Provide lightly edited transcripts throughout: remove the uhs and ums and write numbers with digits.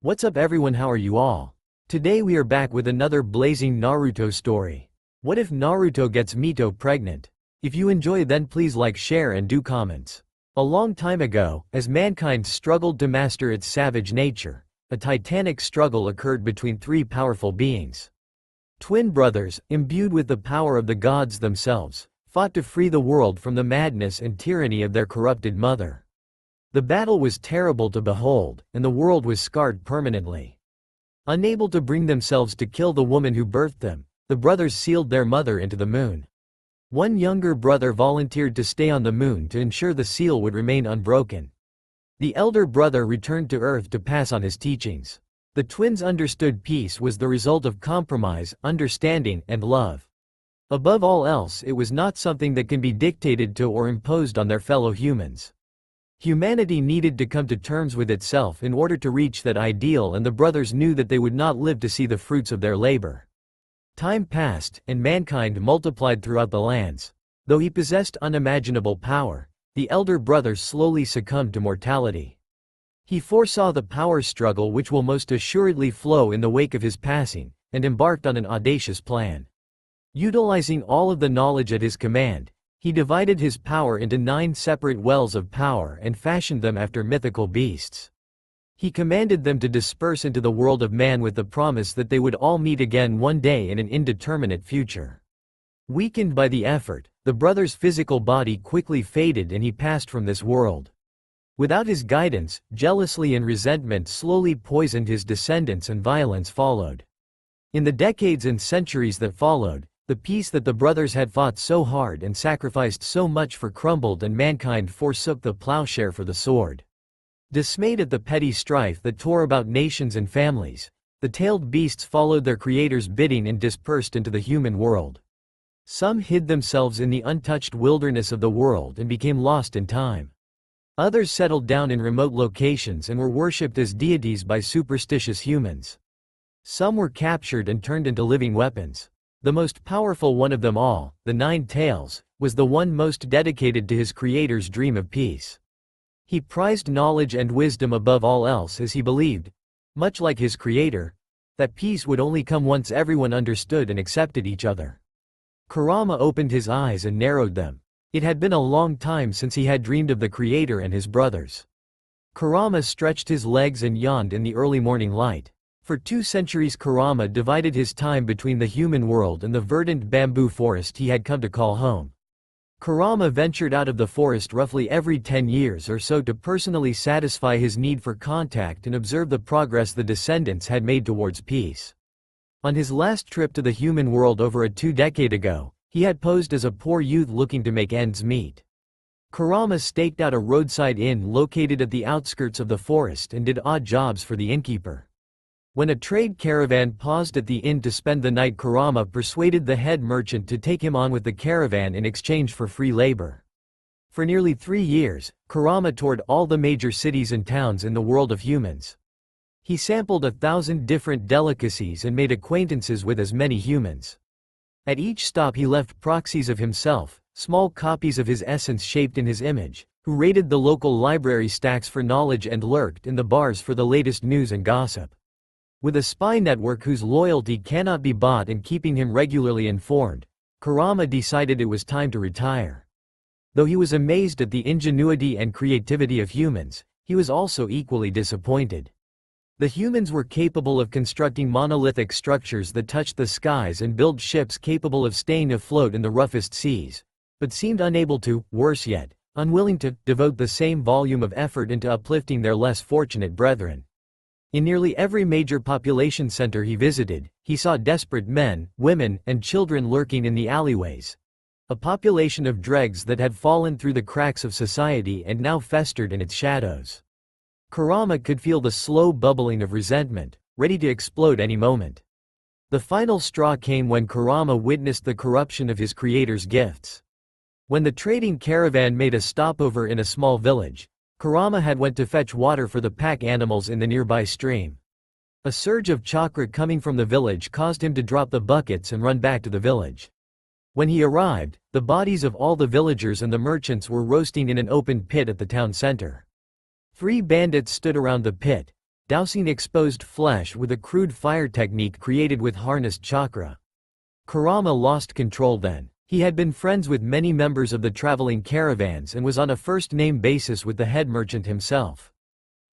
What's up everyone, how are you all? Today we are back with another blazing Naruto story. What if Naruto gets Mito pregnant? If you enjoy then please like, share and do comments. A long time ago, as mankind struggled to master its savage nature, a titanic struggle occurred between three powerful beings. Twin brothers, imbued with the power of the gods themselves, fought to free the world from the madness and tyranny of their corrupted mother. The battle was terrible to behold, and the world was scarred permanently. Unable to bring themselves to kill the woman who birthed them, the brothers sealed their mother into the moon. One younger brother volunteered to stay on the moon to ensure the seal would remain unbroken. The elder brother returned to Earth to pass on his teachings. The twins understood peace was the result of compromise, understanding, and love. Above all else, it was not something that can be dictated to or imposed on their fellow humans. Humanity needed to come to terms with itself in order to reach that ideal, and the brothers knew that they would not live to see the fruits of their labor. Time passed, and mankind multiplied throughout the lands. Though he possessed unimaginable power, the elder brother slowly succumbed to mortality. He foresaw the power struggle which will most assuredly flow in the wake of his passing, and embarked on an audacious plan. Utilizing all of the knowledge at his command, he divided his power into 9 separate wells of power and fashioned them after mythical beasts. He commanded them to disperse into the world of man with the promise that they would all meet again one day in an indeterminate future. Weakened by the effort, the brother's physical body quickly faded and he passed from this world. Without his guidance, jealousy and resentment slowly poisoned his descendants and violence followed. In the decades and centuries that followed, the peace that the brothers had fought so hard and sacrificed so much for crumbled, and mankind forsook the plowshare for the sword. Dismayed at the petty strife that tore about nations and families, the tailed beasts followed their creator's bidding and dispersed into the human world. Some hid themselves in the untouched wilderness of the world and became lost in time. Others settled down in remote locations and were worshipped as deities by superstitious humans. Some were captured and turned into living weapons. The most powerful one of them all, the 9 Tails, was the one most dedicated to his creator's dream of peace. He prized knowledge and wisdom above all else, as he believed, much like his creator, that peace would only come once everyone understood and accepted each other. Kurama opened his eyes and narrowed them. It had been a long time since he had dreamed of the creator and his brothers. Kurama stretched his legs and yawned in the early morning light. For 2 centuries Kurama divided his time between the human world and the verdant bamboo forest he had come to call home. Kurama ventured out of the forest roughly every 10 years or so to personally satisfy his need for contact and observe the progress the descendants had made towards peace. On his last trip to the human world over a 2-decade ago, he had posed as a poor youth looking to make ends meet. Kurama staked out a roadside inn located at the outskirts of the forest and did odd jobs for the innkeeper. When a trade caravan paused at the inn to spend the night, Kurama persuaded the head merchant to take him on with the caravan in exchange for free labor. For nearly 3 years, Kurama toured all the major cities and towns in the world of humans. He sampled 1,000 different delicacies and made acquaintances with as many humans. At each stop he left proxies of himself, small copies of his essence shaped in his image, who raided the local library stacks for knowledge and lurked in the bars for the latest news and gossip. With a spy network whose loyalty cannot be bought and keeping him regularly informed, Kurama decided it was time to retire. Though he was amazed at the ingenuity and creativity of humans, he was also equally disappointed. The humans were capable of constructing monolithic structures that touched the skies and build ships capable of staying afloat in the roughest seas, but seemed unable to, worse yet, unwilling to, devote the same volume of effort into uplifting their less fortunate brethren. In nearly every major population center he visited, he saw desperate men, women, and children lurking in the alleyways. A population of dregs that had fallen through the cracks of society and now festered in its shadows. Kurama could feel the slow bubbling of resentment, ready to explode any moment. The final straw came when Kurama witnessed the corruption of his creator's gifts. When the trading caravan made a stopover in a small village, Kurama had went to fetch water for the pack animals in the nearby stream. A surge of chakra coming from the village caused him to drop the buckets and run back to the village. When he arrived, the bodies of all the villagers and the merchants were roasting in an open pit at the town center. 3 bandits stood around the pit, dousing exposed flesh with a crude fire technique created with harnessed chakra. Kurama lost control then. He had been friends with many members of the traveling caravans and was on a first-name basis with the head merchant himself.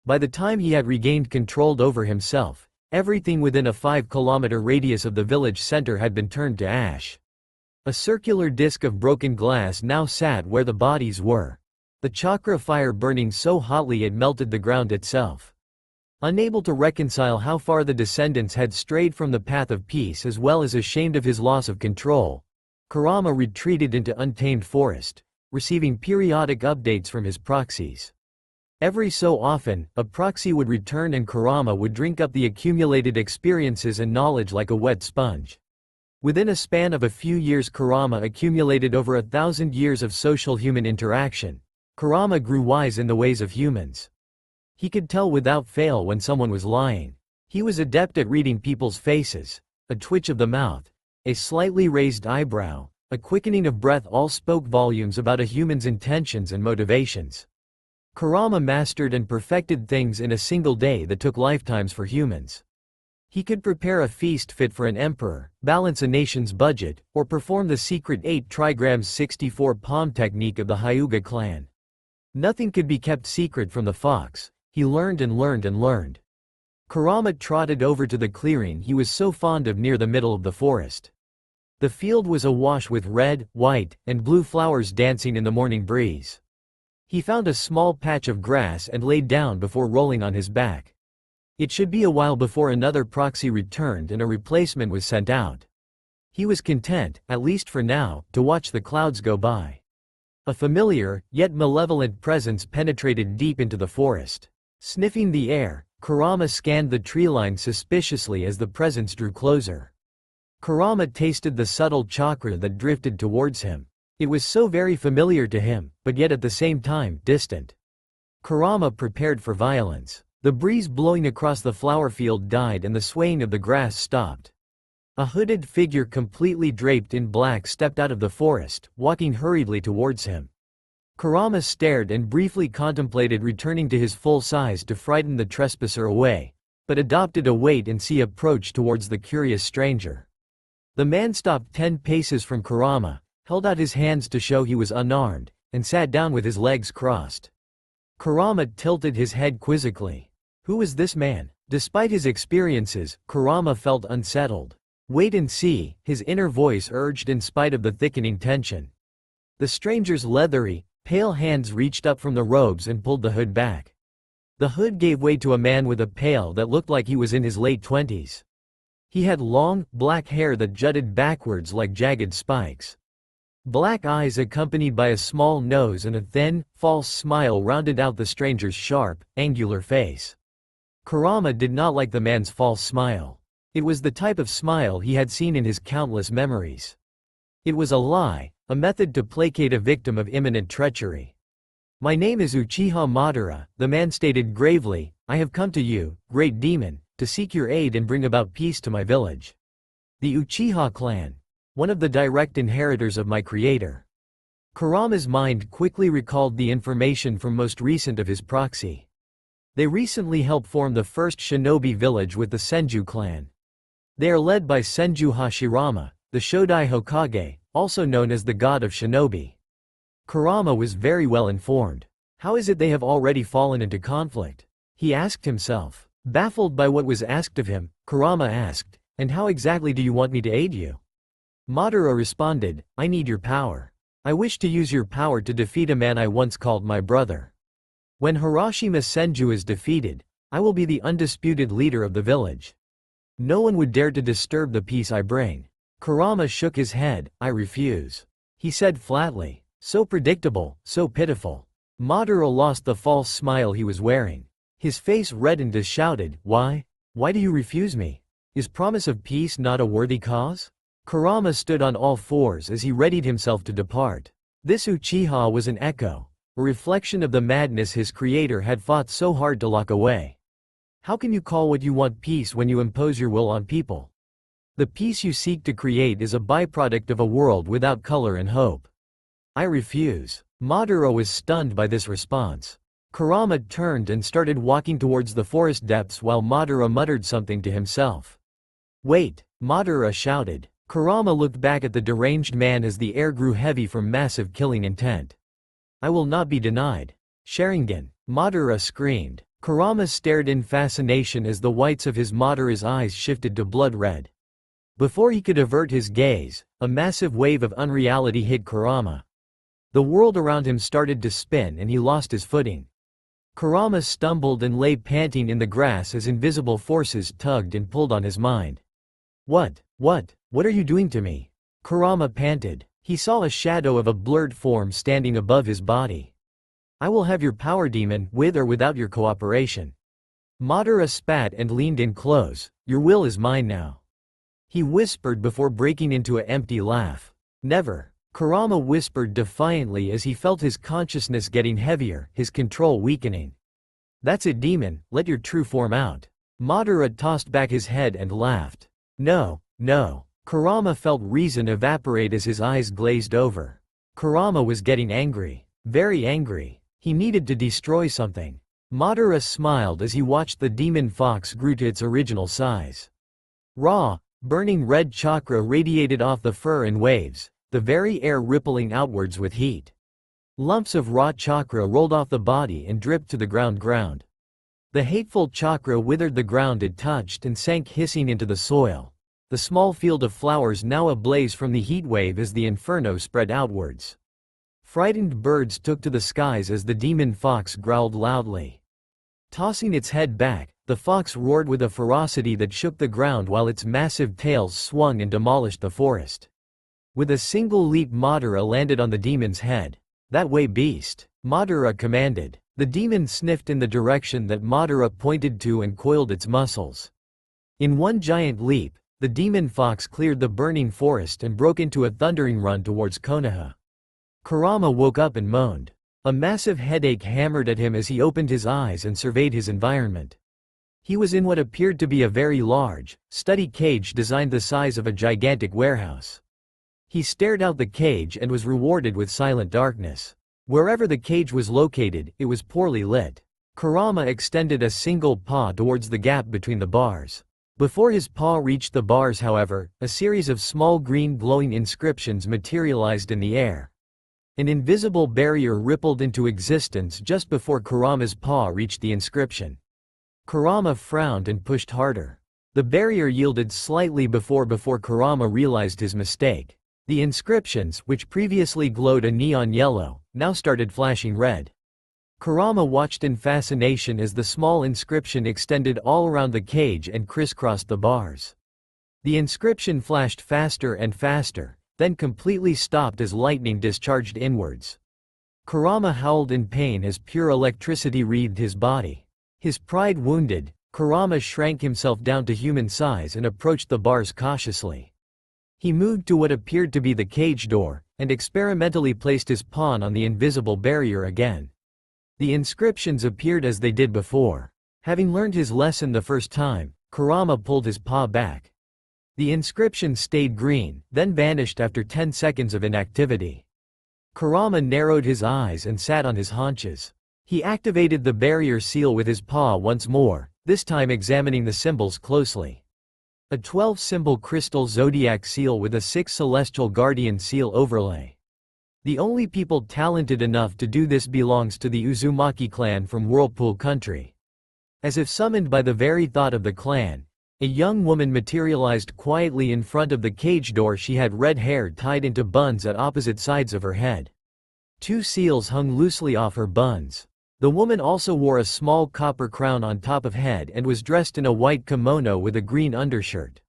By the time he had regained control over himself, everything within a 5-kilometer radius of the village center had been turned to ash. A circular disc of broken glass now sat where the bodies were, the chakra fire burning so hotly it melted the ground itself. Unable to reconcile how far the descendants had strayed from the path of peace as well as ashamed of his loss of control, Kurama retreated into untamed forest, receiving periodic updates from his proxies. Every so often, a proxy would return and Kurama would drink up the accumulated experiences and knowledge like a wet sponge. Within a span of a few years Kurama accumulated over 1,000 years of social human interaction. Kurama grew wise in the ways of humans. He could tell without fail when someone was lying. He was adept at reading people's faces. A twitch of the mouth, a slightly raised eyebrow, a quickening of breath all spoke volumes about a human's intentions and motivations. Kurama mastered and perfected things in a single day that took lifetimes for humans. He could prepare a feast fit for an emperor, balance a nation's budget, or perform the secret 8 trigrams 64 palm technique of the Hyuga clan. Nothing could be kept secret from the fox. He learned and learned and learned. Kurama trotted over to the clearing he was so fond of near the middle of the forest. The field was awash with red, white, and blue flowers dancing in the morning breeze. He found a small patch of grass and laid down before rolling on his back. It should be a while before another proxy returned and a replacement was sent out. He was content, at least for now, to watch the clouds go by. A familiar, yet malevolent presence penetrated deep into the forest. Sniffing the air, Kurama scanned the tree line suspiciously as the presence drew closer. Kurama tasted the subtle chakra that drifted towards him. It was so very familiar to him, but yet at the same time, distant. Kurama prepared for violence. The breeze blowing across the flower field died and the swaying of the grass stopped. A hooded figure completely draped in black stepped out of the forest, walking hurriedly towards him. Kurama stared and briefly contemplated returning to his full size to frighten the trespasser away, but adopted a wait-and-see approach towards the curious stranger. The man stopped 10 paces from Kurama, held out his hands to show he was unarmed, and sat down with his legs crossed. Kurama tilted his head quizzically. Who was this man? Despite his experiences, Kurama felt unsettled. Wait and see, his inner voice urged in spite of the thickening tension. The stranger's leathery, pale hands reached up from the robes and pulled the hood back. The hood gave way to a man with a pale that looked like he was in his late 20s. He had long, black hair that jutted backwards like jagged spikes. Black eyes accompanied by a small nose and a thin, false smile rounded out the stranger's sharp, angular face. Kurama did not like the man's false smile. It was the type of smile he had seen in his countless memories. It was a lie, a method to placate a victim of imminent treachery. My name is Uchiha Madara, the man stated gravely. I have come to you, great demon, to seek your aid and bring about peace to my village. The Uchiha clan, one of the direct inheritors of my creator. Kurama's mind quickly recalled the information from most recent of his proxy. They recently helped form the first shinobi village with the Senju clan. They are led by Senju Hashirama, the Shodai Hokage, also known as the god of shinobi. Kurama was very well informed. How is it they have already fallen into conflict? He asked himself. Baffled by what was asked of him, Kurama asked, and how exactly do you want me to aid you? Madara responded, I need your power. I wish to use your power to defeat a man I once called my brother. When Hiroshima Senju is defeated, I will be the undisputed leader of the village. No one would dare to disturb the peace I bring. Kurama shook his head. I refuse. He said flatly. So predictable, so pitiful. Madara lost the false smile he was wearing. His face reddened as shouted, Why? Why do you refuse me? Is promise of peace not a worthy cause? Kurama stood on all fours as he readied himself to depart. This Uchiha was an echo, a reflection of the madness his creator had fought so hard to lock away. How can you call what you want peace when you impose your will on people? The peace you seek to create is a byproduct of a world without color and hope. I refuse. Madara was stunned by this response. Kurama turned and started walking towards the forest depths while Madara muttered something to himself. "Wait!" Madara shouted. Kurama looked back at the deranged man as the air grew heavy from massive killing intent. "I will not be denied." "Sharingan!" Madara screamed. Kurama stared in fascination as the whites of Madara's eyes shifted to blood red. Before he could avert his gaze, a massive wave of unreality hit Kurama. The world around him started to spin and he lost his footing. Kurama stumbled and lay panting in the grass as invisible forces tugged and pulled on his mind. What are you doing to me?" Kurama panted. He saw a shadow of a blurred form standing above his body. "I will have your power, demon, with or without your cooperation." Madara spat and leaned in close. "Your will is mine now," he whispered before breaking into an empty laugh. "Never," Kurama whispered defiantly as he felt his consciousness getting heavier, his control weakening. "That's it, demon, let your true form out." Madara tossed back his head and laughed. No. Kurama felt reason evaporate as his eyes glazed over. Kurama was getting angry. Very angry. He needed to destroy something. Madara smiled as he watched the demon fox grew to its original size. Raw, burning red chakra radiated off the fur in waves, the very air rippling outwards with heat. Lumps of raw chakra rolled off the body and dripped to the ground. The hateful chakra withered the ground it touched and sank hissing into the soil. The small field of flowers now ablaze from the heat wave as the inferno spread outwards. Frightened birds took to the skies as the demon fox growled loudly. Tossing its head back, the fox roared with a ferocity that shook the ground while its massive tails swung and demolished the forest. With a single leap Madara landed on the demon's head. "That way, beast!" Madara commanded. The demon sniffed in the direction that Madara pointed to and coiled its muscles. In one giant leap, the demon fox cleared the burning forest and broke into a thundering run towards Konoha. Kurama woke up and moaned. A massive headache hammered at him as he opened his eyes and surveyed his environment. He was in what appeared to be a very large, study cage designed the size of a gigantic warehouse. He stared out the cage and was rewarded with silent darkness. Wherever the cage was located, it was poorly lit. Kurama extended a single paw towards the gap between the bars. Before his paw reached the bars, however, a series of small green glowing inscriptions materialized in the air. An invisible barrier rippled into existence just before Kurama's paw reached the inscription. Kurama frowned and pushed harder. The barrier yielded slightly before Kurama realized his mistake. The inscriptions, which previously glowed a neon yellow, now started flashing red. Kurama watched in fascination as the small inscription extended all around the cage and crisscrossed the bars. The inscription flashed faster and faster, then completely stopped as lightning discharged inwards. Kurama howled in pain as pure electricity wreathed his body. His pride wounded, Kurama shrank himself down to human size and approached the bars cautiously. He moved to what appeared to be the cage door, and experimentally placed his pawn on the invisible barrier again. The inscriptions appeared as they did before. Having learned his lesson the first time, Kurama pulled his paw back. The inscription stayed green, then vanished after 10 seconds of inactivity. Kurama narrowed his eyes and sat on his haunches. He activated the barrier seal with his paw once more, this time examining the symbols closely. A 12-symbol crystal zodiac seal with a 6 celestial guardian seal overlay. The only people talented enough to do this belongs to the Uzumaki clan from Whirlpool Country. As if summoned by the very thought of the clan, a young woman materialized quietly in front of the cage door. She had red hair tied into buns at opposite sides of her head. 2 seals hung loosely off her buns. The woman also wore a small copper crown on top of head and was dressed in a white kimono with a green undershirt.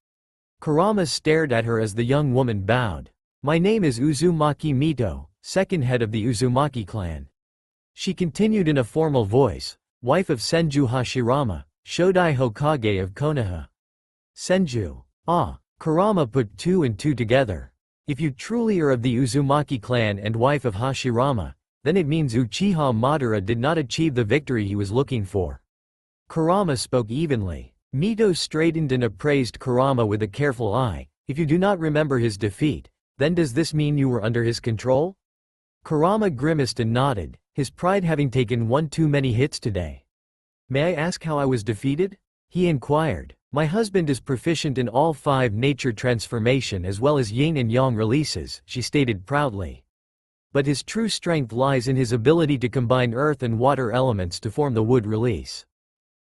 Kurama stared at her as the young woman bowed. "My name is Uzumaki Mito, second head of the Uzumaki clan." She continued in a formal voice, "Wife of Senju Hashirama, Shodai Hokage of Konoha." Senju. Ah. Kurama put 2 and 2 together. If you truly are of the Uzumaki clan and wife of Hashirama, then it means Uchiha Madara did not achieve the victory he was looking for. Kurama spoke evenly. Mito straightened and appraised Kurama with a careful eye. "If you do not remember his defeat, then does this mean you were under his control?" Kurama grimaced and nodded. his pride having taken one too many hits today. "May I ask how I was defeated?" he inquired. "My husband is proficient in all 5 nature transformation as well as yin and yang releases," she stated proudly. "But his true strength lies in his ability to combine earth and water elements to form the wood release.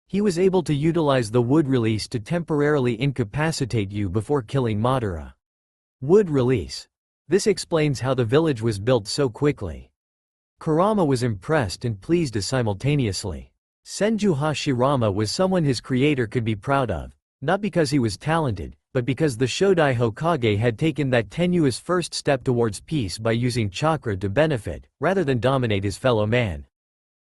He was able to utilize the wood release to temporarily incapacitate you before killing Madara." Wood release. This explains how the village was built so quickly. Kurama was impressed and pleased simultaneously. Senju Hashirama was someone his creator could be proud of, not because he was talented, but because the Shodai Hokage had taken that tenuous first step towards peace by using chakra to benefit, rather than dominate his fellow man.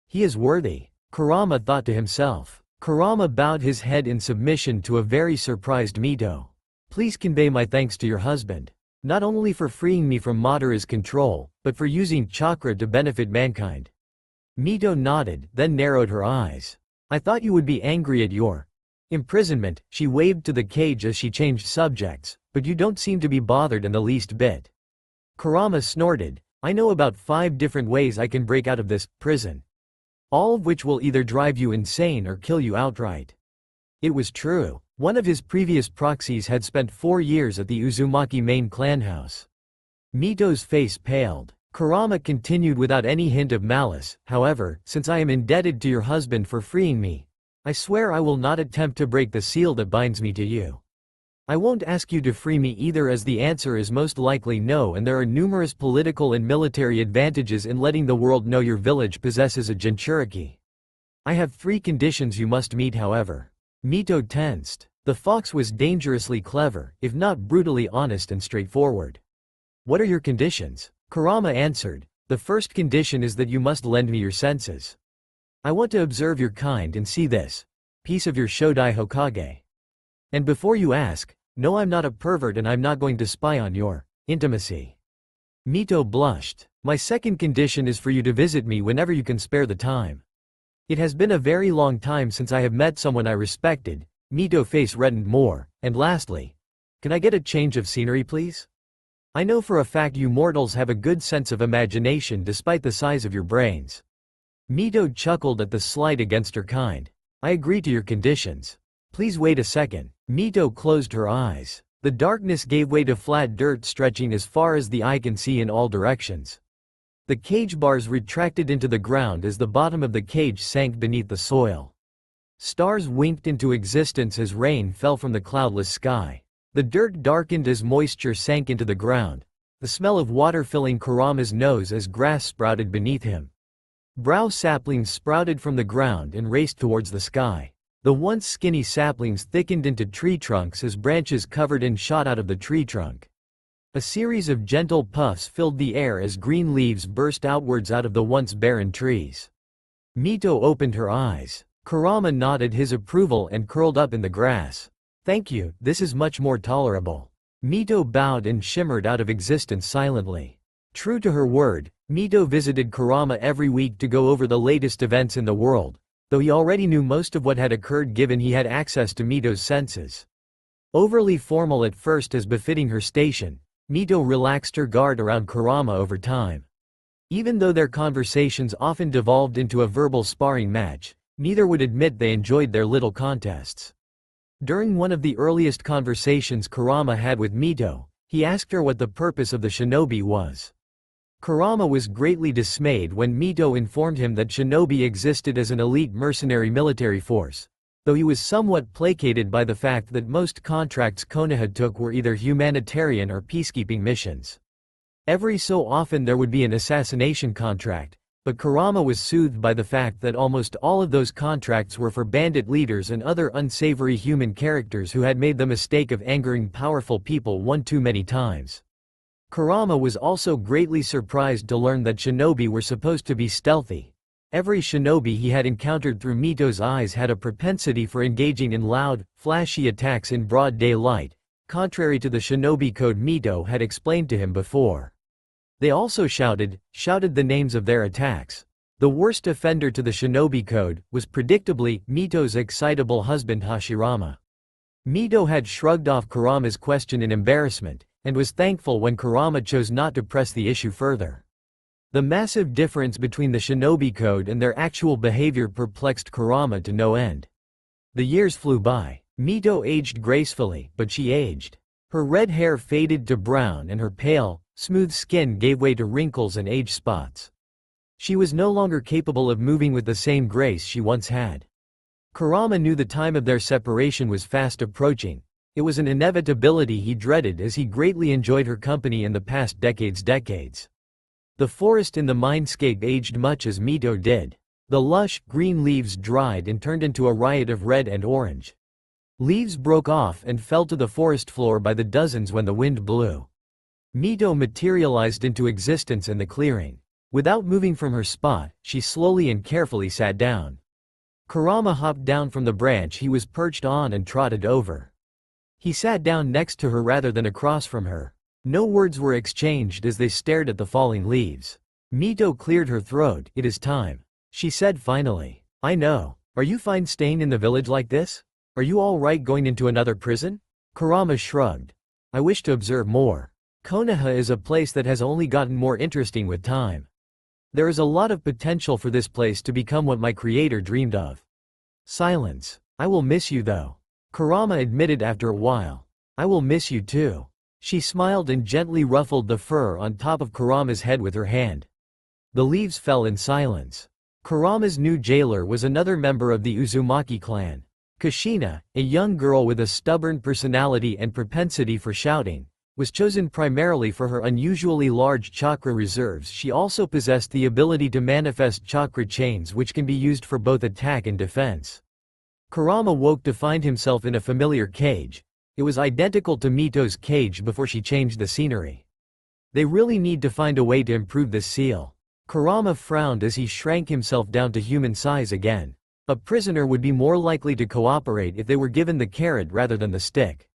"He is worthy," Kurama thought to himself. Kurama bowed his head in submission to a very surprised Mito. "Please convey my thanks to your husband. Not only for freeing me from Madara's control, but for using chakra to benefit mankind." Mito nodded, then narrowed her eyes. "I thought you would be angry at your imprisonment." She waved to the cage as she changed subjects, "but you don't seem to be bothered in the least bit." Kurama snorted, "I know about 5 different ways I can break out of this prison. All of which will either drive you insane or kill you outright." It was true. One of his previous proxies had spent 4 years at the Uzumaki main clan house. Mito's face paled. Kurama continued without any hint of malice, "However, since I am indebted to your husband for freeing me, I swear I will not attempt to break the seal that binds me to you. I won't ask you to free me either, as the answer is most likely no, and there are numerous political and military advantages in letting the world know your village possesses a Jinchuriki. I have 3 conditions you must meet, however." Mito tensed. The fox was dangerously clever, if not brutally honest and straightforward. "What are your conditions?" Kurama answered. "The first condition is that you must lend me your senses. I want to observe your kind and see this piece of your Shodai Hokage. And before you ask, no, I'm not a pervert and I'm not going to spy on your intimacy." Mito blushed. "My second condition is for you to visit me whenever you can spare the time. It has been a very long time since I have met someone I respected." Mito's face reddened more. "And lastly, can I get a change of scenery, please? I know for a fact you mortals have a good sense of imagination despite the size of your brains." Mito chuckled at the slight against her kind. "I agree to your conditions. Please wait a second." Mito closed her eyes. The darkness gave way to flat dirt stretching as far as the eye can see in all directions. The cage bars retracted into the ground as the bottom of the cage sank beneath the soil. Stars winked into existence as rain fell from the cloudless sky. The dirt darkened as moisture sank into the ground, the smell of water filling Kurama's nose as grass sprouted beneath him. Brow saplings sprouted from the ground and raced towards the sky. The once skinny saplings thickened into tree trunks as branches covered and shot out of the tree trunk. A series of gentle puffs filled the air as green leaves burst outwards out of the once barren trees. Mito opened her eyes. Kurama nodded his approval and curled up in the grass. "Thank you, this is much more tolerable." Mito bowed and shimmered out of existence silently. True to her word, Mito visited Kurama every week to go over the latest events in the world, though he already knew most of what had occurred given he had access to Mito's senses. Overly formal at first as befitting her station, Mito relaxed her guard around Kurama over time. Even though their conversations often devolved into a verbal sparring match, neither would admit they enjoyed their little contests. During one of the earliest conversations Kurama had with Mito, he asked her what the purpose of the shinobi was. Kurama was greatly dismayed when Mito informed him that shinobi existed as an elite mercenary military force, though he was somewhat placated by the fact that most contracts Konoha took were either humanitarian or peacekeeping missions. Every so often there would be an assassination contract, but Kurama was soothed by the fact that almost all of those contracts were for bandit leaders and other unsavory human characters who had made the mistake of angering powerful people one too many times. Kurama was also greatly surprised to learn that shinobi were supposed to be stealthy. Every shinobi he had encountered through Mito's eyes had a propensity for engaging in loud, flashy attacks in broad daylight, contrary to the shinobi code Mito had explained to him before. They also shouted the names of their attacks. The worst offender to the shinobi code was predictably Mito's excitable husband Hashirama. Mito had shrugged off Kurama's question in embarrassment, and was thankful when Kurama chose not to press the issue further. The massive difference between the shinobi code and their actual behavior perplexed Kurama to no end. The years flew by. Mito aged gracefully, but she aged. Her red hair faded to brown and her pale, smooth skin gave way to wrinkles and age spots. She was no longer capable of moving with the same grace she once had. Kurama knew the time of their separation was fast approaching. It was an inevitability he dreaded as he greatly enjoyed her company in the past decades. The forest in the mindscape aged much as Mito did. The lush, green leaves dried and turned into a riot of red and orange. Leaves broke off and fell to the forest floor by the dozens when the wind blew. Mito materialized into existence in the clearing. Without moving from her spot, she slowly and carefully sat down. Kurama hopped down from the branch he was perched on and trotted over. He sat down next to her rather than across from her. No words were exchanged as they stared at the falling leaves. Mito cleared her throat. "It is time," she said finally. "I know. Are you fine staying in the village like this? Are you all right going into another prison?" Kurama shrugged. "I wish to observe more. Konoha is a place that has only gotten more interesting with time. There is a lot of potential for this place to become what my creator dreamed of." Silence. "I will miss you though," Kurama admitted after a while. "I will miss you too." She smiled and gently ruffled the fur on top of Kurama's head with her hand. The leaves fell in silence. Kurama's new jailer was another member of the Uzumaki clan. Kushina, a young girl with a stubborn personality and propensity for shouting, was chosen primarily for her unusually large chakra reserves. She also possessed the ability to manifest chakra chains which can be used for both attack and defense. Kurama woke to find himself in a familiar cage. It was identical to Mito's cage before she changed the scenery. They really need to find a way to improve this seal. Kurama frowned as he shrank himself down to human size again. A prisoner would be more likely to cooperate if they were given the carrot rather than the stick.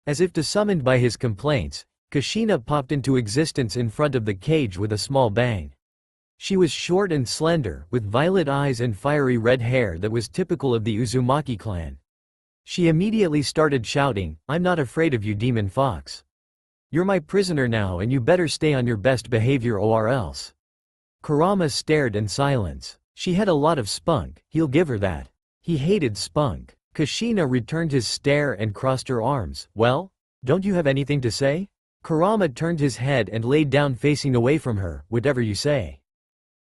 As if summoned by his complaints, Kushina popped into existence in front of the cage with a small bang. She was short and slender, with violet eyes and fiery red hair that was typical of the Uzumaki clan. She immediately started shouting, "I'm not afraid of you, demon fox. You're my prisoner now and you better stay on your best behavior or else." Kurama stared in silence. She had a lot of spunk, he'll give her that. He hated spunk. Kushina returned his stare and crossed her arms. "Well? Don't you have anything to say?" Kurama turned his head and laid down facing away from her. "Whatever you say,"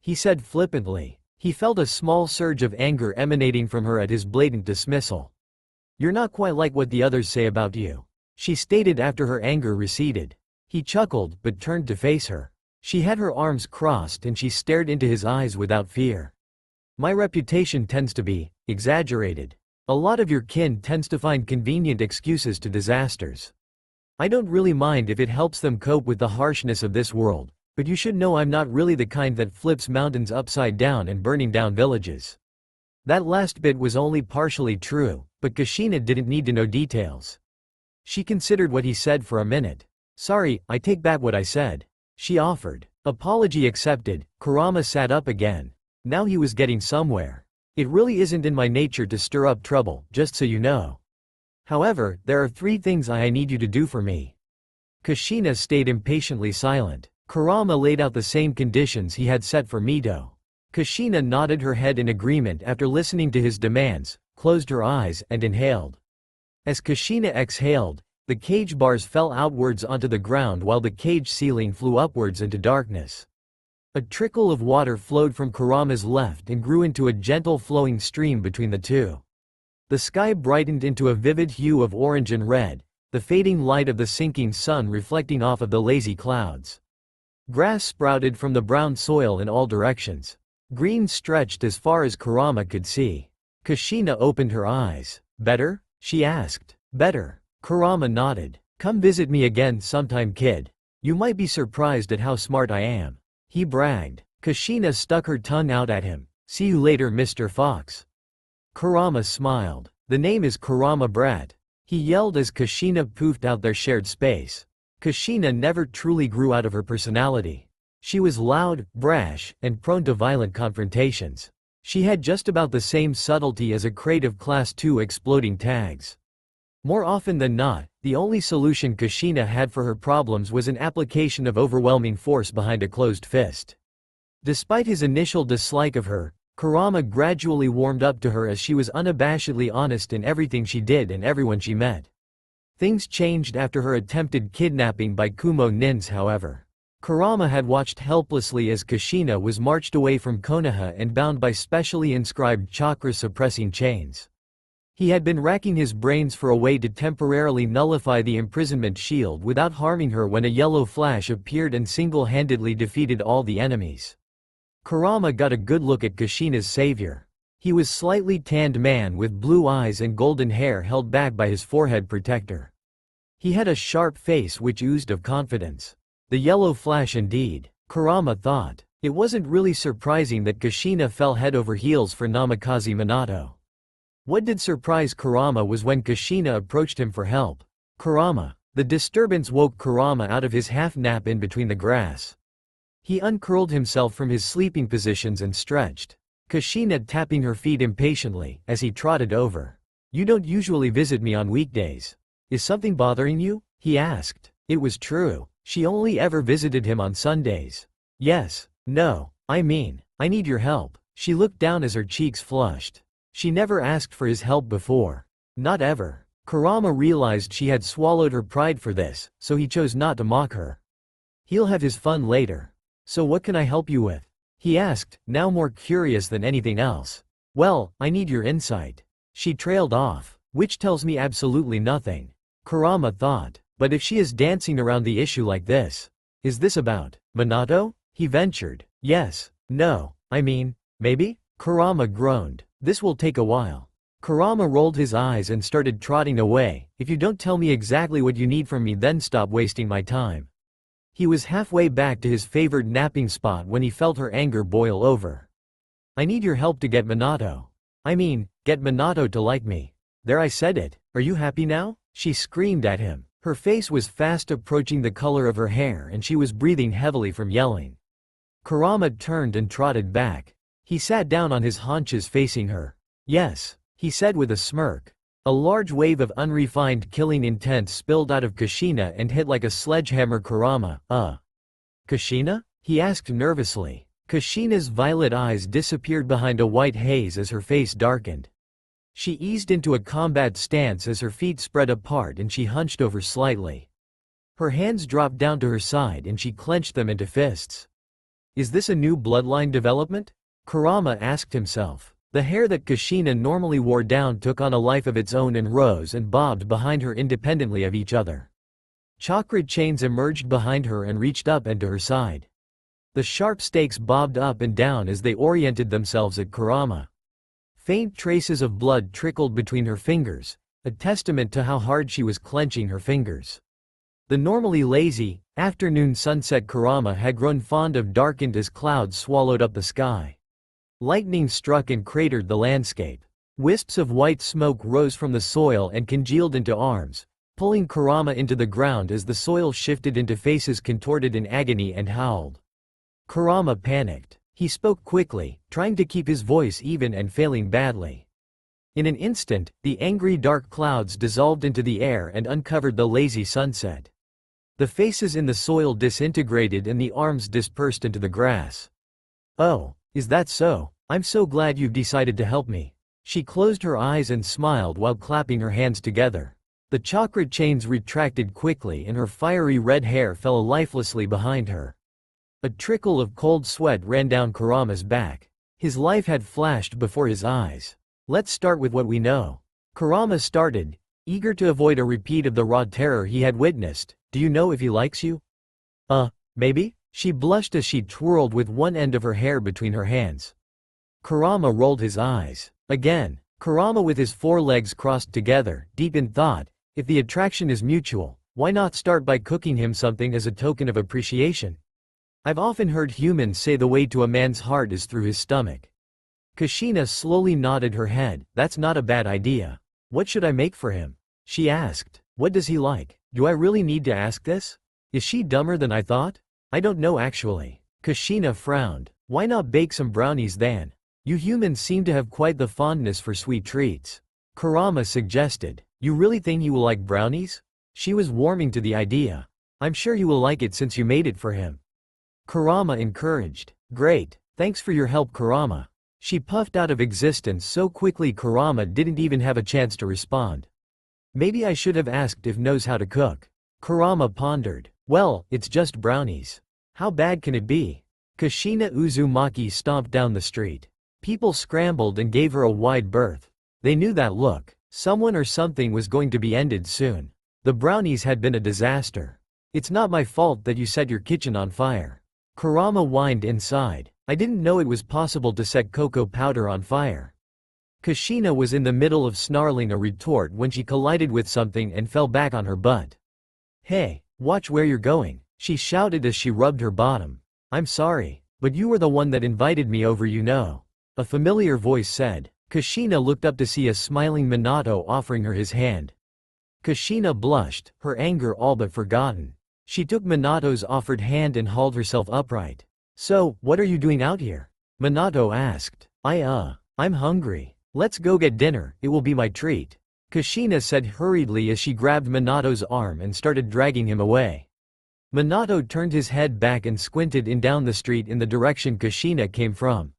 he said flippantly. He felt a small surge of anger emanating from her at his blatant dismissal. "You're not quite like what the others say about you," she stated after her anger receded. He chuckled, but turned to face her. She had her arms crossed and she stared into his eyes without fear. "My reputation tends to be exaggerated. A lot of your kin tends to find convenient excuses to disasters. I don't really mind if it helps them cope with the harshness of this world, but you should know I'm not really the kind that flips mountains upside down and burning down villages." That last bit was only partially true, but Kushina didn't need to know details. She considered what he said for a minute. "Sorry, I take back what I said," she offered. Apology accepted. Kurama sat up again. Now he was getting somewhere. "It really isn't in my nature to stir up trouble, just so you know. However, there are 3 things I need you to do for me." Kushina stayed impatiently silent. Kurama laid out the same conditions he had set for Mito. Kushina nodded her head in agreement after listening to his demands, closed her eyes, and inhaled. As Kushina exhaled, the cage bars fell outwards onto the ground while the cage ceiling flew upwards into darkness. A trickle of water flowed from Kurama's left and grew into a gentle flowing stream between the two. The sky brightened into a vivid hue of orange and red, the fading light of the sinking sun reflecting off of the lazy clouds. Grass sprouted from the brown soil in all directions. Green stretched as far as Kurama could see. Kushina opened her eyes. "Better?" she asked. "Better." Kurama nodded. "Come visit me again sometime, kid. You might be surprised at how smart I am," he bragged. Kushina stuck her tongue out at him. "See you later, Mr. Fox." Kurama smiled. "The name is Kurama Brat," he yelled as Kushina poofed out their shared space. Kushina never truly grew out of her personality. She was loud, brash, and prone to violent confrontations. She had just about the same subtlety as a crate of Class 2 exploding tags. More often than not, the only solution Kushina had for her problems was an application of overwhelming force behind a closed fist. Despite his initial dislike of her, Kurama gradually warmed up to her as she was unabashedly honest in everything she did and everyone she met. Things changed after her attempted kidnapping by Kumo Nins, however. Kurama had watched helplessly as Kushina was marched away from Konoha and bound by specially inscribed chakra-suppressing chains. He had been racking his brains for a way to temporarily nullify the imprisonment shield without harming her when a yellow flash appeared and single-handedly defeated all the enemies. Kurama got a good look at Kushina's savior. He was a slightly tanned man with blue eyes and golden hair held back by his forehead protector. He had a sharp face which oozed of confidence. The yellow flash indeed, Kurama thought. It wasn't really surprising that Kushina fell head over heels for Namikaze Minato. What did surprise Kurama was when Kushina approached him for help. Kurama. The disturbance woke Kurama out of his half-nap in between the grass. He uncurled himself from his sleeping positions and stretched. Kushina tapping her feet impatiently, as he trotted over. "You don't usually visit me on weekdays. Is something bothering you?" he asked. It was true. She only ever visited him on Sundays. "Yes. No. I mean, I need your help." She looked down as her cheeks flushed. She never asked for his help before. Not ever. Kurama realized she had swallowed her pride for this, so he chose not to mock her. He'll have his fun later. "So what can I help you with?" he asked, now more curious than anything else. "Well, I need your insight." She trailed off. Which tells me absolutely nothing. Kurama thought. But if she is dancing around the issue like this. Is this about Minato? He ventured. "Yes. No. I mean, maybe?" Kurama groaned. "This will take a while." Kurama rolled his eyes and started trotting away. "If you don't tell me exactly what you need from me, then stop wasting my time." He was halfway back to his favorite napping spot when he felt her anger boil over. "I need your help to get Minato. I mean, get Minato to like me." "There, I said it. Are you happy now?" she screamed at him. Her face was fast approaching the color of her hair and she was breathing heavily from yelling. Kurama turned and trotted back. He sat down on his haunches facing her. "Yes," he said with a smirk. A large wave of unrefined killing intent spilled out of Kushina and hit like a sledgehammer Kurama. Kushina?" he asked nervously. Kushina's violet eyes disappeared behind a white haze as her face darkened. She eased into a combat stance as her feet spread apart and she hunched over slightly. Her hands dropped down to her side and she clenched them into fists. "Is this a new bloodline development?" Kurama asked himself. The hair that Kushina normally wore down took on a life of its own and rose and bobbed behind her independently of each other. Chakra chains emerged behind her and reached up and to her side. The sharp stakes bobbed up and down as they oriented themselves at Kurama. Faint traces of blood trickled between her fingers, a testament to how hard she was clenching her fingers. The normally lazy, afternoon sunset Kurama had grown fond of darkened as clouds swallowed up the sky. Lightning struck and cratered the landscape. Wisps of white smoke rose from the soil and congealed into arms, pulling Kurama into the ground as the soil shifted into faces contorted in agony and howled. Kurama panicked. He spoke quickly, trying to keep his voice even and failing badly. In an instant, the angry dark clouds dissolved into the air and uncovered the lazy sunset. The faces in the soil disintegrated and the arms dispersed into the grass. "Oh, is that so? I'm so glad you've decided to help me." She closed her eyes and smiled while clapping her hands together. The chakra chains retracted quickly and her fiery red hair fell lifelessly behind her. A trickle of cold sweat ran down Kurama's back. His life had flashed before his eyes. "Let's start with what we know." Kurama started, eager to avoid a repeat of the raw terror he had witnessed. "Do you know if he likes you?" Maybe?" She blushed as she twirled with one end of her hair between her hands. Kurama rolled his eyes. Again, Kurama with his forelegs crossed together, deep in thought. If the attraction is mutual, why not start by cooking him something as a token of appreciation? I've often heard humans say the way to a man's heart is through his stomach. Kushina slowly nodded her head. "That's not a bad idea. What should I make for him?" she asked. "What does he like? Do I really need to ask this? Is she dumber than I thought?" "I don't know actually." Kushina frowned. "Why not bake some brownies then? You humans seem to have quite the fondness for sweet treats." Kurama suggested. "You really think he will like brownies?" She was warming to the idea. "I'm sure he will like it since you made it for him." Kurama encouraged. Great, thanks for your help, Kurama. She puffed out of existence so quickly Kurama didn't even have a chance to respond. Maybe I should have asked if knows how to cook. Kurama pondered. Well, it's just brownies. How bad can it be? Kushina Uzumaki stomped down the street. People scrambled and gave her a wide berth. They knew that look. Someone or something was going to be ended soon. The brownies had been a disaster. It's not my fault that you set your kitchen on fire. Kurama whined inside. I didn't know it was possible to set cocoa powder on fire. Kushina was in the middle of snarling a retort when she collided with something and fell back on her butt. Hey, watch where you're going, she shouted as she rubbed her bottom. I'm sorry, but you were the one that invited me over, you know. A familiar voice said. Kushina looked up to see a smiling Minato offering her his hand. Kushina blushed, her anger all but forgotten. She took Minato's offered hand and hauled herself upright. So, what are you doing out here? Minato asked. I'm hungry. Let's go get dinner, it will be my treat. Kushina said hurriedly as she grabbed Minato's arm and started dragging him away. Minato turned his head back and squinted down the street in the direction Kushina came from.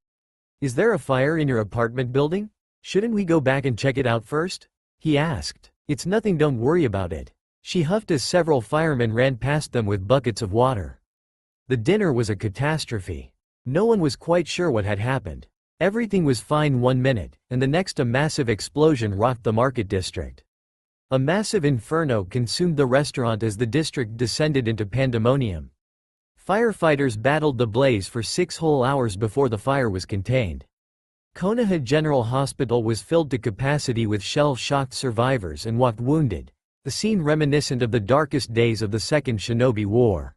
Is there a fire in your apartment building? Shouldn't we go back and check it out first? He asked. It's nothing, don't worry about it. She huffed as several firemen ran past them with buckets of water. The dinner was a catastrophe. No one was quite sure what had happened. Everything was fine 1 minute, and the next a massive explosion rocked the market district. A massive inferno consumed the restaurant as the district descended into pandemonium. Firefighters battled the blaze for 6 whole hours before the fire was contained. Konoha General Hospital was filled to capacity with shell-shocked survivors and walked wounded, the scene reminiscent of the darkest days of the Second Shinobi War.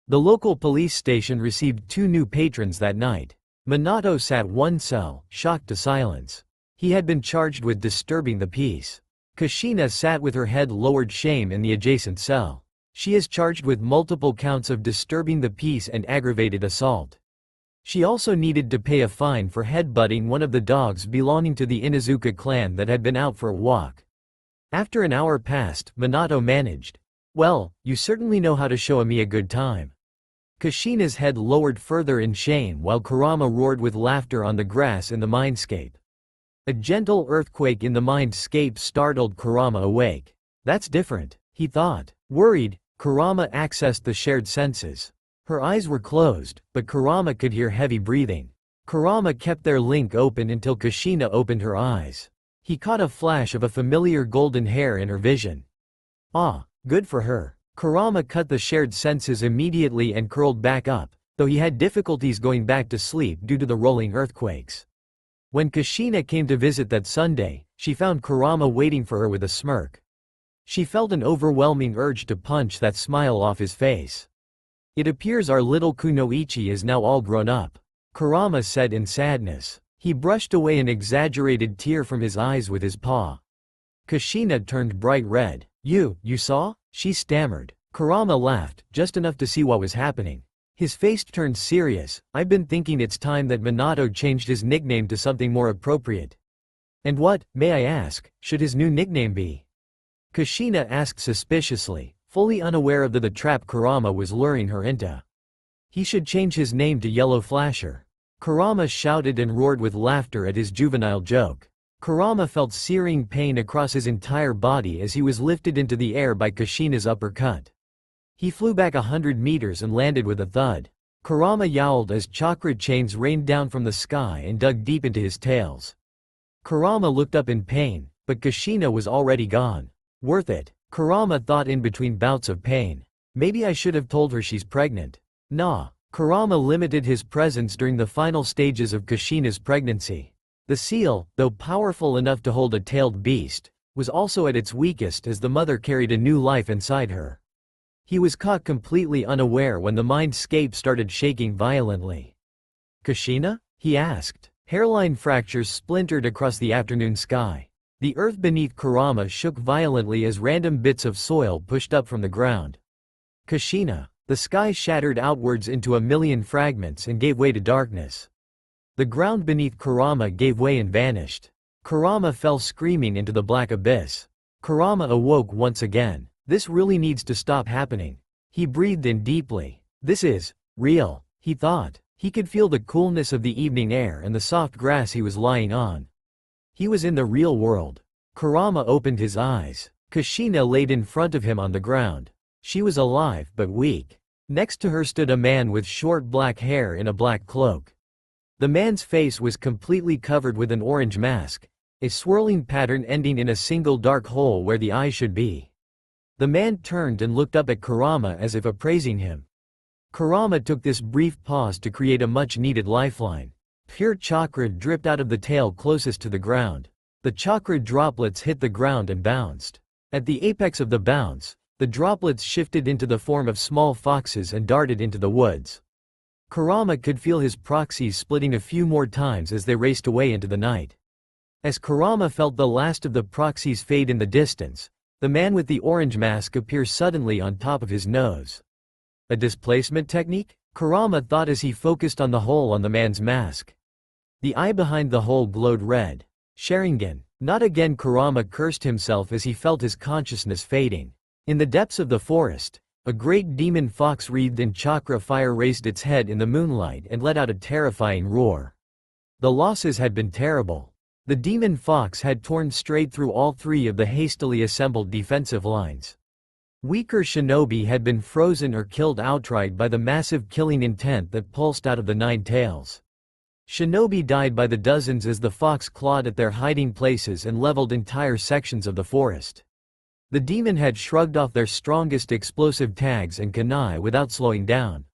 The local police station received 2 new patrons that night. Minato sat one cell, shocked to silence. He had been charged with disturbing the peace. Kushina sat with her head lowered, shame in the adjacent cell. She is charged with multiple counts of disturbing the peace and aggravated assault. She also needed to pay a fine for headbutting one of the dogs belonging to the Inuzuka clan that had been out for a walk. After an hour passed, Minato managed. Well, you certainly know how to show me a good time. Kushina's head lowered further in shame while Kurama roared with laughter on the grass in the mindscape. A gentle earthquake in the mindscape startled Kurama awake. That's different, he thought. Worried, Kurama accessed the shared senses. Her eyes were closed, but Kurama could hear heavy breathing. Kurama kept their link open until Kushina opened her eyes. He caught a flash of a familiar golden hair in her vision. Ah, good for her. Kurama cut the shared senses immediately and curled back up, though he had difficulties going back to sleep due to the rolling earthquakes. When Kushina came to visit that Sunday, she found Kurama waiting for her with a smirk. She felt an overwhelming urge to punch that smile off his face. It appears our little Kunoichi is now all grown up, Kurama said in sadness. He brushed away an exaggerated tear from his eyes with his paw. Kushina turned bright red. You saw? She stammered. Kurama laughed, just enough to see what was happening. His face turned serious. I've been thinking it's time that Minato changed his nickname to something more appropriate. And what, may I ask, should his new nickname be? Kushina asked suspiciously, fully unaware of the trap Kurama was luring her into. He should change his name to Yellow Flasher. Kurama shouted and roared with laughter at his juvenile joke. Kurama felt searing pain across his entire body as he was lifted into the air by Kushina's uppercut. He flew back 100 meters and landed with a thud. Kurama yowled as chakra chains rained down from the sky and dug deep into his tails. Kurama looked up in pain, but Kushina was already gone. Worth it, Kurama thought in between bouts of pain. Maybe I should have told her she's pregnant. Nah. Kurama limited his presence during the final stages of Kushina's pregnancy. The seal, though powerful enough to hold a tailed beast, was also at its weakest as the mother carried a new life inside her. He was caught completely unaware when the mindscape started shaking violently. Kushina? He asked. Hairline fractures splintered across the afternoon sky. The earth beneath Kurama shook violently as random bits of soil pushed up from the ground. Kushina. The sky shattered outwards into a million fragments and gave way to darkness. The ground beneath Kurama gave way and vanished. Kurama fell screaming into the black abyss. Kurama awoke once again. This really needs to stop happening. He breathed in deeply. This is real, he thought. He could feel the coolness of the evening air and the soft grass he was lying on. He was in the real world. Kurama opened his eyes. Kushina laid in front of him on the ground. She was alive but weak. Next to her stood a man with short black hair in a black cloak. The man's face was completely covered with an orange mask, a swirling pattern ending in a single dark hole where the eyes should be. The man turned and looked up at Kurama as if appraising him. Kurama took this brief pause to create a much-needed lifeline. Pure chakra dripped out of the tail closest to the ground. The chakra droplets hit the ground and bounced. At the apex of the bounce, the droplets shifted into the form of small foxes and darted into the woods. Kurama could feel his proxies splitting a few more times as they raced away into the night. As Kurama felt the last of the proxies fade in the distance, the man with the orange mask appears suddenly on top of his nose. A displacement technique? Kurama thought as he focused on the hole on the man's mask. The eye behind the hole glowed red. Sharingan. Not again. Kurama cursed himself as he felt his consciousness fading. In the depths of the forest, a great demon fox wreathed in chakra fire raised its head in the moonlight and let out a terrifying roar. The losses had been terrible. The demon fox had torn straight through all three of the hastily assembled defensive lines. Weaker shinobi had been frozen or killed outright by the massive killing intent that pulsed out of the nine tails. Shinobi died by the dozens as the fox clawed at their hiding places and leveled entire sections of the forest. The demon had shrugged off their strongest explosive tags and kunai without slowing down.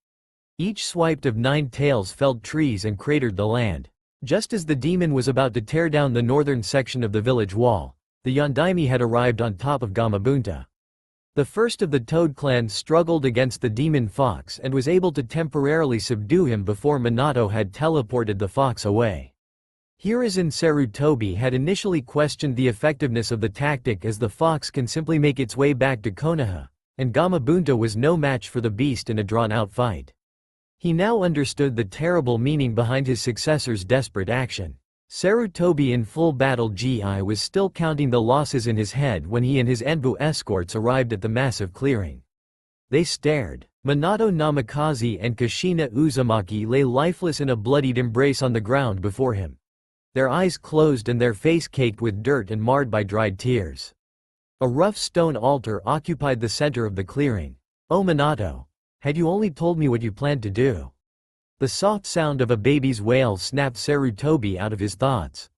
Each swipe of nine tails felled trees and cratered the land. Just as the demon was about to tear down the northern section of the village wall, the Yondaime had arrived on top of Gamabunta. The first of the Toad clan struggled against the demon fox and was able to temporarily subdue him before Minato had teleported the fox away. Hiruzen Sarutobi had initially questioned the effectiveness of the tactic as the fox can simply make its way back to Konoha, and Gamabunta was no match for the beast in a drawn-out fight. He now understood the terrible meaning behind his successor's desperate action. Sarutobi in full battle GI was still counting the losses in his head when he and his Enbu escorts arrived at the massive clearing. They stared. Minato Namikaze and Kushina Uzumaki lay lifeless in a bloodied embrace on the ground before him. Their eyes closed and their face caked with dirt and marred by dried tears. A rough stone altar occupied the center of the clearing. "Oh Minato, had you only told me what you planned to do?" The soft sound of a baby's wail snapped Sarutobi out of his thoughts.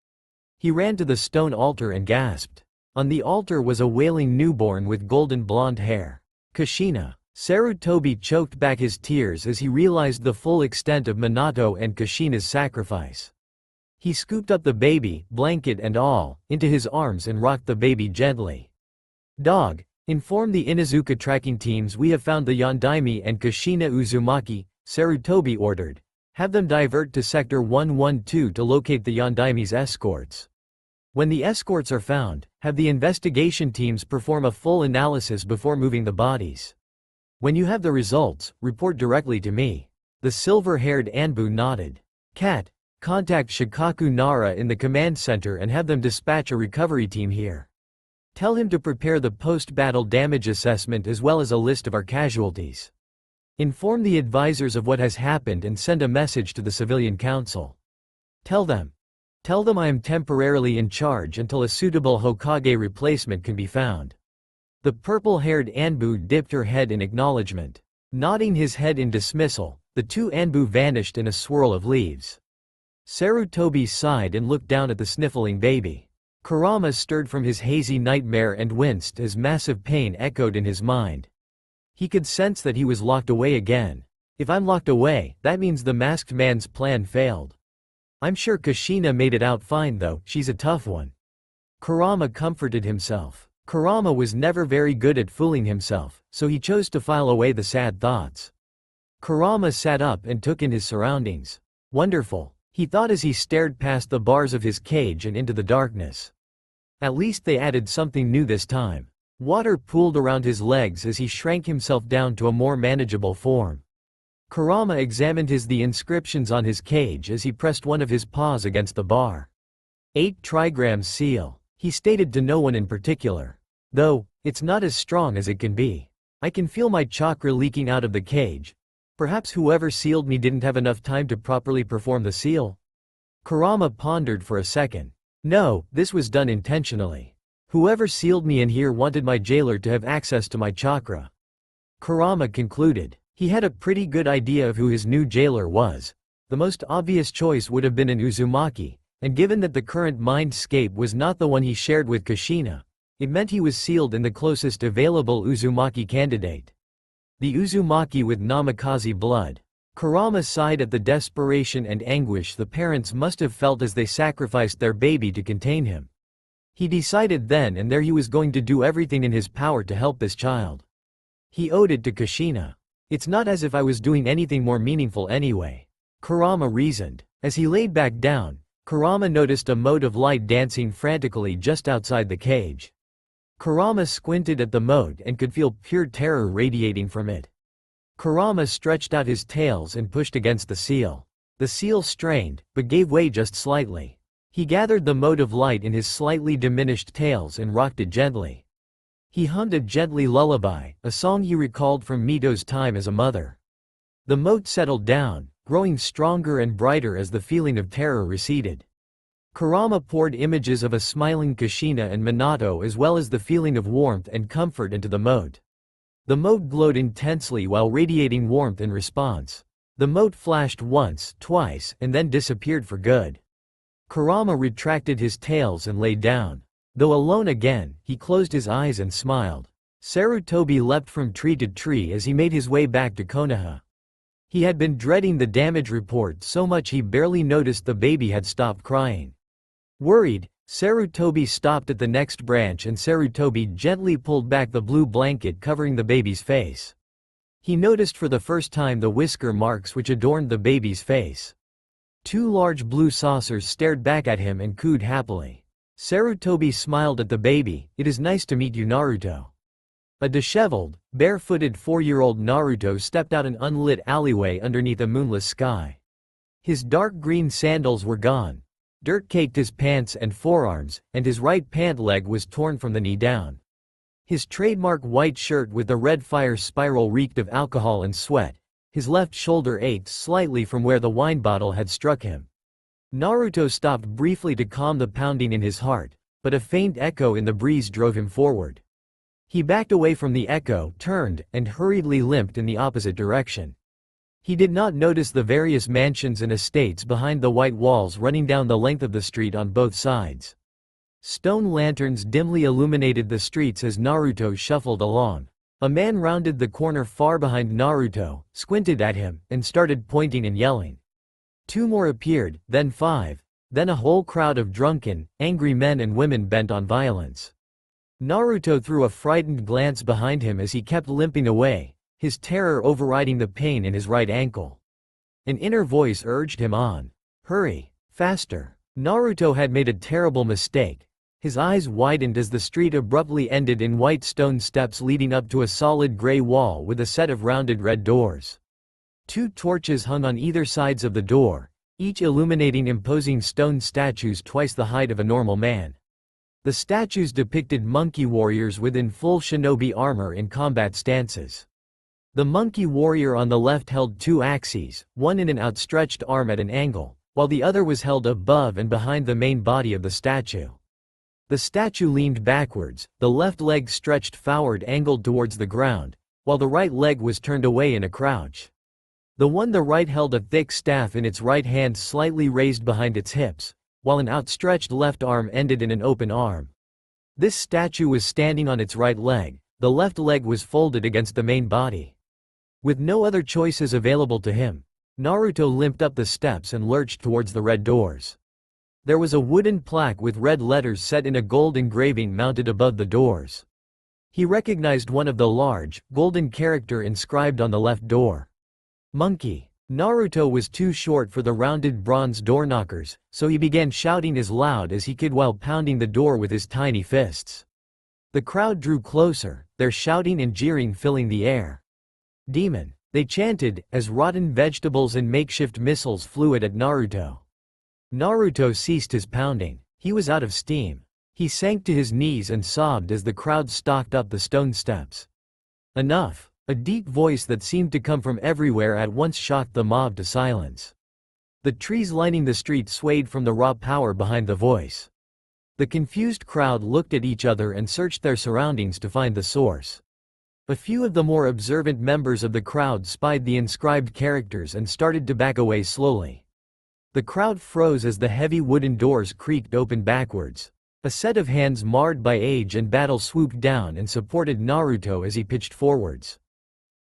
He ran to the stone altar and gasped. On the altar was a wailing newborn with golden blonde hair. Kushina. Sarutobi choked back his tears as he realized the full extent of Minato and Kushina's sacrifice. He scooped up the baby, blanket and all, into his arms and rocked the baby gently. "Dog, inform the Inuzuka tracking teams we have found the Yondaime and Kushina Uzumaki," Sarutobi ordered. "Have them divert to Sector 112 to locate the Yondaime's escorts. When the escorts are found, have the investigation teams perform a full analysis before moving the bodies. When you have the results, report directly to me." The silver-haired Anbu nodded. "Cat, contact Shikaku Nara in the command center and have them dispatch a recovery team here. Tell him to prepare the post-battle damage assessment as well as a list of our casualties. Inform the advisors of what has happened and send a message to the civilian council. Tell them I am temporarily in charge until a suitable Hokage replacement can be found." The purple-haired Anbu dipped her head in acknowledgement. Nodding his head in dismissal, the two Anbu vanished in a swirl of leaves. Sarutobi sighed and looked down at the sniffling baby. Kurama stirred from his hazy nightmare and winced as massive pain echoed in his mind. He could sense that he was locked away again. If I'm locked away, that means the masked man's plan failed. I'm sure Kushina made it out fine though, she's a tough one. Kurama comforted himself. Kurama was never very good at fooling himself, so he chose to file away the sad thoughts. Kurama sat up and took in his surroundings. Wonderful, he thought as he stared past the bars of his cage and into the darkness. At least they added something new this time. Water pooled around his legs as he shrank himself down to a more manageable form. Kurama examined the inscriptions on his cage as he pressed one of his paws against the bar. 8 trigrams seal, he stated to no one in particular. Though, it's not as strong as it can be. I can feel my chakra leaking out of the cage. Perhaps whoever sealed me didn't have enough time to properly perform the seal? Kurama pondered for a second. No, this was done intentionally. Whoever sealed me in here wanted my jailer to have access to my chakra. Kurama concluded. He had a pretty good idea of who his new jailer was. The most obvious choice would have been an Uzumaki, and given that the current mindscape was not the one he shared with Kushina, it meant he was sealed in the closest available Uzumaki candidate. The Uzumaki with Namikaze blood. Kurama sighed at the desperation and anguish the parents must have felt as they sacrificed their baby to contain him. He decided then and there he was going to do everything in his power to help this child. He owed it to Kushina. It's not as if I was doing anything more meaningful anyway, Kurama reasoned. As he laid back down, Kurama noticed a mote of light dancing frantically just outside the cage. Kurama squinted at the mote and could feel pure terror radiating from it. Kurama stretched out his tails and pushed against the seal. The seal strained, but gave way just slightly. He gathered the mote of light in his slightly diminished tails and rocked it gently. He hummed a gently lullaby, a song he recalled from Mito's time as a mother. The mote settled down, growing stronger and brighter as the feeling of terror receded. Kurama poured images of a smiling Kushina and Minato as well as the feeling of warmth and comfort into the mote. The mote glowed intensely while radiating warmth in response. The mote flashed once, twice, and then disappeared for good. Kurama retracted his tails and lay down. Though alone again, he closed his eyes and smiled. Sarutobi leapt from tree to tree as he made his way back to Konoha. He had been dreading the damage report so much he barely noticed the baby had stopped crying. Worried, Sarutobi stopped at the next branch and Sarutobi gently pulled back the blue blanket covering the baby's face. He noticed for the first time the whisker marks which adorned the baby's face. Two large blue saucers stared back at him and cooed happily. Sarutobi smiled at the baby. It is nice to meet you, Naruto. A disheveled, barefooted 4-year-old Naruto stepped out an unlit alleyway underneath a moonless sky. His dark green sandals were gone. Dirt caked his pants and forearms, and his right pant leg was torn from the knee down. His trademark white shirt with the red fire spiral reeked of alcohol and sweat. His left shoulder ached slightly from where the wine bottle had struck him. Naruto stopped briefly to calm the pounding in his heart, but a faint echo in the breeze drove him forward. He backed away from the echo, turned, and hurriedly limped in the opposite direction. He did not notice the various mansions and estates behind the white walls running down the length of the street on both sides. Stone lanterns dimly illuminated the streets as Naruto shuffled along. A man rounded the corner far behind Naruto, squinted at him, and started pointing and yelling. 2 more appeared, then 5, then a whole crowd of drunken, angry men and women bent on violence. Naruto threw a frightened glance behind him as he kept limping away, his terror overriding the pain in his right ankle. An inner voice urged him on. Hurry, faster. Naruto had made a terrible mistake. His eyes widened as the street abruptly ended in white stone steps leading up to a solid gray wall with a set of rounded red doors. 2 torches hung on either sides of the door, each illuminating imposing stone statues twice the height of a normal man. The statues depicted monkey warriors within full shinobi armor in combat stances. The monkey warrior on the left held 2 axes, one in an outstretched arm at an angle, while the other was held above and behind the main body of the statue. The statue leaned backwards, the left leg stretched forward angled towards the ground, while the right leg was turned away in a crouch. The one the right held a thick staff in its right hand slightly raised behind its hips, while an outstretched left arm ended in an open arm. This statue was standing on its right leg, the left leg was folded against the main body. With no other choices available to him, Naruto limped up the steps and lurched towards the red doors. There was a wooden plaque with red letters set in a gold engraving mounted above the doors. He recognized one of the large, golden character inscribed on the left door. Monkey. Naruto was too short for the rounded bronze door knockers, so he began shouting as loud as he could while pounding the door with his tiny fists. The crowd drew closer, their shouting and jeering filling the air. Demon, they chanted, as rotten vegetables and makeshift missiles flew at Naruto. Naruto ceased his pounding. He was out of steam. He sank to his knees and sobbed as the crowd stalked up the stone steps. Enough. A deep voice that seemed to come from everywhere at once shocked the mob to silence. The trees lining the street swayed from the raw power behind the voice. The confused crowd looked at each other and searched their surroundings to find the source. A few of the more observant members of the crowd spied the inscribed characters and started to back away slowly. The crowd froze as the heavy wooden doors creaked open backwards. A set of hands marred by age and battle swooped down and supported Naruto as he pitched forwards.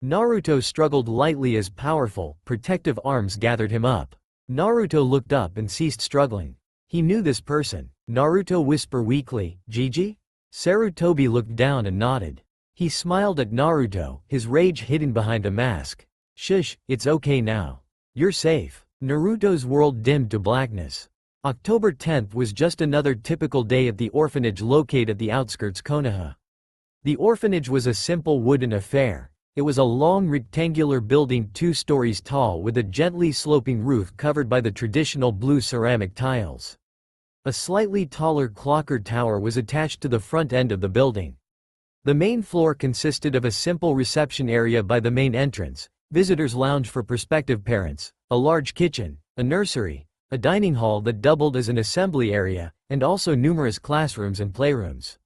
Naruto struggled lightly as powerful, protective arms gathered him up. Naruto looked up and ceased struggling. He knew this person. Naruto whispered weakly, "Gigi?" Sarutobi looked down and nodded. He smiled at Naruto, his rage hidden behind a mask. "Shush, it's okay now. You're safe." Naruto's world dimmed to blackness. October 10th was just another typical day at the orphanage located at the outskirts Konoha. The orphanage was a simple wooden affair. It was a long rectangular building 2 stories tall with a gently sloping roof covered by the traditional blue ceramic tiles. A slightly taller clocker tower was attached to the front end of the building. The main floor consisted of a simple reception area by the main entrance, visitors' lounge for prospective parents, a large kitchen, a nursery, a dining hall that doubled as an assembly area, and also numerous classrooms and playrooms.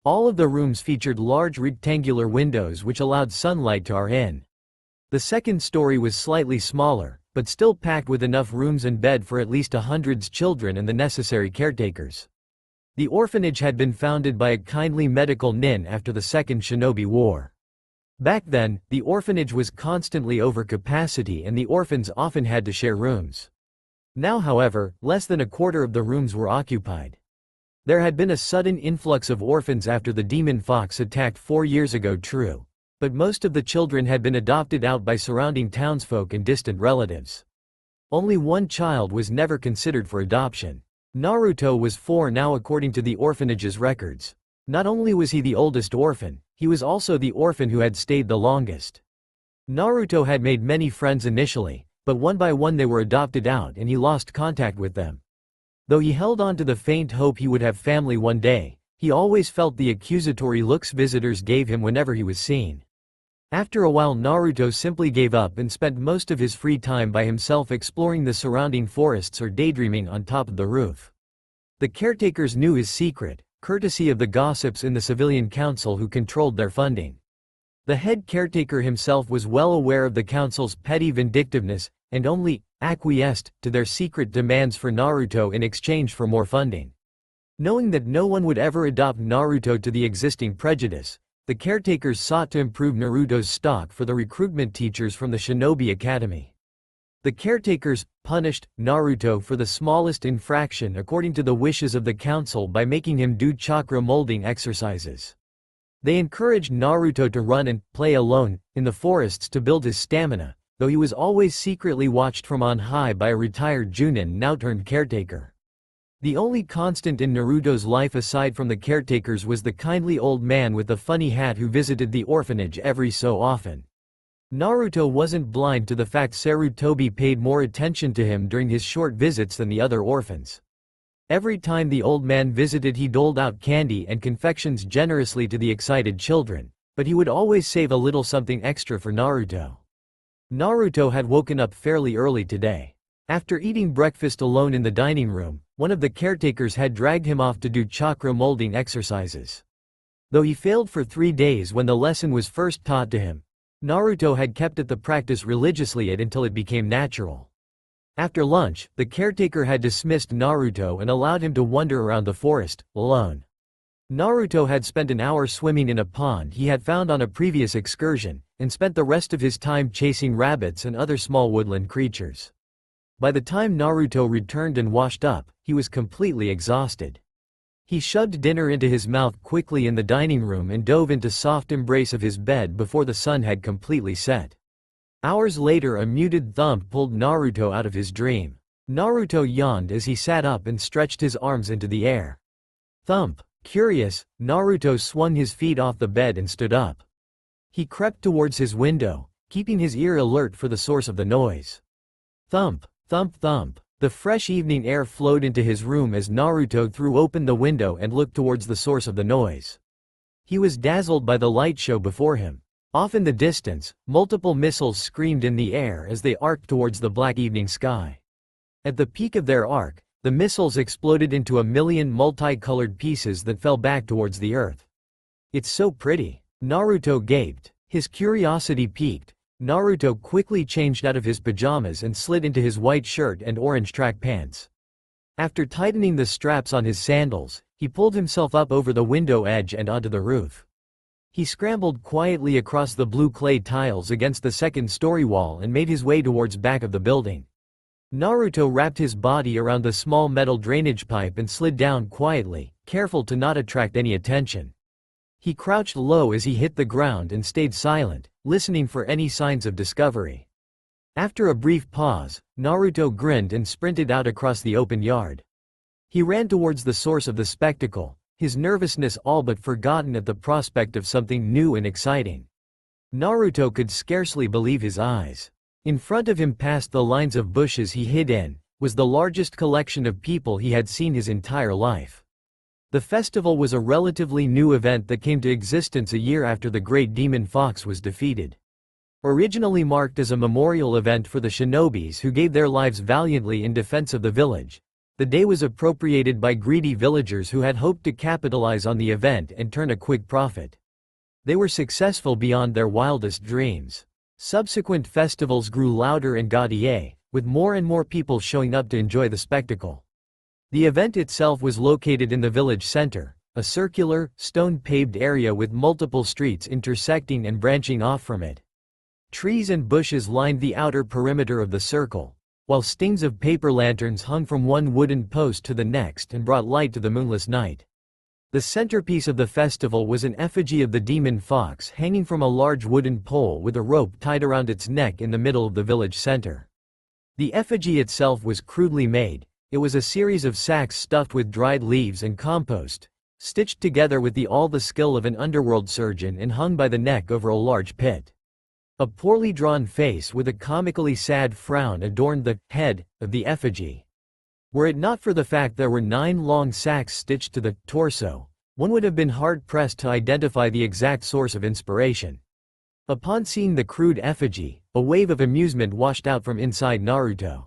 All of the rooms featured large rectangular windows which allowed sunlight to pour in. The second story was slightly smaller, but still packed with enough rooms and bed for at least 100 children and the necessary caretakers. The orphanage had been founded by a kindly medical nin after the Second Shinobi War. Back then, the orphanage was constantly over capacity and the orphans often had to share rooms. Now however, less than a quarter of the rooms were occupied. There had been a sudden influx of orphans after the demon fox attacked 4 years ago, true. But most of the children had been adopted out by surrounding townsfolk and distant relatives. Only one child was never considered for adoption. Naruto was 4 now according to the orphanage's records. Not only was he the oldest orphan, he was also the orphan who had stayed the longest. Naruto had made many friends initially, but one by one they were adopted out and he lost contact with them. Though he held on to the faint hope he would have family one day, he always felt the accusatory looks visitors gave him whenever he was seen. After a while Naruto simply gave up and spent most of his free time by himself exploring the surrounding forests or daydreaming on top of the roof. The caretakers knew his secret, courtesy of the gossips in the civilian council who controlled their funding. The head caretaker himself was well aware of the council's petty vindictiveness, and only acquiesced to their secret demands for Naruto in exchange for more funding. Knowing that no one would ever adopt Naruto to the existing prejudice, the caretakers sought to improve Naruto's stock for the recruitment teachers from the Shinobi Academy. The caretakers punished Naruto for the smallest infraction according to the wishes of the council by making him do chakra molding exercises. They encouraged Naruto to run and play alone in the forests to build his stamina, though he was always secretly watched from on high by a retired Junin now turned caretaker. The only constant in Naruto's life aside from the caretakers was the kindly old man with the funny hat who visited the orphanage every so often. Naruto wasn't blind to the fact Sarutobi paid more attention to him during his short visits than the other orphans. Every time the old man visited he doled out candy and confections generously to the excited children, but he would always save a little something extra for Naruto. Naruto had woken up fairly early today. After eating breakfast alone in the dining room, one of the caretakers had dragged him off to do chakra molding exercises. Though he failed for 3 days when the lesson was first taught to him, Naruto had kept at the practice religiously until it became natural. After lunch, the caretaker had dismissed Naruto and allowed him to wander around the forest, alone. Naruto had spent an hour swimming in a pond he had found on a previous excursion, and spent the rest of his time chasing rabbits and other small woodland creatures. By the time Naruto returned and washed up, he was completely exhausted. He shoved dinner into his mouth quickly in the dining room and dove into soft embrace of his bed before the sun had completely set. Hours later a muted thump pulled Naruto out of his dream. Naruto yawned as he sat up and stretched his arms into the air. Thump. Curious, Naruto swung his feet off the bed and stood up. He crept towards his window, keeping his ear alert for the source of the noise. Thump, thump, thump. The fresh evening air flowed into his room as Naruto threw open the window and looked towards the source of the noise. He was dazzled by the light show before him. Off in the distance, multiple missiles screamed in the air as they arced towards the black evening sky. At the peak of their arc, the missiles exploded into a million multicolored pieces that fell back towards the earth. "It's so pretty," Naruto gaped. His curiosity piqued. Naruto quickly changed out of his pajamas and slid into his white shirt and orange track pants. After tightening the straps on his sandals, he pulled himself up over the window edge and onto the roof. He scrambled quietly across the blue clay tiles against the second-story wall and made his way towards back of the building. Naruto wrapped his body around the small metal drainage pipe and slid down quietly, careful to not attract any attention. He crouched low as he hit the ground and stayed silent, listening for any signs of discovery. After a brief pause, Naruto grinned and sprinted out across the open yard. He ran towards the source of the spectacle, his nervousness all but forgotten at the prospect of something new and exciting. Naruto could scarcely believe his eyes. In front of him, past the lines of bushes he hid in, was the largest collection of people he had seen his entire life. The festival was a relatively new event that came to existence a year after the Great Demon Fox was defeated. Originally marked as a memorial event for the shinobis who gave their lives valiantly in defense of the village, the day was appropriated by greedy villagers who had hoped to capitalize on the event and turn a quick profit. They were successful beyond their wildest dreams. Subsequent festivals grew louder and gaudier, with more and more people showing up to enjoy the spectacle. The event itself was located in the village center, a circular, stone-paved area with multiple streets intersecting and branching off from it. Trees and bushes lined the outer perimeter of the circle, while stings of paper lanterns hung from one wooden post to the next and brought light to the moonless night. The centerpiece of the festival was an effigy of the demon fox hanging from a large wooden pole with a rope tied around its neck in the middle of the village center. The effigy itself was crudely made. It was a series of sacks stuffed with dried leaves and compost, stitched together with all the skill of an underworld surgeon and hung by the neck over a large pit. A poorly drawn face with a comically sad frown adorned the head of the effigy. Were it not for the fact there were 9 long sacks stitched to the torso, one would have been hard-pressed to identify the exact source of inspiration. Upon seeing the crude effigy, a wave of amusement washed out from inside Naruto.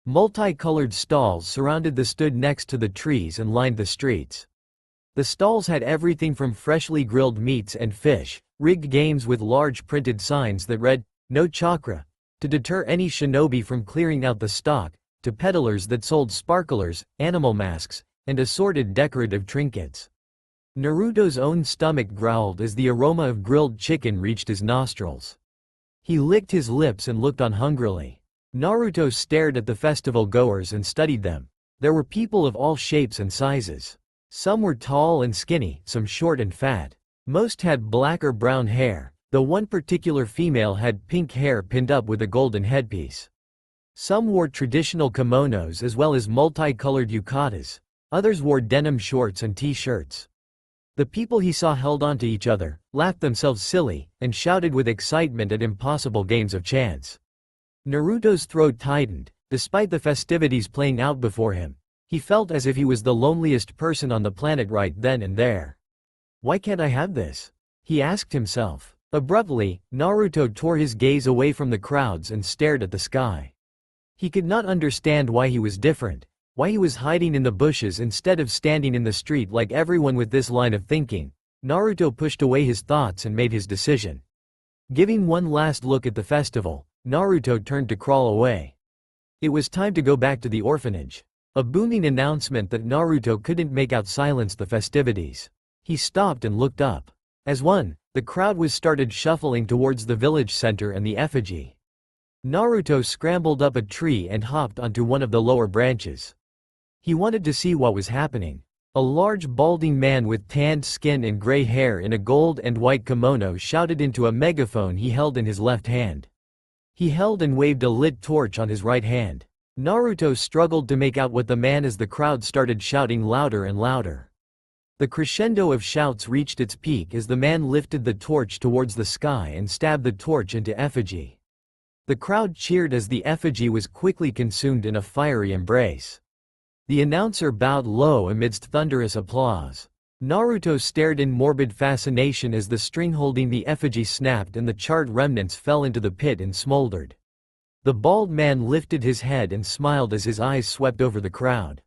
Multicolored stalls surrounded the stood next to the trees and lined the streets. The stalls had everything from freshly grilled meats and fish, rigged games with large printed signs that read, "No chakra," to deter any shinobi from clearing out the stock, to peddlers that sold sparklers, animal masks, and assorted decorative trinkets. Naruto's own stomach growled as the aroma of grilled chicken reached his nostrils. He licked his lips and looked on hungrily. Naruto stared at the festival goers and studied them. There were people of all shapes and sizes. Some were tall and skinny, some short and fat. Most had black or brown hair, though one particular female had pink hair pinned up with a golden headpiece. Some wore traditional kimonos as well as multicolored yukatas. Others wore denim shorts and t-shirts. The people he saw held onto each other, laughed themselves silly, and shouted with excitement at impossible games of chance. Naruto's throat tightened. Despite the festivities playing out before him, he felt as if he was the loneliest person on the planet right then and there. "Why can't I have this?" he asked himself. Abruptly, Naruto tore his gaze away from the crowds and stared at the sky. He could not understand why he was different, why he was hiding in the bushes instead of standing in the street like everyone with this line of thinking. Naruto pushed away his thoughts and made his decision. Giving one last look at the festival, Naruto turned to crawl away. It was time to go back to the orphanage. A booming announcement that Naruto couldn't make out silenced the festivities. He stopped and looked up. As one, the crowd was started shuffling towards the village center and the effigy. Naruto scrambled up a tree and hopped onto one of the lower branches. He wanted to see what was happening. A large balding man with tanned skin and gray hair in a gold and white kimono shouted into a megaphone he held in his left hand. He held and waved a lit torch on his right hand. Naruto struggled to make out what the man as the crowd started shouting louder and louder. The crescendo of shouts reached its peak as the man lifted the torch towards the sky and stabbed the torch into effigy. The crowd cheered as the effigy was quickly consumed in a fiery embrace. The announcer bowed low amidst thunderous applause. Naruto stared in morbid fascination as the string holding the effigy snapped and the charred remnants fell into the pit and smoldered. The bald man lifted his head and smiled as his eyes swept over the crowd.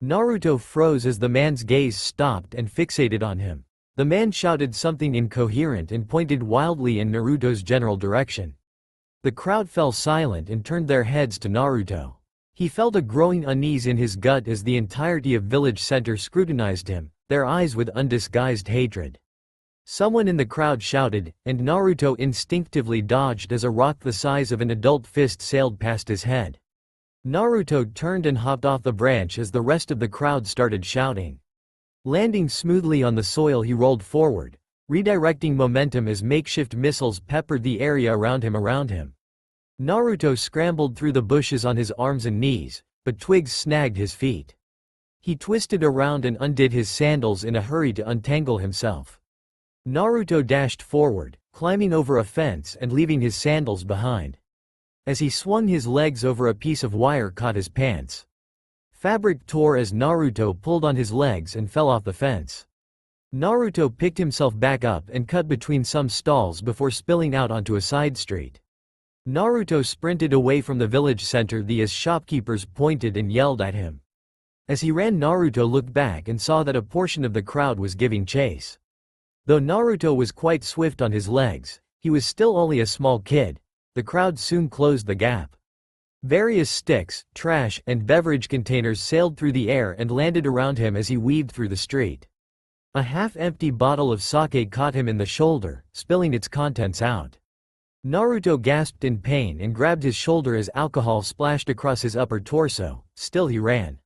Naruto froze as the man's gaze stopped and fixated on him. The man shouted something incoherent and pointed wildly in Naruto's general direction. The crowd fell silent and turned their heads to Naruto. He felt a growing unease in his gut as the entirety of Village Center scrutinized him, their eyes with undisguised hatred. Someone in the crowd shouted, and Naruto instinctively dodged as a rock the size of an adult fist sailed past his head. Naruto turned and hopped off the branch as the rest of the crowd started shouting. Landing smoothly on the soil, he rolled forward, redirecting momentum as makeshift missiles peppered the area around him. Naruto scrambled through the bushes on his arms and knees, but twigs snagged his feet. He twisted around and undid his sandals in a hurry to untangle himself. Naruto dashed forward, climbing over a fence and leaving his sandals behind. As he swung his legs over, a piece of wire caught his pants. Fabric tore as Naruto pulled on his legs and fell off the fence. Naruto picked himself back up and cut between some stalls before spilling out onto a side street. Naruto sprinted away from the village center as shopkeepers pointed and yelled at him. As he ran, Naruto looked back and saw that a portion of the crowd was giving chase. Though Naruto was quite swift on his legs, he was still only a small kid. The crowd soon closed the gap. Various sticks, trash, and beverage containers sailed through the air and landed around him as he weaved through the street. A half-empty bottle of sake caught him in the shoulder, spilling its contents out. Naruto gasped in pain and grabbed his shoulder as alcohol splashed across his upper torso. Still he ran.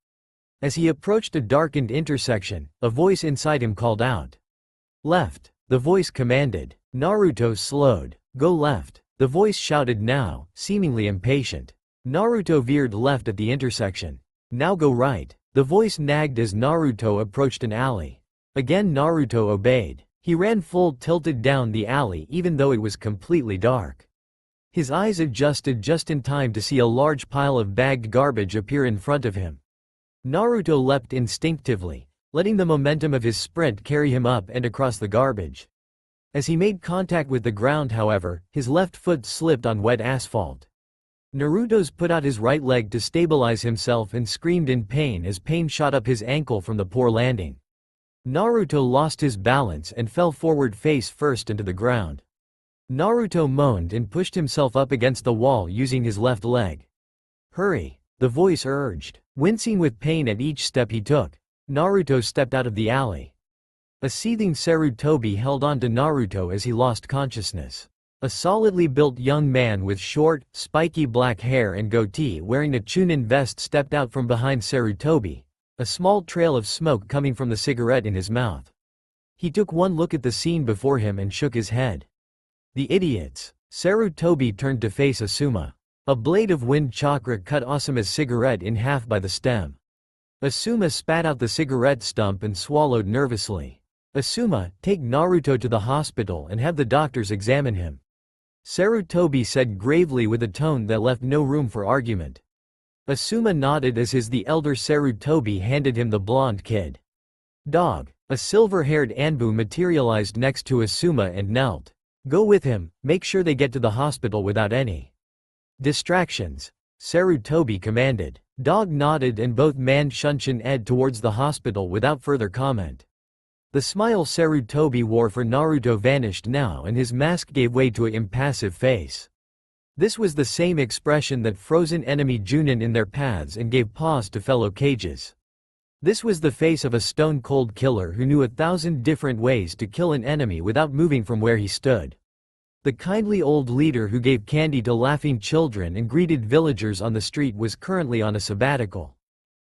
As he approached a darkened intersection, a voice inside him called out. "Left," the voice commanded. Naruto slowed. "Go left," the voice shouted now, seemingly impatient. Naruto veered left at the intersection. "Now go right," the voice nagged as Naruto approached an alley. Again Naruto obeyed. He ran full tilted down the alley even though it was completely dark. His eyes adjusted just in time to see a large pile of bagged garbage appear in front of him. Naruto leapt instinctively, letting the momentum of his sprint carry him up and across the garbage. As he made contact with the ground, however, his left foot slipped on wet asphalt. Naruto's put out his right leg to stabilize himself and screamed in pain as pain shot up his ankle from the poor landing. Naruto lost his balance and fell forward face first into the ground. Naruto moaned and pushed himself up against the wall using his left leg. "Hurry," the voice urged. Wincing with pain at each step he took, Naruto stepped out of the alley. A seething Sarutobi held on to Naruto as he lost consciousness. A solidly built young man with short, spiky black hair and goatee wearing a Chunin vest stepped out from behind Sarutobi, a small trail of smoke coming from the cigarette in his mouth. He took one look at the scene before him and shook his head. "The idiots." Sarutobi turned to face Asuma. A blade of wind chakra cut Asuma's cigarette in half by the stem. Asuma spat out the cigarette stump and swallowed nervously. "Asuma, take Naruto to the hospital and have the doctors examine him," Sarutobi said gravely with a tone that left no room for argument. Asuma nodded as the elder Sarutobi handed him the blonde kid. "Dog." A silver-haired Anbu materialized next to Asuma and knelt. "Go with him, make sure they get to the hospital without any distractions," Sarutobi commanded. Dog nodded and both men Shunshin ed towards the hospital without further comment. The smile Sarutobi wore for Naruto vanished now and his mask gave way to an impassive face. This was the same expression that frozen enemy Junin in their paths and gave pause to fellow cages. This was the face of a stone-cold killer who knew 1,000 different ways to kill an enemy without moving from where he stood. The kindly old leader who gave candy to laughing children and greeted villagers on the street was currently on a sabbatical.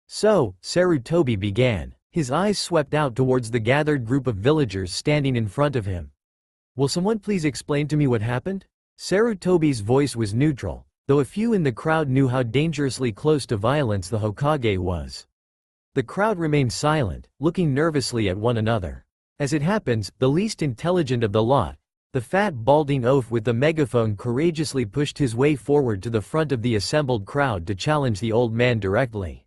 "So," Sarutobi began. His eyes swept out towards the gathered group of villagers standing in front of him. "Will someone please explain to me what happened?" Sarutobi's voice was neutral, though a few in the crowd knew how dangerously close to violence the Hokage was. The crowd remained silent, looking nervously at one another. As it happens, the least intelligent of the lot, the fat balding oaf with the megaphone, courageously pushed his way forward to the front of the assembled crowd to challenge the old man directly.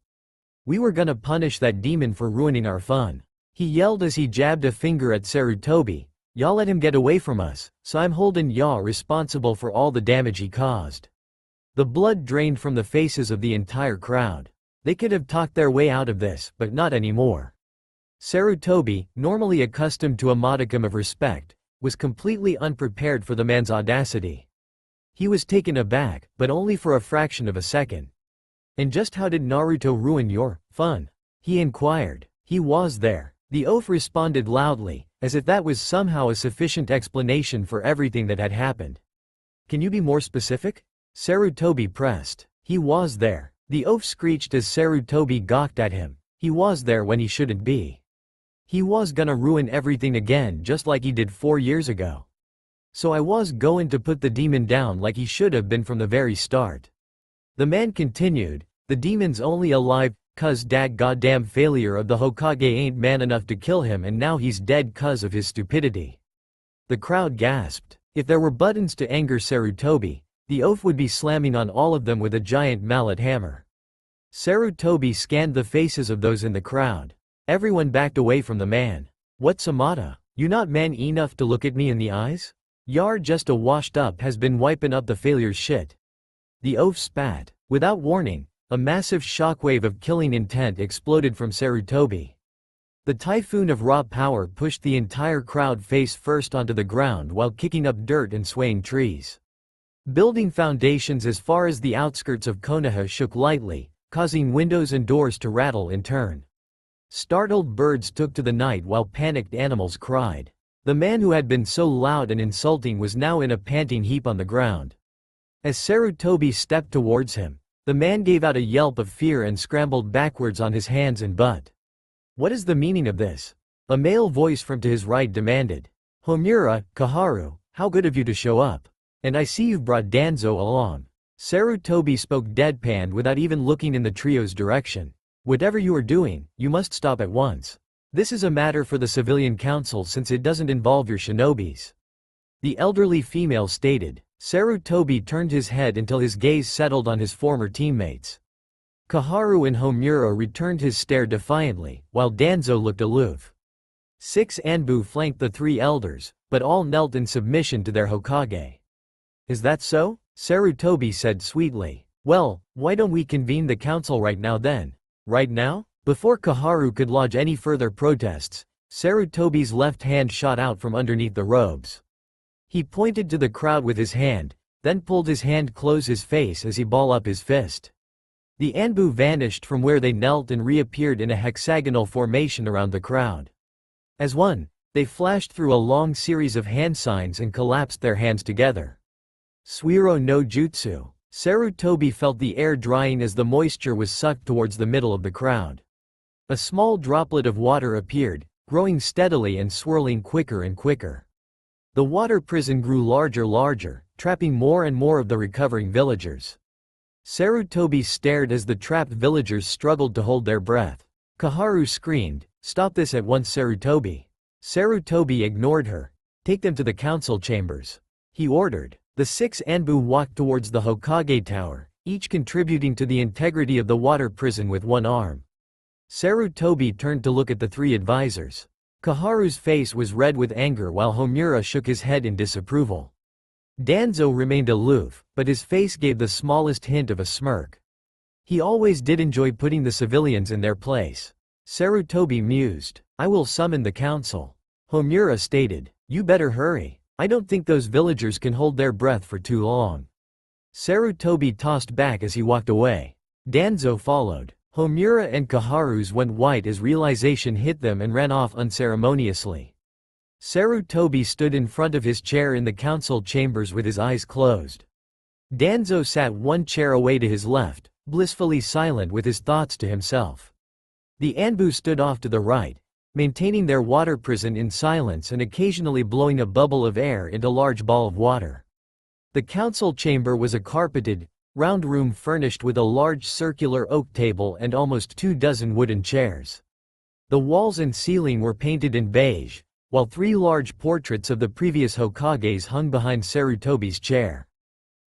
"We were gonna punish that demon for ruining our fun." He yelled as he jabbed a finger at Sarutobi. "Y'all let him get away from us, so I'm holding y'all responsible for all the damage he caused." The blood drained from the faces of the entire crowd. They could have talked their way out of this, but not anymore. Sarutobi, normally accustomed to a modicum of respect, was completely unprepared for the man's audacity. He was taken aback, but only for a fraction of a second. "And just how did Naruto ruin your fun?" he inquired. "He was there." The oaf responded loudly, as if that was somehow a sufficient explanation for everything that had happened. "Can you be more specific?" Sarutobi pressed. "He was there." The oaf screeched as Sarutobi gawked at him. He was there when he shouldn't be. He was gonna ruin everything again just like he did 4 years ago. So I was going to put the demon down like he should have been from the very start. The man continued, "The demon's only alive 'cause dat goddamn failure of the Hokage ain't man enough to kill him, and now he's dead 'cause of his stupidity." The crowd gasped. If there were buttons to anger Sarutobi, the oaf would be slamming on all of them with a giant mallet hammer. Sarutobi scanned the faces of those in the crowd. Everyone backed away from the man. "What's Amata? You not man enough to look at me in the eyes? Yar just a washed up has been wiping up the failure's shit." The oaf spat. Without warning, a massive shockwave of killing intent exploded from Sarutobi. The typhoon of raw power pushed the entire crowd face first onto the ground while kicking up dirt and swaying trees. Building foundations as far as the outskirts of Konoha shook lightly, causing windows and doors to rattle in turn. Startled birds took to the night while panicked animals cried. The man who had been so loud and insulting was now in a panting heap on the ground. As Sarutobi stepped towards him, the man gave out a yelp of fear and scrambled backwards on his hands and butt. "What is the meaning of this?" a male voice from to his right demanded. "Homura, Kaharu, how good of you to show up. And I see you've brought Danzo along." Sarutobi spoke deadpan without even looking in the trio's direction. "Whatever you are doing, you must stop at once. This is a matter for the civilian council since it doesn't involve your shinobis." The elderly female stated. Sarutobi turned his head until his gaze settled on his former teammates. Kaharu and Homura returned his stare defiantly, while Danzo looked aloof. 6 Anbu flanked the 3 elders, but all knelt in submission to their Hokage. "Is that so?" Sarutobi said sweetly. "Well, why don't we convene the council right now then?" "Right now?" Before Kaharu could lodge any further protests, Sarutobi's left hand shot out from underneath the robes. He pointed to the crowd with his hand, then pulled his hand close his face as he balled up his fist. The Anbu vanished from where they knelt and reappeared in a hexagonal formation around the crowd. As one, they flashed through a long series of hand signs and collapsed their hands together. Suiro no Jutsu. Sarutobi felt the air drying as the moisture was sucked towards the middle of the crowd. A small droplet of water appeared, growing steadily and swirling quicker and quicker. The water prison grew larger, trapping more and more of the recovering villagers. Sarutobi stared as the trapped villagers struggled to hold their breath. Kaharu screamed, "Stop this at once, Sarutobi." Sarutobi ignored her. "Take them to the council chambers," he ordered. The 6 Anbu walked towards the Hokage Tower, each contributing to the integrity of the water prison with one arm. Sarutobi turned to look at the 3 advisors. Kaharu's face was red with anger while Homura shook his head in disapproval. Danzo remained aloof, but his face gave the smallest hint of a smirk. He always did enjoy putting the civilians in their place. Sarutobi mused. "I will summon the council." Homura stated. "You better hurry. I don't think those villagers can hold their breath for too long." Sarutobi tossed back as he walked away. Danzo followed. Homura and Kaharu's went white as realization hit them and ran off unceremoniously. Sarutobi stood in front of his chair in the council chambers with his eyes closed. Danzo sat one chair away to his left, blissfully silent with his thoughts to himself. The Anbu stood off to the right, maintaining their water prison in silence and occasionally blowing a bubble of air into a large ball of water. The council chamber was a carpeted, round room furnished with a large circular oak table and almost 24 wooden chairs. The walls and ceiling were painted in beige, while 3 large portraits of the previous Hokages hung behind Sarutobi's chair.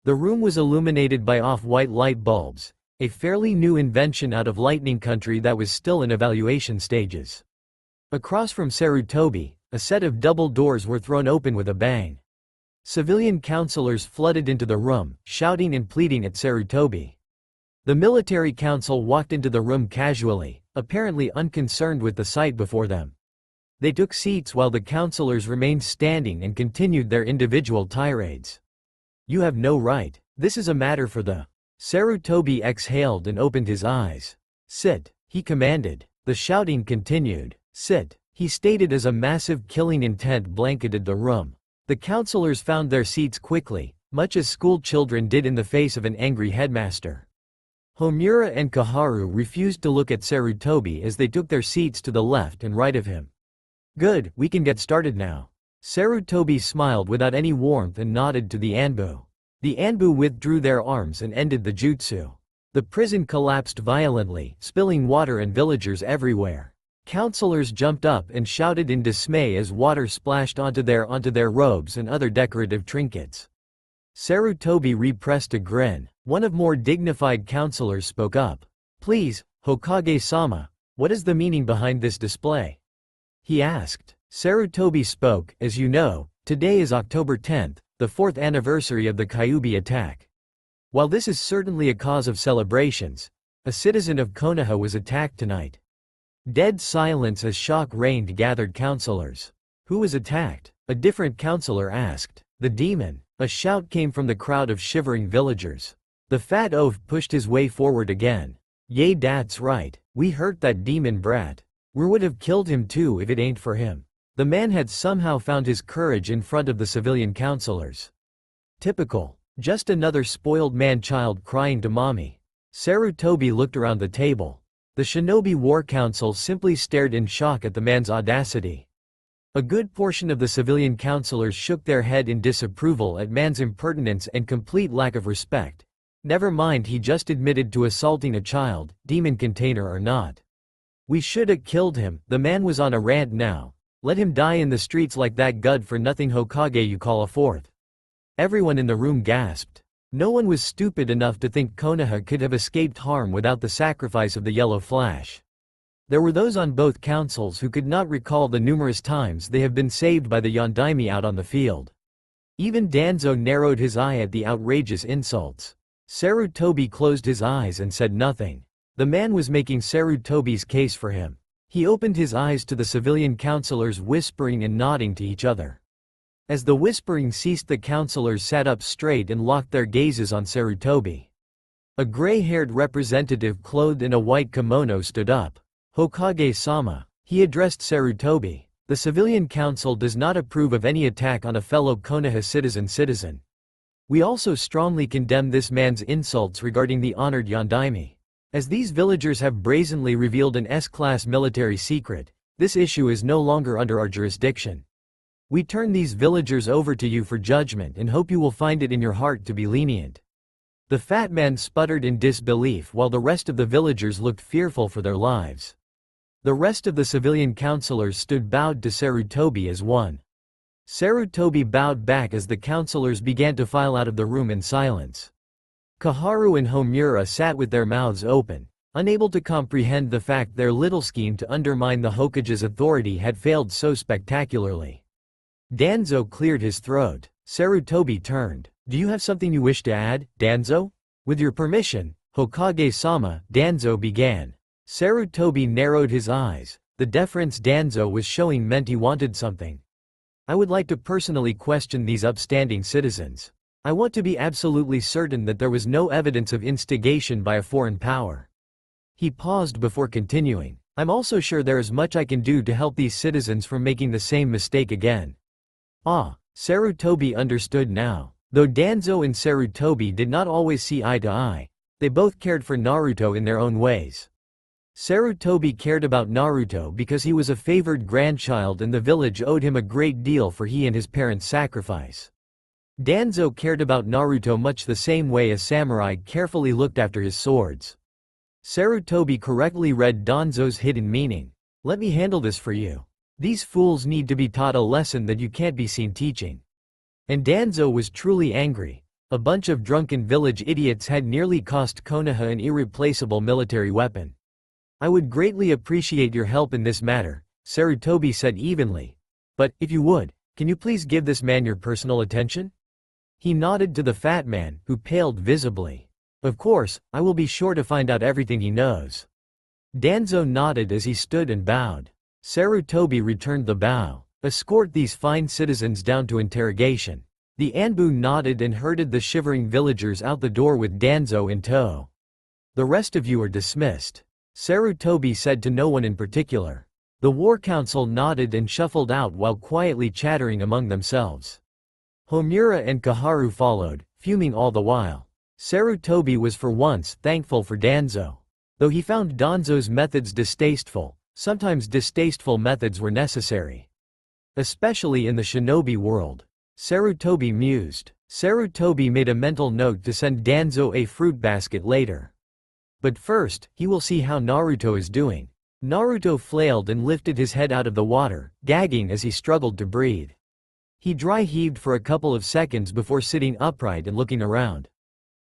The room was illuminated by off-white light bulbs, a fairly new invention out of Lightning Country that was still in evaluation stages. Across from Sarutobi, a set of double doors were thrown open with a bang. Civilian councilors flooded into the room, shouting and pleading at Sarutobi. The military council walked into the room casually, apparently unconcerned with the sight before them. They took seats while the councilors remained standing and continued their individual tirades. "You have no right. This is a matter for the..." Sarutobi exhaled and opened his eyes. "Sit," he commanded. The shouting continued. "Sit," he stated as a massive killing intent blanketed the room. The councilors found their seats quickly, much as school children did in the face of an angry headmaster. Homura and Kaharu refused to look at Sarutobi as they took their seats to the left and right of him. "Good, we can get started now." Sarutobi smiled without any warmth and nodded to the Anbu. The Anbu withdrew their arms and ended the jutsu. The prison collapsed violently, spilling water and villagers everywhere. Councilors jumped up and shouted in dismay as water splashed onto their robes and other decorative trinkets. Sarutobi repressed a grin. One of more dignified councilors spoke up. "Please, Hokage-sama, what is the meaning behind this display?" he asked. Sarutobi spoke. "As you know, today is October 10th, the 4th anniversary of the Kyuubi attack. While this is certainly a cause of celebrations, a citizen of Konoha was attacked tonight." Dead silence as shock reigned gathered councilors. "Who was attacked?" a different councilor asked. "The demon." A shout came from the crowd of shivering villagers. The fat oaf pushed his way forward again. "Yay, that's right. We hurt that demon brat. We would have killed him too if it ain't for him." The man had somehow found his courage in front of the civilian councilors. Typical. Just another spoiled man-child crying to mommy. Sarutobi looked around the table. The Shinobi War Council simply stared in shock at the man's audacity. A good portion of the civilian councilors shook their head in disapproval at man's impertinence and complete lack of respect. Never mind, he just admitted to assaulting a child, demon container or not. "We shoulda killed him." The man was on a rant now. "Let him die in the streets like that good-for-nothing Hokage you call a 4th. Everyone in the room gasped. No one was stupid enough to think Konoha could have escaped harm without the sacrifice of the Yellow Flash. There were those on both councils who could not recall the numerous times they have been saved by the Yondaime out on the field. Even Danzo narrowed his eye at the outrageous insults. Sarutobi closed his eyes and said nothing. The man was making Sarutobi's case for him. He opened his eyes to the civilian councilors whispering and nodding to each other. As the whispering ceased, the councilors sat up straight and locked their gazes on Sarutobi. A gray-haired representative clothed in a white kimono stood up. "Hokage-sama," he addressed Sarutobi. "The civilian council does not approve of any attack on a fellow Konoha citizen. We also strongly condemn this man's insults regarding the honored Yondaime. As these villagers have brazenly revealed an S-class military secret, this issue is no longer under our jurisdiction. We turn these villagers over to you for judgment and hope you will find it in your heart to be lenient." The fat man sputtered in disbelief while the rest of the villagers looked fearful for their lives. The rest of the civilian councilors stood bowed to Sarutobi as one. Sarutobi bowed back as the councilors began to file out of the room in silence. Kaharu and Homura sat with their mouths open, unable to comprehend the fact their little scheme to undermine the Hokage's authority had failed so spectacularly. Danzo cleared his throat. Sarutobi turned. "Do you have something you wish to add, Danzo?" "With your permission, Hokage-sama," Danzo began. Sarutobi narrowed his eyes. The deference Danzo was showing meant he wanted something. "I would like to personally question these upstanding citizens. I want to be absolutely certain that there was no evidence of instigation by a foreign power." He paused before continuing. "I'm also sure there is much I can do to help these citizens from making the same mistake again." Ah, Sarutobi understood now. Though Danzo and Sarutobi did not always see eye to eye, they both cared for Naruto in their own ways. Sarutobi cared about Naruto because he was a favored grandchild and the village owed him a great deal for he and his parents' sacrifice. Danzo cared about Naruto much the same way a samurai carefully looked after his swords. Sarutobi correctly read Danzo's hidden meaning. "Let me handle this for you. These fools need to be taught a lesson that you can't be seen teaching." And Danzo was truly angry. A bunch of drunken village idiots had nearly cost Konoha an irreplaceable military weapon. "I would greatly appreciate your help in this matter," Sarutobi said evenly. But, if you would, can you please give this man your personal attention? He nodded to the fat man, who paled visibly. Of course, I will be sure to find out everything he knows. Danzo nodded as he stood and bowed. Sarutobi returned the bow. Escort these fine citizens down to interrogation. The Anbu nodded and herded the shivering villagers out the door with Danzo in tow. The rest of you are dismissed. Sarutobi said to no one in particular. The war council nodded and shuffled out while quietly chattering among themselves. Homura and Kaharu followed, fuming all the while. Sarutobi was for once thankful for Danzo. Though he found Danzo's methods distasteful, sometimes distasteful methods were necessary. Especially in the shinobi world. Sarutobi mused. Sarutobi made a mental note to send Danzo a fruit basket later. But first, he will see how Naruto is doing. Naruto flailed and lifted his head out of the water, gagging as he struggled to breathe. He dry-heaved for a couple of seconds before sitting upright and looking around.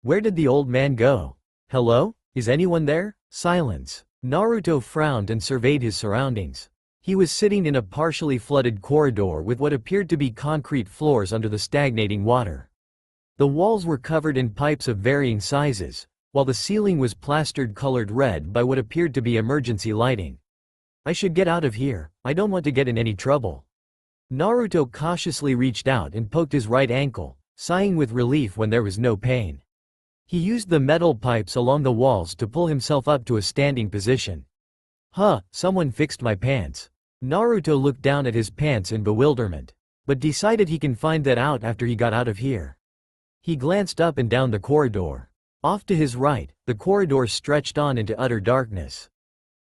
Where did the old man go? Hello? Is anyone there? Silence. Naruto frowned and surveyed his surroundings. He was sitting in a partially flooded corridor with what appeared to be concrete floors under the stagnating water. The walls were covered in pipes of varying sizes, while the ceiling was plastered colored red by what appeared to be emergency lighting. I should get out of here, I don't want to get in any trouble. Naruto cautiously reached out and poked his right ankle, sighing with relief when there was no pain. He used the metal pipes along the walls to pull himself up to a standing position. Huh, someone fixed my pants. Naruto looked down at his pants in bewilderment, but decided he can find that out after he got out of here. He glanced up and down the corridor. Off to his right, the corridor stretched on into utter darkness.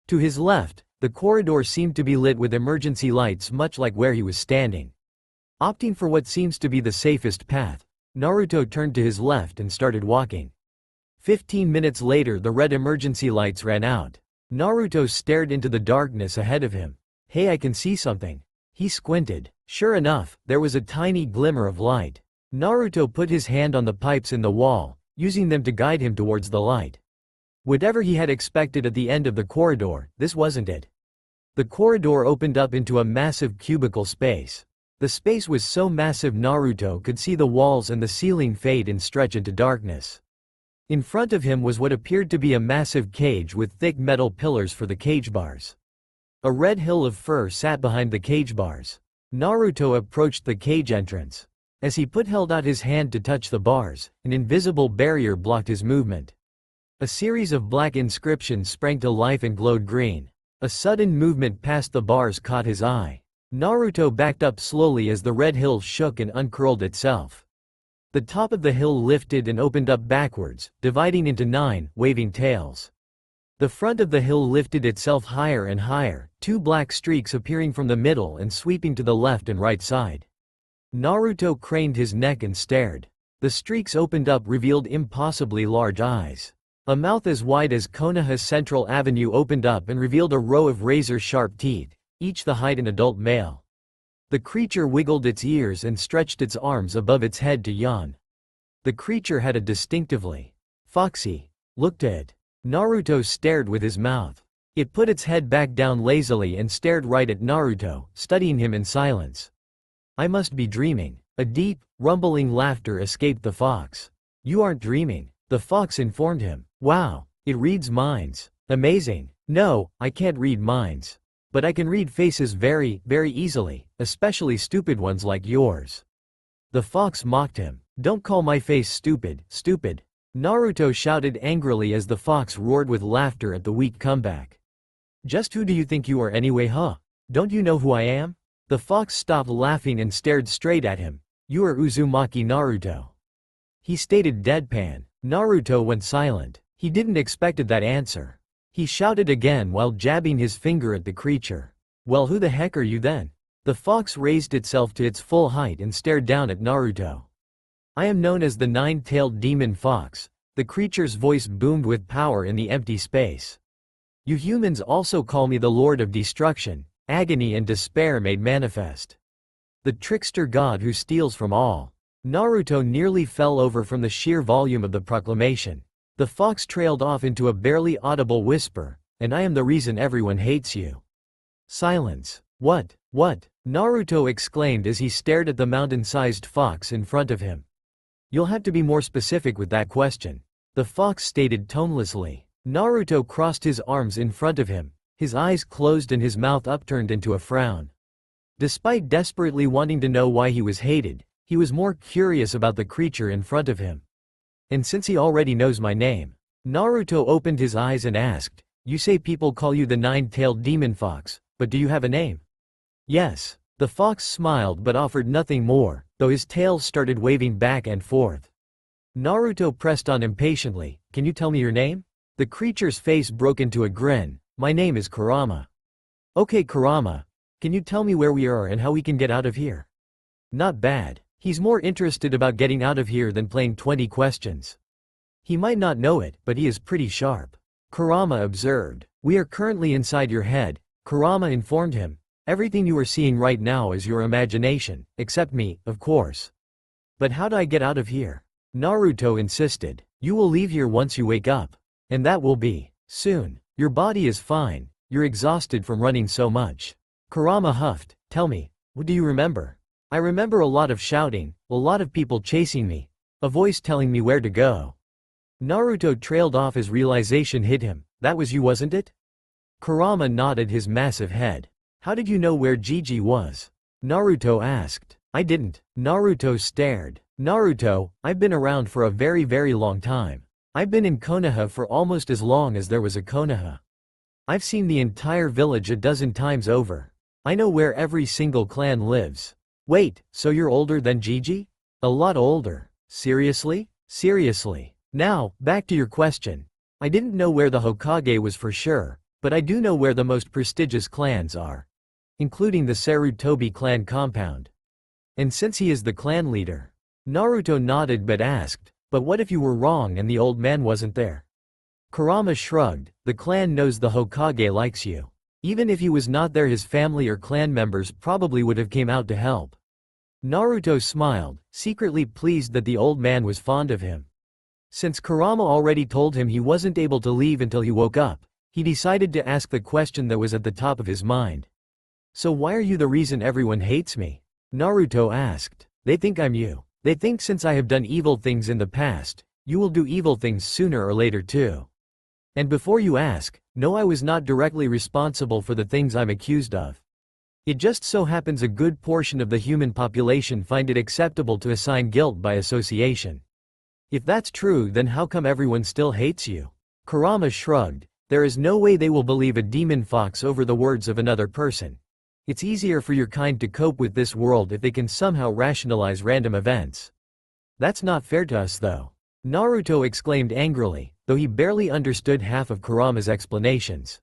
To his left, the corridor seemed to be lit with emergency lights much like where he was standing. Opting for what seems to be the safest path, Naruto turned to his left and started walking. 15 minutes later the red emergency lights ran out. Naruto stared into the darkness ahead of him. Hey, I can see something. He squinted. Sure enough, there was a tiny glimmer of light. Naruto put his hand on the pipes in the wall, using them to guide him towards the light. Whatever he had expected at the end of the corridor, this wasn't it. The corridor opened up into a massive cubicle space. The space was so massive Naruto could see the walls and the ceiling fade and stretch into darkness. In front of him was what appeared to be a massive cage with thick metal pillars for the cage bars. A red hill of fur sat behind the cage bars. Naruto approached the cage entrance. As he held out his hand to touch the bars, an invisible barrier blocked his movement. A series of black inscriptions sprang to life and glowed green. A sudden movement past the bars caught his eye. Naruto backed up slowly as the red hill shook and uncurled itself. The top of the hill lifted and opened up backwards, dividing into 9 waving tails. The front of the hill lifted itself higher and higher, 2 black streaks appearing from the middle and sweeping to the left and right side. Naruto craned his neck and stared. The streaks opened up revealed impossibly large eyes. A mouth as wide as Konoha Central Avenue opened up and revealed a row of razor-sharp teeth, each the height of an adult male. The creature wiggled its ears and stretched its arms above its head to yawn. The creature had a distinctively foxy look to it. Naruto stared with his mouth. It put its head back down lazily and stared right at Naruto, studying him in silence. I must be dreaming. A deep, rumbling laughter escaped the fox. You aren't dreaming, the fox informed him. Wow, it reads minds. Amazing. No, I can't read minds. But I can read faces very, very easily, especially stupid ones like yours. The fox mocked him. Don't call my face stupid, stupid. Naruto shouted angrily as the fox roared with laughter at the weak comeback. Just who do you think you are anyway, huh? Don't you know who I am? The fox stopped laughing and stared straight at him. You are Uzumaki Naruto. He stated deadpan. Naruto went silent. He didn't expected that answer. He shouted again while jabbing his finger at the creature. Well, who the heck are you then? The fox raised itself to its full height and stared down at Naruto. I am known as the 9-tailed demon fox. The creature's voice boomed with power in the empty space. You humans also call me the Lord of Destruction, agony and despair made manifest. The trickster god who steals from all. Naruto nearly fell over from the sheer volume of the proclamation. The fox trailed off into a barely audible whisper, and I am the reason everyone hates you. Silence. What? What? Naruto exclaimed as he stared at the mountain-sized fox in front of him. You'll have to be more specific with that question. The fox stated tonelessly. Naruto crossed his arms in front of him, his eyes closed and his mouth upturned into a frown. Despite desperately wanting to know why he was hated, he was more curious about the creature in front of him. And since he already knows my name, Naruto opened his eyes and asked, "You say people call you the nine-tailed demon fox, but do you have a name?" "Yes." The fox smiled but offered nothing more, though his tail started waving back and forth. Naruto pressed on impatiently, "Can you tell me your name?" The creature's face broke into a grin. "My name is Kurama." "Okay Kurama, can you tell me where we are and how we can get out of here?" Not bad. He's more interested about getting out of here than playing 20 questions. He might not know it, but he is pretty sharp. Kurama observed. "We are currently inside your head," Kurama informed him. "Everything you are seeing right now is your imagination, except me, of course." "But how do I get out of here?" Naruto insisted. "You will leave here once you wake up. And that will be soon. Your body is fine, you're exhausted from running so much." Kurama huffed. "Tell me, what do you remember?" "I remember a lot of shouting, a lot of people chasing me, a voice telling me where to go." Naruto trailed off as realization hit him. "That was you, wasn't it?" Kurama nodded his massive head. "How did you know where Gigi was?" Naruto asked. "I didn't." Naruto stared. "Naruto, I've been around for a very long time. I've been in Konoha for almost as long as there was a Konoha. I've seen the entire village a dozen times over. I know where every single clan lives." "Wait, so you're older than Gigi?" "A lot older." "Seriously?" "Seriously. Now, back to your question. I didn't know where the Hokage was for sure, but I do know where the most prestigious clans are, including the Sarutobi clan compound. And since he is the clan leader." Naruto nodded but asked, "But what if you were wrong and the old man wasn't there?" Kurama shrugged. "The clan knows the Hokage likes you. Even if he was not there, his family or clan members probably would have came out to help." Naruto smiled, secretly pleased that the old man was fond of him. Since Kurama already told him he wasn't able to leave until he woke up, he decided to ask the question that was at the top of his mind. "So why are you the reason everyone hates me?" Naruto asked. "They think I'm you. They think since I have done evil things in the past, you will do evil things sooner or later too. And before you ask, no, I was not directly responsible for the things I'm accused of. It just so happens a good portion of the human population find it acceptable to assign guilt by association. If that's true, then how come everyone still hates you?" Kurama shrugged. "There is no way they will believe a demon fox over the words of another person. It's easier for your kind to cope with this world if they can somehow rationalize random events." "That's not fair to us though," Naruto exclaimed angrily, though he barely understood half of Kurama's explanations.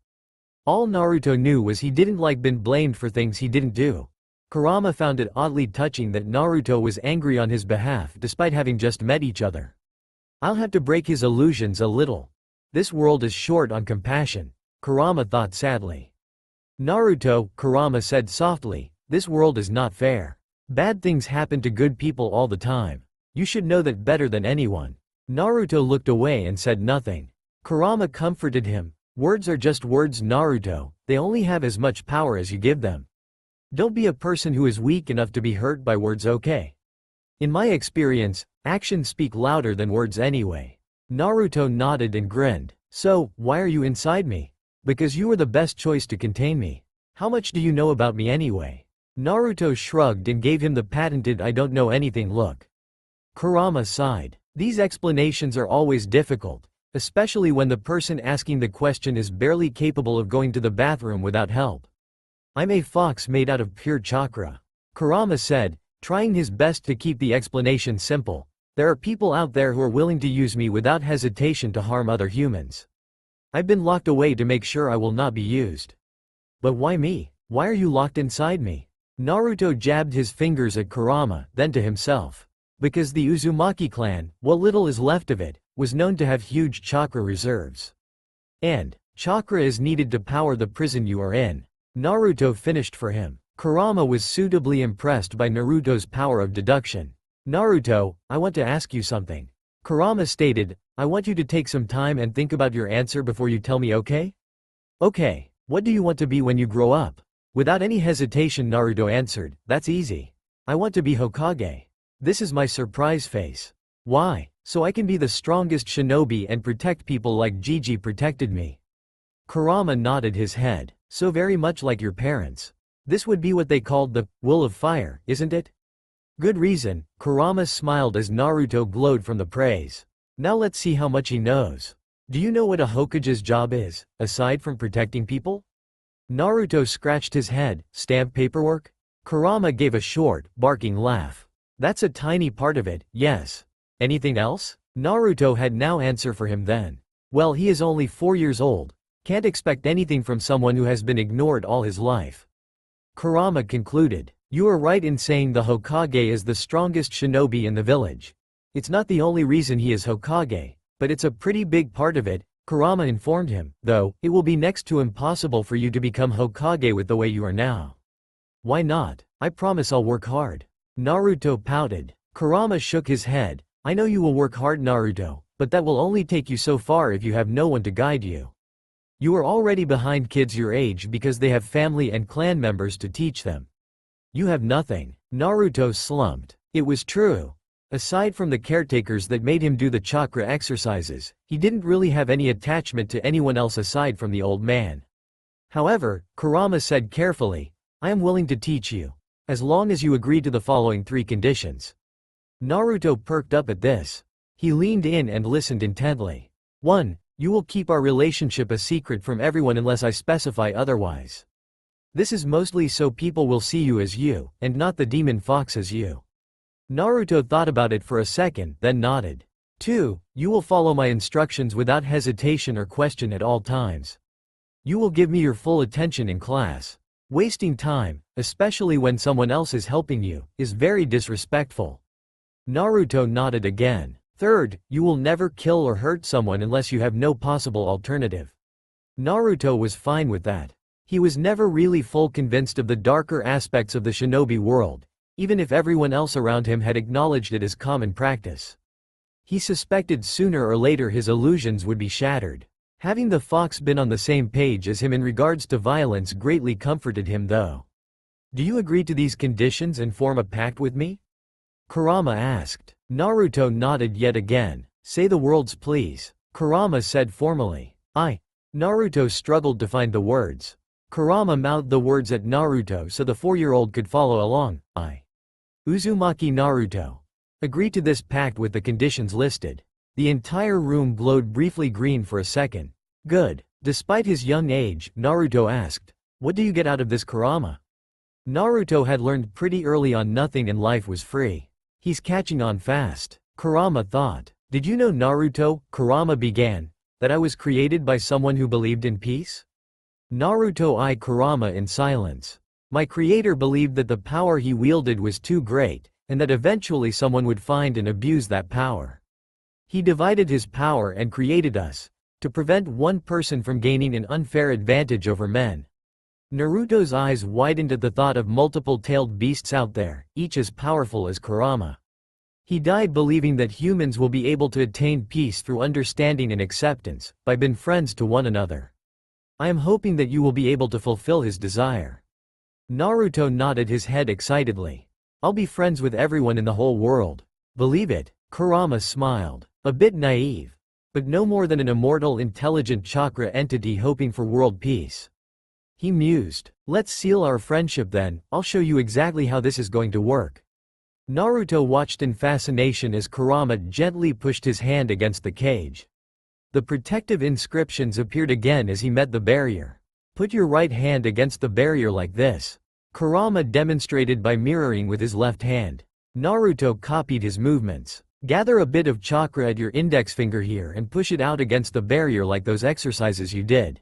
All Naruto knew was he didn't like being blamed for things he didn't do. Kurama found it oddly touching that Naruto was angry on his behalf despite having just met each other. "I'll have to break his illusions a little. This world is short on compassion," Kurama thought sadly. "Naruto," Kurama said softly, "this world is not fair. Bad things happen to good people all the time. You should know that better than anyone." Naruto looked away and said nothing. Kurama comforted him. "Words are just words, Naruto, they only have as much power as you give them. Don't be a person who is weak enough to be hurt by words, okay? In my experience, actions speak louder than words anyway." Naruto nodded and grinned. "So, why are you inside me?" "Because you are the best choice to contain me. How much do you know about me anyway?" Naruto shrugged and gave him the patented "I don't know anything" look. Kurama sighed. These explanations are always difficult, especially when the person asking the question is barely capable of going to the bathroom without help. "I'm a fox made out of pure chakra," Kurama said, trying his best to keep the explanation simple. "There are people out there who are willing to use me without hesitation to harm other humans. I've been locked away to make sure I will not be used." "But why me? Why are you locked inside me?" Naruto jabbed his fingers at Kurama, then to himself. "Because the Uzumaki clan, what little is left of it, was known to have huge chakra reserves. And chakra is needed to power the prison you are in." Naruto finished for him. Kurama was suitably impressed by Naruto's power of deduction. "Naruto, I want to ask you something," Kurama stated. "I want you to take some time and think about your answer before you tell me, okay?" "Okay, what do you want to be when you grow up?" Without any hesitation, Naruto answered, "That's easy. I want to be Hokage. This is my surprise face. Why? So I can be the strongest shinobi and protect people like Gigi protected me." Kurama nodded his head. "So very much like your parents. This would be what they called the will of fire, isn't it?" "Good reason." Kurama smiled as Naruto glowed from the praise. "Now let's see how much he knows. Do you know what a Hokage's job is, aside from protecting people?" Naruto scratched his head. "Stamp paperwork?" Kurama gave a short, barking laugh. "That's a tiny part of it, yes. Anything else?" Naruto had no answer for him then. Well, he is only 4 years old. Can't expect anything from someone who has been ignored all his life. Kurama concluded, "You are right in saying the Hokage is the strongest shinobi in the village. It's not the only reason he is Hokage, but it's a pretty big part of it." Kurama informed him, "Though, it will be next to impossible for you to become Hokage with the way you are now." "Why not? I promise I'll work hard." Naruto pouted. Kurama shook his head. "I know you will work hard, Naruto, but that will only take you so far if you have no one to guide you. You are already behind kids your age because they have family and clan members to teach them. You have nothing." Naruto slumped. It was true. Aside from the caretakers that made him do the chakra exercises, he didn't really have any attachment to anyone else aside from the old man. However, Kurama said carefully, "I am willing to teach you, as long as you agree to the following 3 conditions." Naruto perked up at this. He leaned in and listened intently. 1. You will keep our relationship a secret from everyone unless I specify otherwise. This is mostly so people will see you as you, and not the demon fox as you. Naruto thought about it for a second, then nodded. 2. You will follow my instructions without hesitation or question at all times. You will give me your full attention in class. Wasting time, especially when someone else is helping you, is very disrespectful. Naruto nodded again. 3. You will never kill or hurt someone unless you have no possible alternative. Naruto was fine with that. He was never really full convinced of the darker aspects of the shinobi world, even if everyone else around him had acknowledged it as common practice. He suspected sooner or later his illusions would be shattered. Having the fox been on the same page as him in regards to violence greatly comforted him though. "Do you agree to these conditions and form a pact with me?" Kurama asked. Naruto nodded yet again. "Say the words please." Kurama said formally. "I." Naruto struggled to find the words. Kurama mouthed the words at Naruto so the 4-year-old could follow along. "I, Uzumaki Naruto, agree to this pact with the conditions listed." The entire room glowed briefly green for a second. "Good." Despite his young age, Naruto asked, "What do you get out of this, Kurama?" Naruto had learned pretty early on nothing in life was free. He's catching on fast. Kurama thought. "Did you know, Naruto," Kurama began, "that I was created by someone who believed in peace?" Naruto eyed Kurama in silence. "My creator believed that the power he wielded was too great, and that eventually someone would find and abuse that power. He divided his power and created us, to prevent one person from gaining an unfair advantage over men." Naruto's eyes widened at the thought of multiple-tailed beasts out there, each as powerful as Kurama. He died believing that humans will be able to attain peace through understanding and acceptance, by being friends to one another. I am hoping that you will be able to fulfill his desire. Naruto nodded his head excitedly. "I'll be friends with everyone in the whole world. Believe it." Kurama smiled. A bit naive. But no more than an immortal intelligent chakra entity hoping for world peace. He mused. "Let's seal our friendship then, I'll show you exactly how this is going to work." Naruto watched in fascination as Kurama gently pushed his hand against the cage. The protective inscriptions appeared again as he met the barrier. "Put your right hand against the barrier like this." Kurama demonstrated by mirroring with his left hand. Naruto copied his movements. "Gather a bit of chakra at your index finger here and push it out against the barrier like those exercises you did."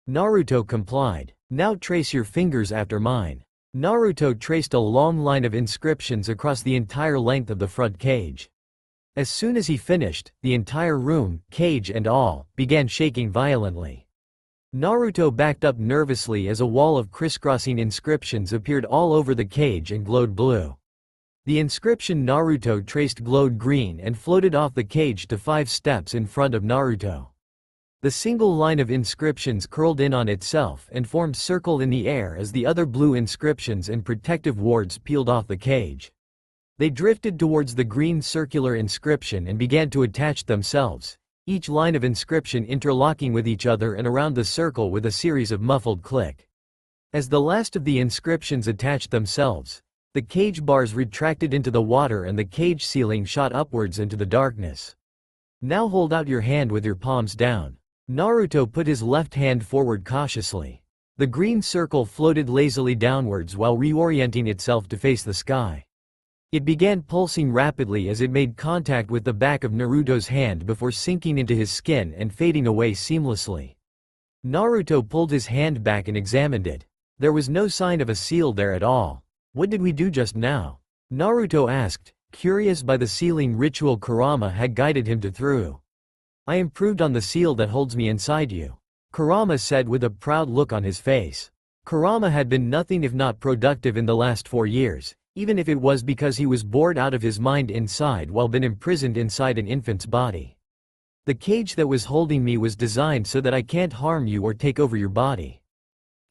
Naruto complied. "Now trace your fingers after mine." Naruto traced a long line of inscriptions across the entire length of the front cage. As soon as he finished, the entire room, cage and all, began shaking violently. Naruto backed up nervously as a wall of crisscrossing inscriptions appeared all over the cage and glowed blue. The inscription Naruto traced glowed green and floated off the cage to 5 steps in front of Naruto. The single line of inscriptions curled in on itself and formed circle in the air as the other blue inscriptions and protective wards peeled off the cage. They drifted towards the green circular inscription and began to attach themselves, each line of inscription interlocking with each other and around the circle with a series of muffled click. As the last of the inscriptions attached themselves, the cage bars retracted into the water and the cage ceiling shot upwards into the darkness. Now hold out your hand with your palms down. Naruto put his left hand forward cautiously. The green circle floated lazily downwards while reorienting itself to face the sky. It began pulsing rapidly as it made contact with the back of Naruto's hand before sinking into his skin and fading away seamlessly. Naruto pulled his hand back and examined it. There was no sign of a seal there at all. "What did we do just now?" Naruto asked, curious by the sealing ritual Kurama had guided him through. "I improved on the seal that holds me inside you," Kurama said with a proud look on his face. Kurama had been nothing if not productive in the last 4 years, even if it was because he was bored out of his mind inside while been imprisoned inside an infant's body. "The cage that was holding me was designed so that I can't harm you or take over your body.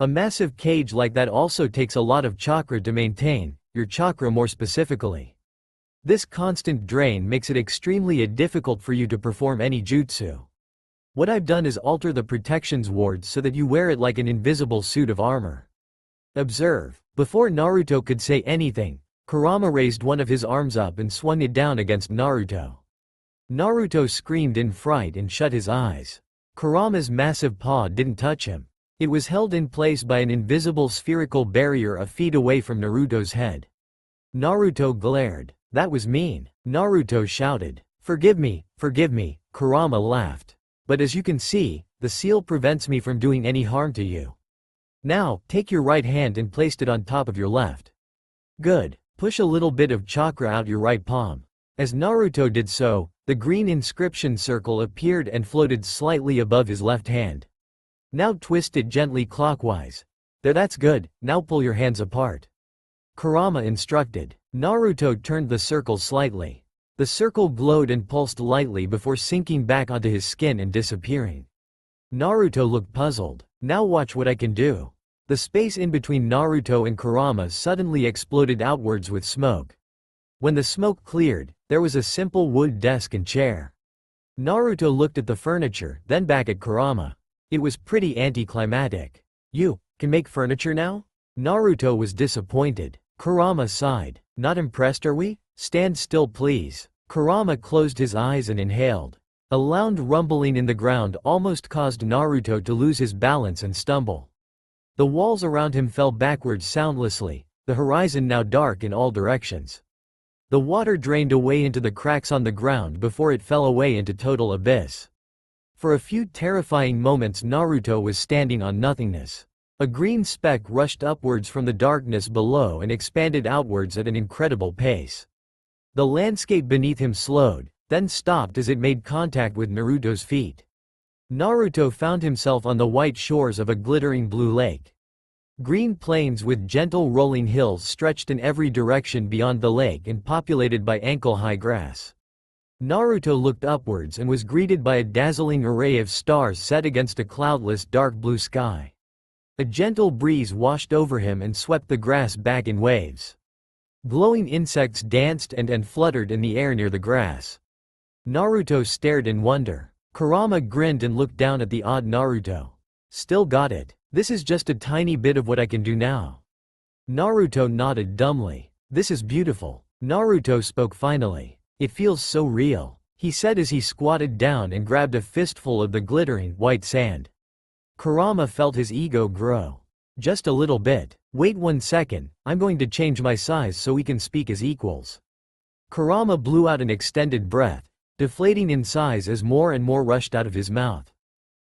A massive cage like that also takes a lot of chakra to maintain, your chakra more specifically. This constant drain makes it extremely difficult for you to perform any jutsu. What I've done is alter the protections wards so that you wear it like an invisible suit of armor. Observe." Before Naruto could say anything, Kurama raised one of his arms up and swung it down against Naruto. Naruto screamed in fright and shut his eyes. Kurama's massive paw didn't touch him. It was held in place by an invisible spherical barrier a feet away from Naruto's head. Naruto glared. "That was mean." Naruto shouted. Forgive me, Kurama laughed. "But as you can see, the seal prevents me from doing any harm to you. Now, take your right hand and place it on top of your left. Good. Push a little bit of chakra out your right palm." As Naruto did so, the green inscription circle appeared and floated slightly above his left hand. "Now twist it gently clockwise. There, that's good, now pull your hands apart," Kurama instructed. Naruto turned the circle slightly. The circle glowed and pulsed lightly before sinking back onto his skin and disappearing. Naruto looked puzzled. "Now watch what I can do." The space in between Naruto and Kurama suddenly exploded outwards with smoke. When the smoke cleared, there was a simple wood desk and chair. Naruto looked at the furniture, then back at Kurama. It was pretty anticlimactic. "You can make furniture now?" Naruto was disappointed. Kurama sighed. "Not impressed, are we? Stand still, please." Kurama closed his eyes and inhaled. A loud rumbling in the ground almost caused Naruto to lose his balance and stumble. The walls around him fell backwards soundlessly, the horizon now dark in all directions. The water drained away into the cracks on the ground before it fell away into total abyss. For a few terrifying moments Naruto was standing on nothingness. A green speck rushed upwards from the darkness below and expanded outwards at an incredible pace. The landscape beneath him slowed, then stopped as it made contact with Naruto's feet. Naruto found himself on the white shores of a glittering blue lake. Green plains with gentle rolling hills stretched in every direction beyond the lake and populated by ankle-high grass. Naruto looked upwards and was greeted by a dazzling array of stars set against a cloudless dark blue sky. A gentle breeze washed over him and swept the grass back in waves. Glowing insects danced and fluttered in the air near the grass. Naruto stared in wonder. Kurama grinned and looked down at the odd Naruto. "Still got it. This is just a tiny bit of what I can do now." Naruto nodded dumbly. "This is beautiful." Naruto spoke finally. "It feels so real," he said as he squatted down and grabbed a fistful of the glittering, white sand. Kurama felt his ego grow. "Just a little bit. Wait 1 second, I'm going to change my size so we can speak as equals." Kurama blew out an extended breath, deflating in size as more and more rushed out of his mouth.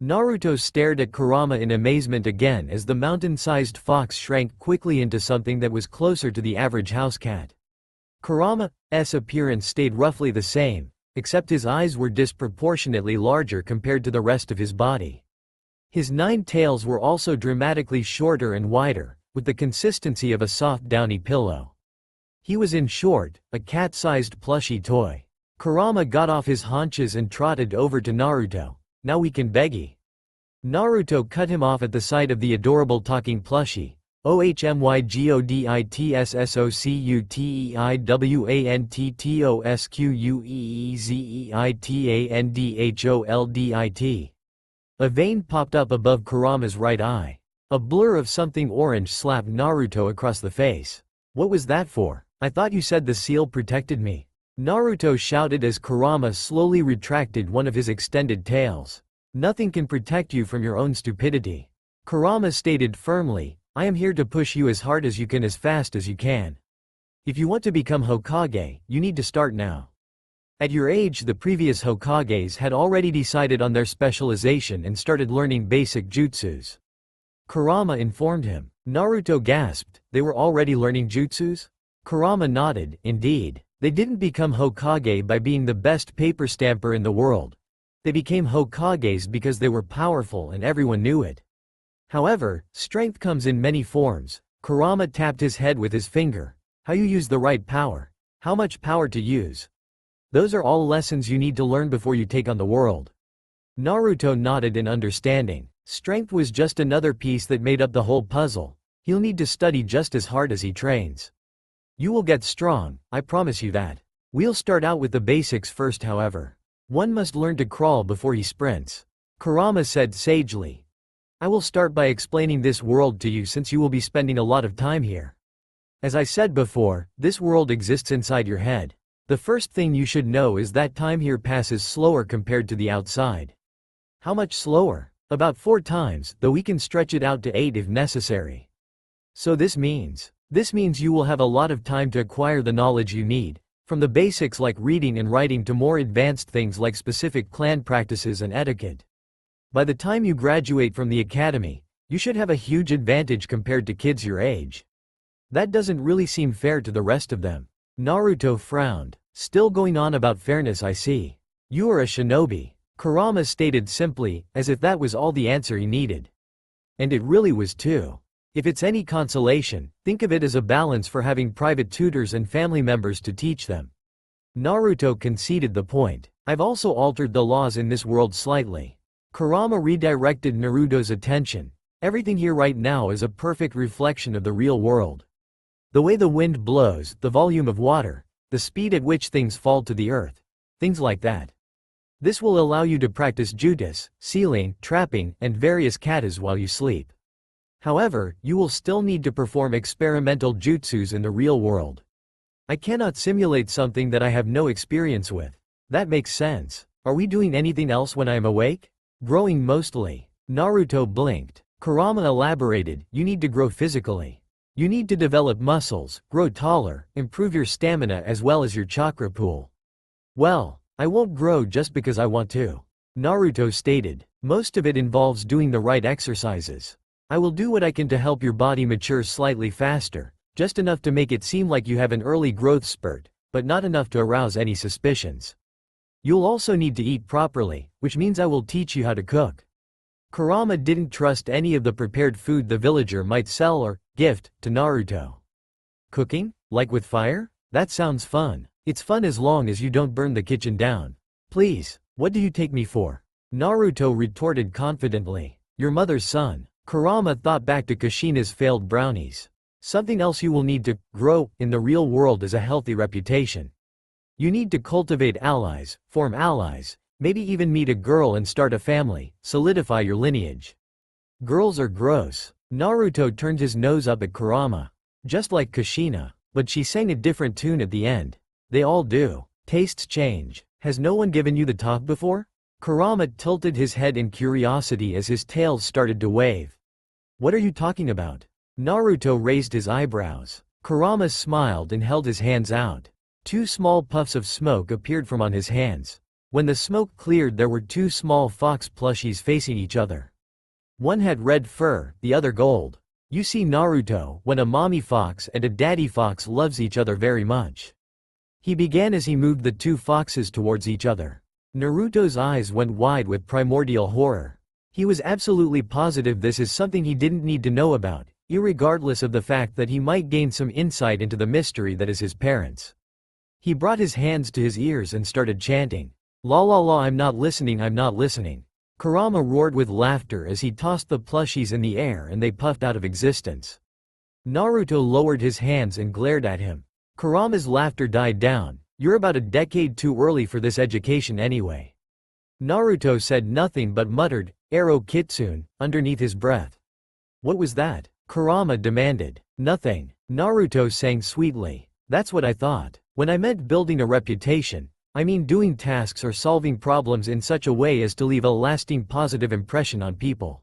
Naruto stared at Kurama in amazement again as the mountain-sized fox shrank quickly into something that was closer to the average house cat. Kurama's appearance stayed roughly the same, except his eyes were disproportionately larger compared to the rest of his body. His 9 tails were also dramatically shorter and wider, with the consistency of a soft downy pillow. He was in short, a cat-sized plushy toy. Kurama got off his haunches and trotted over to Naruto. Now we can beggy. Naruto cut him off at the sight of the adorable talking plushie. OHMYGODITSSOCUTEIWANTTOSQUEZEITANDHOLDIT. A vein popped up above Kurama's right eye. A blur of something orange slapped Naruto across the face. What was that for? I thought you said the seal protected me. Naruto shouted as Kurama slowly retracted one of his extended tails. Nothing can protect you from your own stupidity. Kurama stated firmly, I am here to push you as hard as you can as fast as you can. If you want to become Hokage, you need to start now. At your age, the previous Hokages had already decided on their specialization and started learning basic jutsus. Kurama informed him. Naruto gasped, they were already learning jutsus? Kurama nodded, indeed. They didn't become Hokage by being the best paper stamper in the world. They became Hokages because they were powerful and everyone knew it. However, strength comes in many forms. Kurama tapped his head with his finger. How you use the right power. How much power to use. Those are all lessons you need to learn before you take on the world. Naruto nodded in understanding. Strength was just another piece that made up the whole puzzle. He'll need to study just as hard as he trains. You will get strong, I promise you that. We'll start out with the basics first, however. One must learn to crawl before he sprints. Kurama said sagely. I will start by explaining this world to you since you will be spending a lot of time here. As I said before, this world exists inside your head. The first thing you should know is that time here passes slower compared to the outside. How much slower? About 4 times, though we can stretch it out to 8 if necessary. So this means you will have a lot of time to acquire the knowledge you need, from the basics like reading and writing to more advanced things like specific clan practices and etiquette. By the time you graduate from the academy, you should have a huge advantage compared to kids your age. That doesn't really seem fair to the rest of them. Naruto frowned. Still going on about fairness, I see. You are a shinobi. Kurama stated simply, as if that was all the answer he needed. And it really was too. If it's any consolation, think of it as a balance for having private tutors and family members to teach them. Naruto conceded the point. I've also altered the laws in this world slightly. Kurama redirected Naruto's attention. Everything here right now is a perfect reflection of the real world. The way the wind blows, the volume of water, the speed at which things fall to the earth. Things like that. This will allow you to practice jutsu, sealing, trapping, and various katas while you sleep. However, you will still need to perform experimental jutsus in the real world. I cannot simulate something that I have no experience with. That makes sense. Are we doing anything else when I am awake? Growing mostly. Naruto blinked. Kurama elaborated, you need to grow physically. You need to develop muscles, grow taller, improve your stamina as well as your chakra pool. Well, I won't grow just because I want to. Naruto stated. Most of it involves doing the right exercises. I will do what I can to help your body mature slightly faster, just enough to make it seem like you have an early growth spurt, but not enough to arouse any suspicions. You'll also need to eat properly, which means I will teach you how to cook. Kurama didn't trust any of the prepared food the villager might sell or gift to Naruto. Cooking? Like with fire? That sounds fun. It's fun as long as you don't burn the kitchen down. Please, what do you take me for? Naruto retorted confidently. Your mother's son. Kurama thought back to Kushina's failed brownies. Something else you will need to grow in the real world is a healthy reputation. You need to cultivate allies, form allies, maybe even meet a girl and start a family, solidify your lineage. Girls are gross. Naruto turned his nose up at Kurama. Just like Kushina, but she sang a different tune at the end. They all do. Tastes change. Has no one given you the talk before? Kurama tilted his head in curiosity as his tail started to wave. What are you talking about? Naruto raised his eyebrows. Kurama smiled and held his hands out. 2 small puffs of smoke appeared from on his hands. When the smoke cleared, there were 2 small fox plushies facing each other. One had red fur, the other gold. You see, Naruto, when a mommy fox and a daddy fox loves each other very much. He began as he moved the 2 foxes towards each other. Naruto's eyes went wide with primordial horror. He was absolutely positive this is something he didn't need to know about, irregardless of the fact that he might gain some insight into the mystery that is his parents. He brought his hands to his ears and started chanting, "La la la, I'm not listening, I'm not listening." Kurama roared with laughter as he tossed the plushies in the air and they puffed out of existence. Naruto lowered his hands and glared at him. Kurama's laughter died down. "You're about a decade too early for this education anyway." Naruto said nothing but muttered, "Arrow Kitsune," underneath his breath. "What was that?" Kurama demanded. "Nothing," Naruto sang sweetly. "That's what I thought. When I meant building a reputation, I mean doing tasks or solving problems in such a way as to leave a lasting positive impression on people.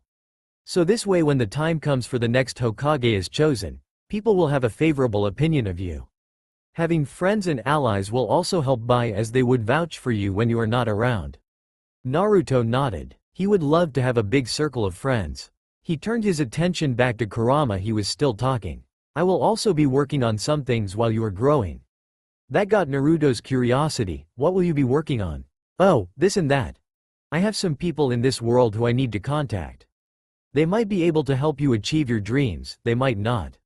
So this way when the time comes for the next Hokage is chosen, people will have a favorable opinion of you. Having friends and allies will also help by as they would vouch for you when you are not around." Naruto nodded. He would love to have a big circle of friends. He turned his attention back to Kurama. He was still talking. "I will also be working on some things while you are growing." That got Naruto's curiosity. "What will you be working on?" "Oh, this and that. I have some people in this world who I need to contact. They might be able to help you achieve your dreams, they might not.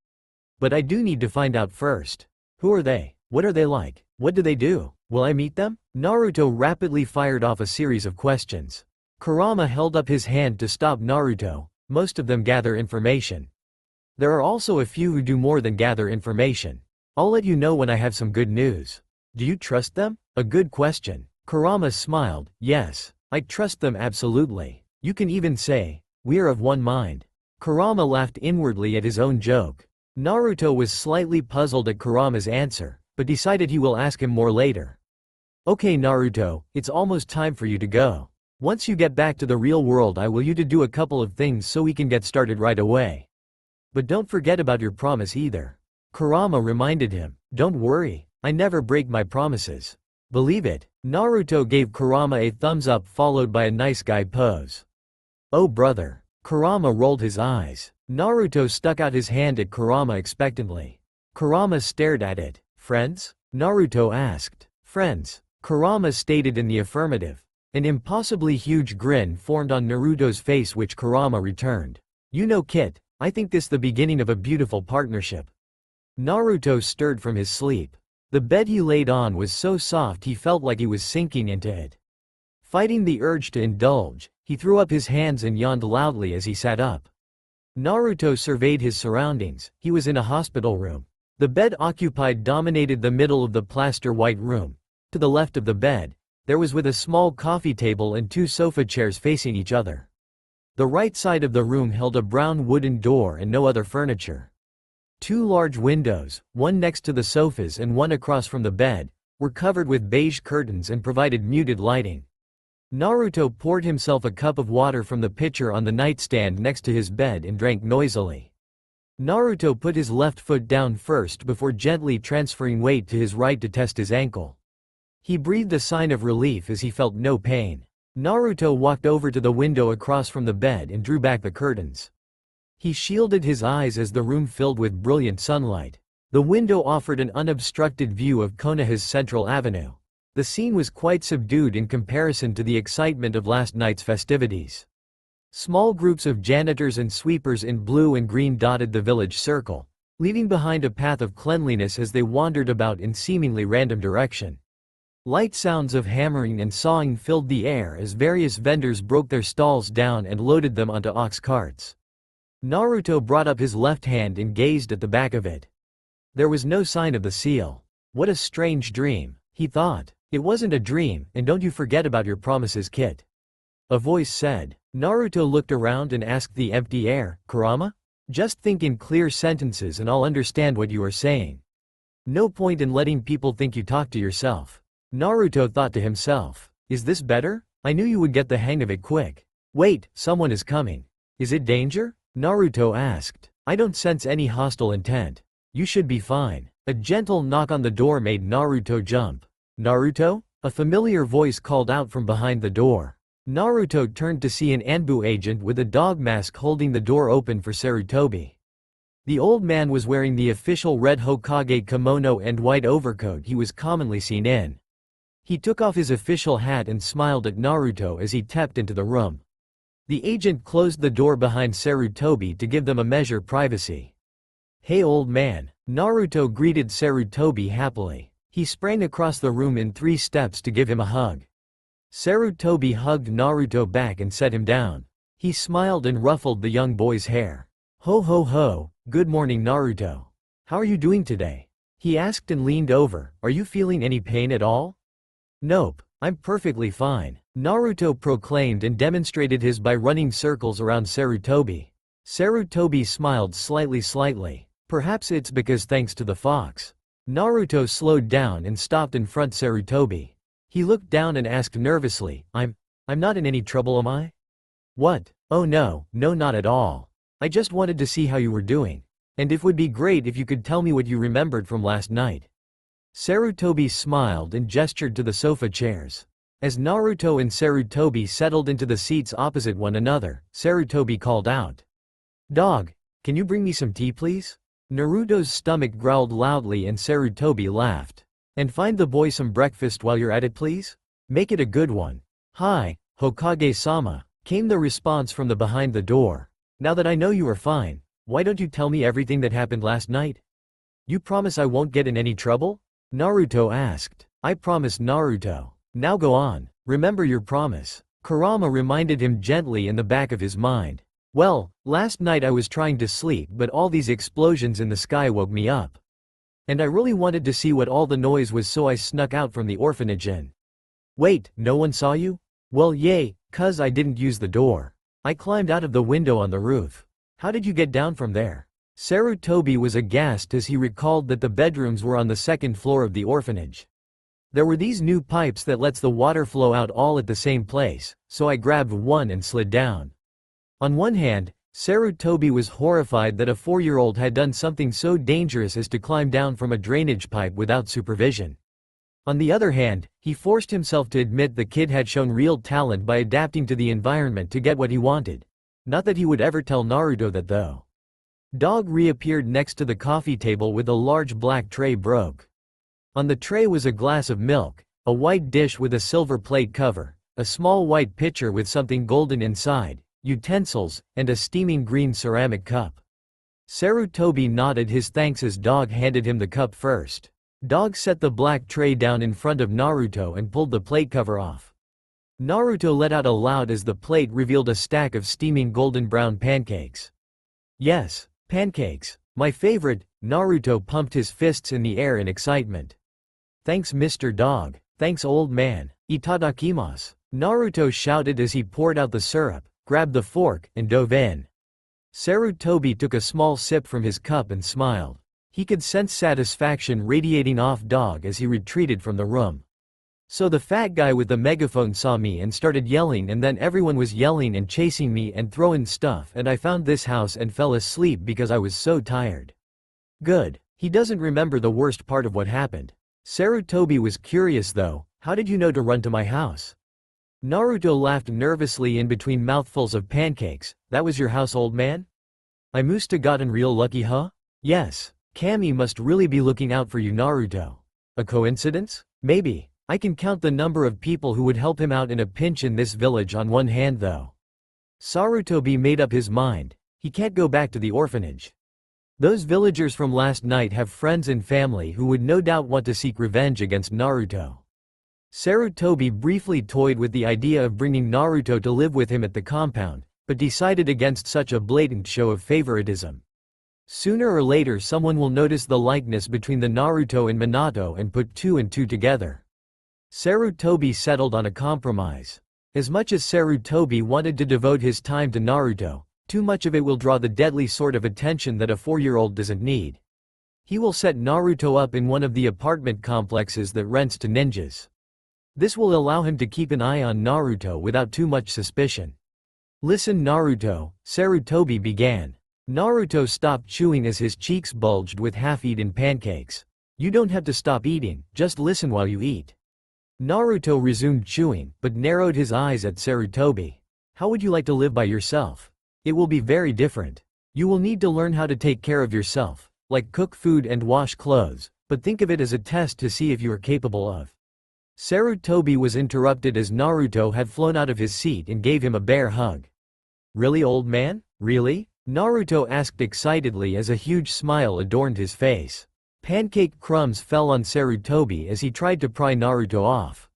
But I do need to find out first. Who are they? What are they like? What do they do? Will I meet them?" Naruto rapidly fired off a series of questions. Kurama held up his hand to stop Naruto. "Most of them gather information. There are also a few who do more than gather information. I'll let you know when I have some good news." "Do you trust them?" "A good question." Kurama smiled. "Yes, I trust them absolutely. You can even say, we are of one mind." Kurama laughed inwardly at his own joke. Naruto was slightly puzzled at Kurama's answer, but decided he will ask him more later. "Okay Naruto, it's almost time for you to go. Once you get back to the real world I will you to do a couple of things so we can get started right away. But don't forget about your promise either." Kurama reminded him. "Don't worry, I never break my promises. Believe it." Naruto gave Kurama a thumbs up followed by a nice guy pose. "Oh brother." Kurama rolled his eyes. Naruto stuck out his hand at Kurama expectantly. Kurama stared at it. "Friends?" Naruto asked. "Friends." Kurama stated in the affirmative. An impossibly huge grin formed on Naruto's face which Kurama returned. "You know Kit, I think this the beginning of a beautiful partnership." Naruto stirred from his sleep. The bed he laid on was so soft he felt like he was sinking into it. Fighting the urge to indulge, he threw up his hands and yawned loudly as he sat up. Naruto surveyed his surroundings. He was in a hospital room. The bed occupied dominated the middle of the plaster white room. To the left of the bed, there was with a small coffee table and two sofa chairs facing each other. The right side of the room held a brown wooden door and no other furniture. Two large windows, one next to the sofas and one across from the bed, were covered with beige curtains and provided muted lighting. Naruto poured himself a cup of water from the pitcher on the nightstand next to his bed and drank noisily. Naruto put his left foot down first before gently transferring weight to his right to test his ankle. He breathed a sign of relief as he felt no pain. Naruto walked over to the window across from the bed and drew back the curtains. He shielded his eyes as the room filled with brilliant sunlight. The window offered an unobstructed view of Konoha's Central Avenue. The scene was quite subdued in comparison to the excitement of last night's festivities. Small groups of janitors and sweepers in blue and green dotted the village circle, leaving behind a path of cleanliness as they wandered about in seemingly random direction. Light sounds of hammering and sawing filled the air as various vendors broke their stalls down and loaded them onto ox carts. Naruto brought up his left hand and gazed at the back of it. There was no sign of the seal. What a strange dream, he thought. It wasn't a dream, and don't you forget about your promises, Kit. A voice said. Naruto looked around and asked the empty air, "Kurama? Just think in clear sentences and I'll understand what you are saying. No point in letting people think you talk to yourself." Naruto thought to himself. Is this better? I knew you would get the hang of it quick. Wait, someone is coming. Is it danger? Naruto asked. I don't sense any hostile intent. You should be fine. A gentle knock on the door made Naruto jump. Naruto? A familiar voice called out from behind the door. Naruto turned to see an Anbu agent with a dog mask holding the door open for Sarutobi. The old man was wearing the official red Hokage kimono and white overcoat he was commonly seen in. He took off his official hat and smiled at Naruto as he stepped into the room. The agent closed the door behind Sarutobi to give them a measure privacy. Hey old man, Naruto greeted Sarutobi happily. He sprang across the room in 3 steps to give him a hug. Sarutobi hugged Naruto back and set him down. He smiled and ruffled the young boy's hair. Ho ho ho, good morning Naruto. How are you doing today? He asked and leaned over. Are you feeling any pain at all? Nope, I'm perfectly fine, Naruto proclaimed and demonstrated his by running circles around Sarutobi. Sarutobi smiled slightly. Perhaps it's because thanks to the fox. Naruto slowed down and stopped in front Sarutobi. He looked down and asked nervously, I'm not in any trouble, am I? What? Oh no, not at all. I just wanted to see how you were doing. And it would be great if you could tell me what you remembered from last night. Sarutobi smiled and gestured to the sofa chairs. As Naruto and Sarutobi settled into the seats opposite one another, Sarutobi called out. Dog, can you bring me some tea please? Naruto's stomach growled loudly and Sarutobi laughed. And find the boy some breakfast while you're at it please? Make it a good one. Hi, Hokage-sama, came the response from the behind the door. Now that I know you are fine, why don't you tell me everything that happened last night? You promise I won't get in any trouble? Naruto asked. I promise Naruto. Now go on, remember your promise. Kurama reminded him gently in the back of his mind. Well, last night I was trying to sleep but all these explosions in the sky woke me up. And I really wanted to see what all the noise was so I snuck out from the orphanage and… Wait, no one saw you? Well yay, cuz I didn't use the door. I climbed out of the window on the roof. How did you get down from there? Sarutobi was aghast as he recalled that the bedrooms were on the second floor of the orphanage. There were these new pipes that lets the water flow out all at the same place, so I grabbed one and slid down. On one hand, Sarutobi was horrified that a 4-year-old had done something so dangerous as to climb down from a drainage pipe without supervision. On the other hand, he forced himself to admit the kid had shown real talent by adapting to the environment to get what he wanted. Not that he would ever tell Naruto that though. Dog reappeared next to the coffee table with a large black tray broke. On the tray was a glass of milk, a white dish with a silver plate cover, a small white pitcher with something golden inside, utensils, and a steaming green ceramic cup. Sarutobi nodded his thanks as Dog handed him the cup first. Dog set the black tray down in front of Naruto and pulled the plate cover off. Naruto let out a loud as the plate revealed a stack of steaming golden brown pancakes. Yes, pancakes, my favorite, Naruto pumped his fists in the air in excitement. Thanks Mr. Dog, thanks old man, itadakimasu, Naruto shouted as he poured out the syrup, grabbed the fork, and dove in. Sarutobi took a small sip from his cup and smiled. He could sense satisfaction radiating off Dog as he retreated from the room. So the fat guy with the megaphone saw me and started yelling and then everyone was yelling and chasing me and throwing stuff and I found this house and fell asleep because I was so tired. Good. He doesn't remember the worst part of what happened. Sarutobi was curious though, how did you know to run to my house? Naruto laughed nervously in between mouthfuls of pancakes. That was your house, old man? I must have gotten real lucky, huh? Yes. Kami must really be looking out for you, Naruto. A coincidence? Maybe. I can count the number of people who would help him out in a pinch in this village on one hand though. Sarutobi made up his mind. He can't go back to the orphanage. Those villagers from last night have friends and family who would no doubt want to seek revenge against Naruto. Sarutobi briefly toyed with the idea of bringing Naruto to live with him at the compound, but decided against such a blatant show of favoritism. Sooner or later someone will notice the likeness between the Naruto and Minato and put 2 and 2 together. Sarutobi settled on a compromise. As much as Sarutobi wanted to devote his time to Naruto, too much of it will draw the deadly sort of attention that a 4-year-old doesn't need. He will set Naruto up in one of the apartment complexes that rents to ninjas. This will allow him to keep an eye on Naruto without too much suspicion. Listen Naruto, Sarutobi began. Naruto stopped chewing as his cheeks bulged with half-eaten pancakes. You don't have to stop eating, just listen while you eat. Naruto resumed chewing, but narrowed his eyes at Sarutobi. How would you like to live by yourself? It will be very different. You will need to learn how to take care of yourself, like cook food and wash clothes, but think of it as a test to see if you are capable of. Sarutobi was interrupted as Naruto had flown out of his seat and gave him a bear hug. Really, old man? Really? Naruto asked excitedly as a huge smile adorned his face. Pancake crumbs fell on Sarutobi as he tried to pry Naruto off.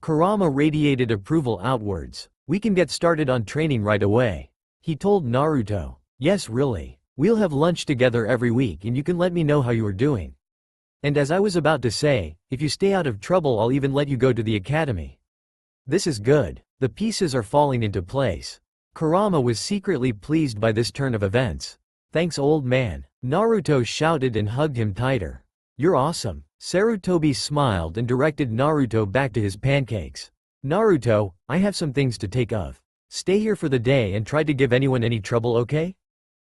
Kurama radiated approval outwards. We can get started on training right away. He told Naruto. Yes, really. We'll have lunch together every week and you can let me know how you are doing. And as I was about to say, if you stay out of trouble I'll even let you go to the academy. This is good. The pieces are falling into place. Kurama was secretly pleased by this turn of events. Thanks, old man. Naruto shouted and hugged him tighter. You're awesome. Sarutobi smiled and directed Naruto back to his pancakes. Naruto, I have some things to take of. Stay here for the day and try to give anyone any trouble, okay?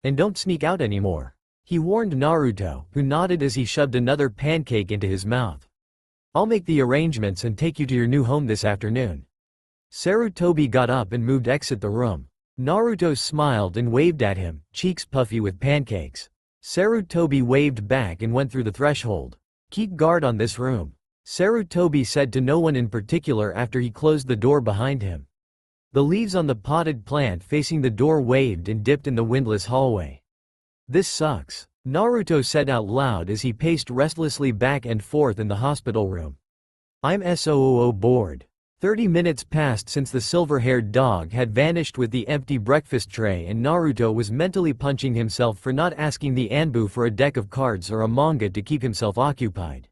And don't sneak out anymore. He warned Naruto, who nodded as he shoved another pancake into his mouth. I'll make the arrangements and take you to your new home this afternoon. Sarutobi got up and moved exit the room. Naruto smiled and waved at him, cheeks puffy with pancakes. Sarutobi waved back and went through the threshold. Keep guard on this room. Sarutobi said to no one in particular after he closed the door behind him. The leaves on the potted plant facing the door waved and dipped in the windless hallway. This sucks, Naruto said out loud as he paced restlessly back and forth in the hospital room. I'm so bored. 30 minutes passed since the silver-haired dog had vanished with the empty breakfast tray and Naruto was mentally punching himself for not asking the Anbu for a deck of cards or a manga to keep himself occupied.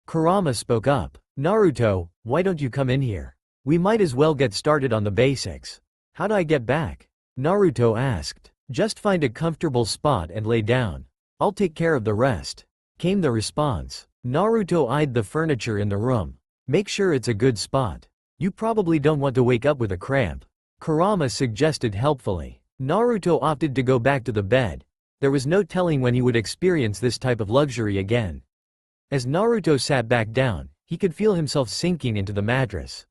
Kurama spoke up. Naruto, why don't you come in here? We might as well get started on the basics. How do I get back? Naruto asked. Just find a comfortable spot and lay down. I'll take care of the rest, came the response. Naruto eyed the furniture in the room. Make sure it's a good spot. You probably don't want to wake up with a cramp, Kurama suggested helpfully. Naruto opted to go back to the bed. There was no telling when he would experience this type of luxury again. As Naruto sat back down, he could feel himself sinking into the mattress.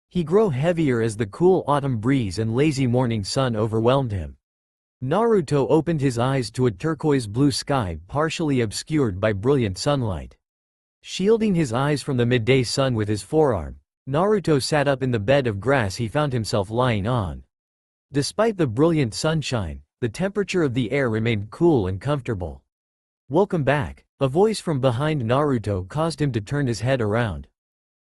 He grew heavier as the cool autumn breeze and lazy morning sun overwhelmed him. Naruto opened his eyes to a turquoise blue sky partially obscured by brilliant sunlight. Shielding his eyes from the midday sun with his forearm, Naruto sat up in the bed of grass he found himself lying on. Despite the brilliant sunshine, the temperature of the air remained cool and comfortable. Welcome back. A voice from behind Naruto caused him to turn his head around.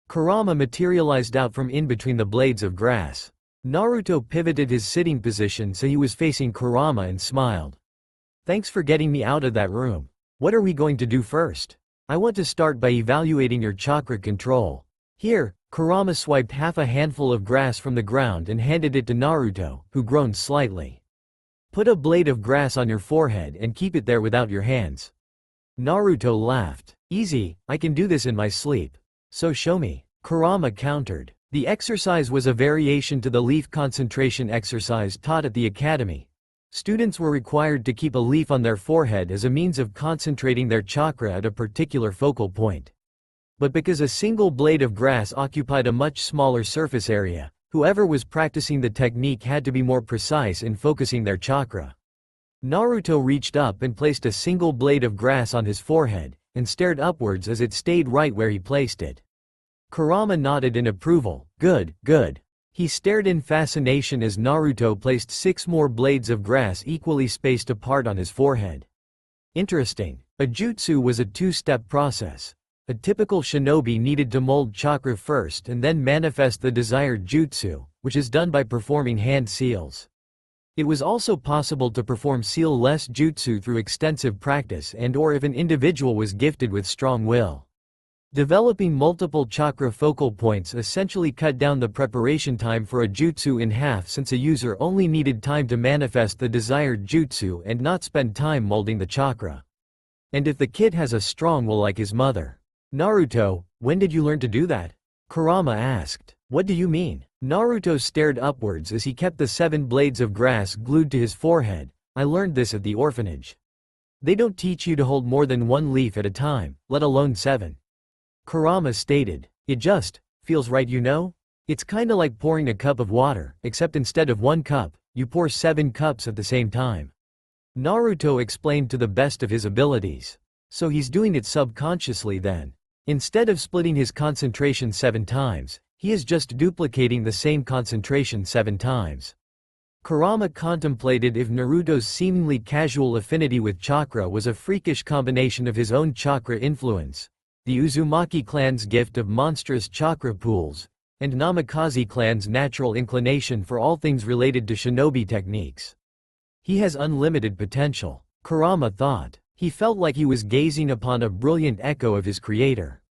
Kurama materialized out from in between the blades of grass. Naruto pivoted his sitting position so he was facing Kurama and smiled. Thanks for getting me out of that room. What are we going to do first? I want to start by evaluating your chakra control. Here, Kurama swiped half a handful of grass from the ground and handed it to Naruto, who groaned slightly. Put a blade of grass on your forehead and keep it there without your hands. Naruto laughed. Easy, I can do this in my sleep. So show me, Kurama countered. The exercise was a variation to the leaf concentration exercise taught at the academy. Students were required to keep a leaf on their forehead as a means of concentrating their chakra at a particular focal point. But because a single blade of grass occupied a much smaller surface area, whoever was practicing the technique had to be more precise in focusing their chakra. Naruto reached up and placed a single blade of grass on his forehead, and stared upwards as it stayed right where he placed it. Kurama nodded in approval. Good, good. He stared in fascination as Naruto placed 6 more blades of grass equally spaced apart on his forehead. Interesting. A jutsu was a 2-step process. A typical shinobi needed to mold chakra first and then manifest the desired jutsu, which is done by performing hand seals. It was also possible to perform seal-less jutsu through extensive practice and/or if an individual was gifted with strong will. Developing multiple chakra focal points essentially cut down the preparation time for a jutsu in half since a user only needed time to manifest the desired jutsu and not spend time molding the chakra. And if the kid has a strong will like his mother. Naruto, when did you learn to do that? Kurama asked. What do you mean? Naruto stared upwards as he kept the 7 blades of grass glued to his forehead. I learned this at the orphanage. They don't teach you to hold more than 1 leaf at a time, let alone 7. Kurama stated. It just feels right, you know? It's kinda like pouring a cup of water, except instead of 1 cup, you pour 7 cups at the same time. Naruto explained to the best of his abilities. So he's doing it subconsciously then. Instead of splitting his concentration 7 times, he is just duplicating the same concentration 7 times. Kurama contemplated if Naruto's seemingly casual affinity with chakra was a freakish combination of his own chakra influence, the Uzumaki clan's gift of monstrous chakra pools, and Namikaze clan's natural inclination for all things related to shinobi techniques. He has unlimited potential, Kurama thought. He felt like he was gazing upon a brilliant echo of his creator.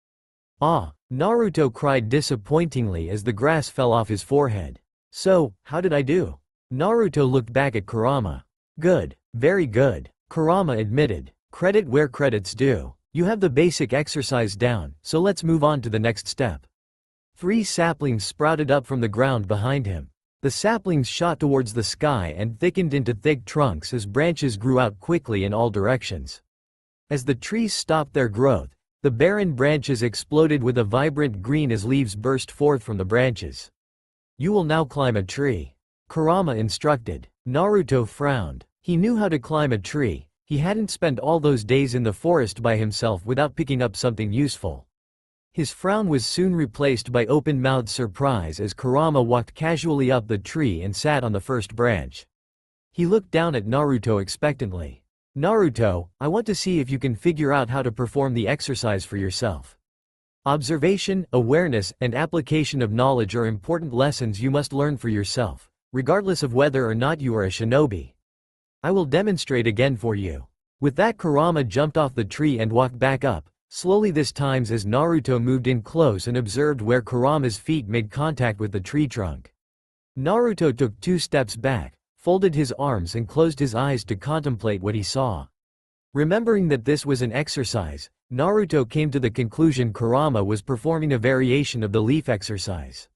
Ah, Naruto cried disappointingly as the grass fell off his forehead. So, how did I do? Naruto looked back at Kurama. Good, very good, Kurama admitted. Credit where credit's due. You have the basic exercise down, so let's move on to the next step. 3 saplings sprouted up from the ground behind him. The saplings shot towards the sky and thickened into thick trunks as branches grew out quickly in all directions. As the trees stopped their growth, the barren branches exploded with a vibrant green as leaves burst forth from the branches. You will now climb a tree, Kurama instructed. Naruto frowned. He knew how to climb a tree. He hadn't spent all those days in the forest by himself without picking up something useful. His frown was soon replaced by open-mouthed surprise as Kurama walked casually up the tree and sat on the first branch. He looked down at Naruto expectantly. Naruto, I want to see if you can figure out how to perform the exercise for yourself. Observation, awareness, and application of knowledge are important lessons you must learn for yourself, regardless of whether or not you are a shinobi. I will demonstrate again for you. With that, Kurama jumped off the tree and walked back up, slowly this time as Naruto moved in close and observed where Kurama's feet made contact with the tree trunk. Naruto took 2 steps back, folded his arms and closed his eyes to contemplate what he saw. Remembering that this was an exercise, Naruto came to the conclusion Kurama was performing a variation of the leaf exercise.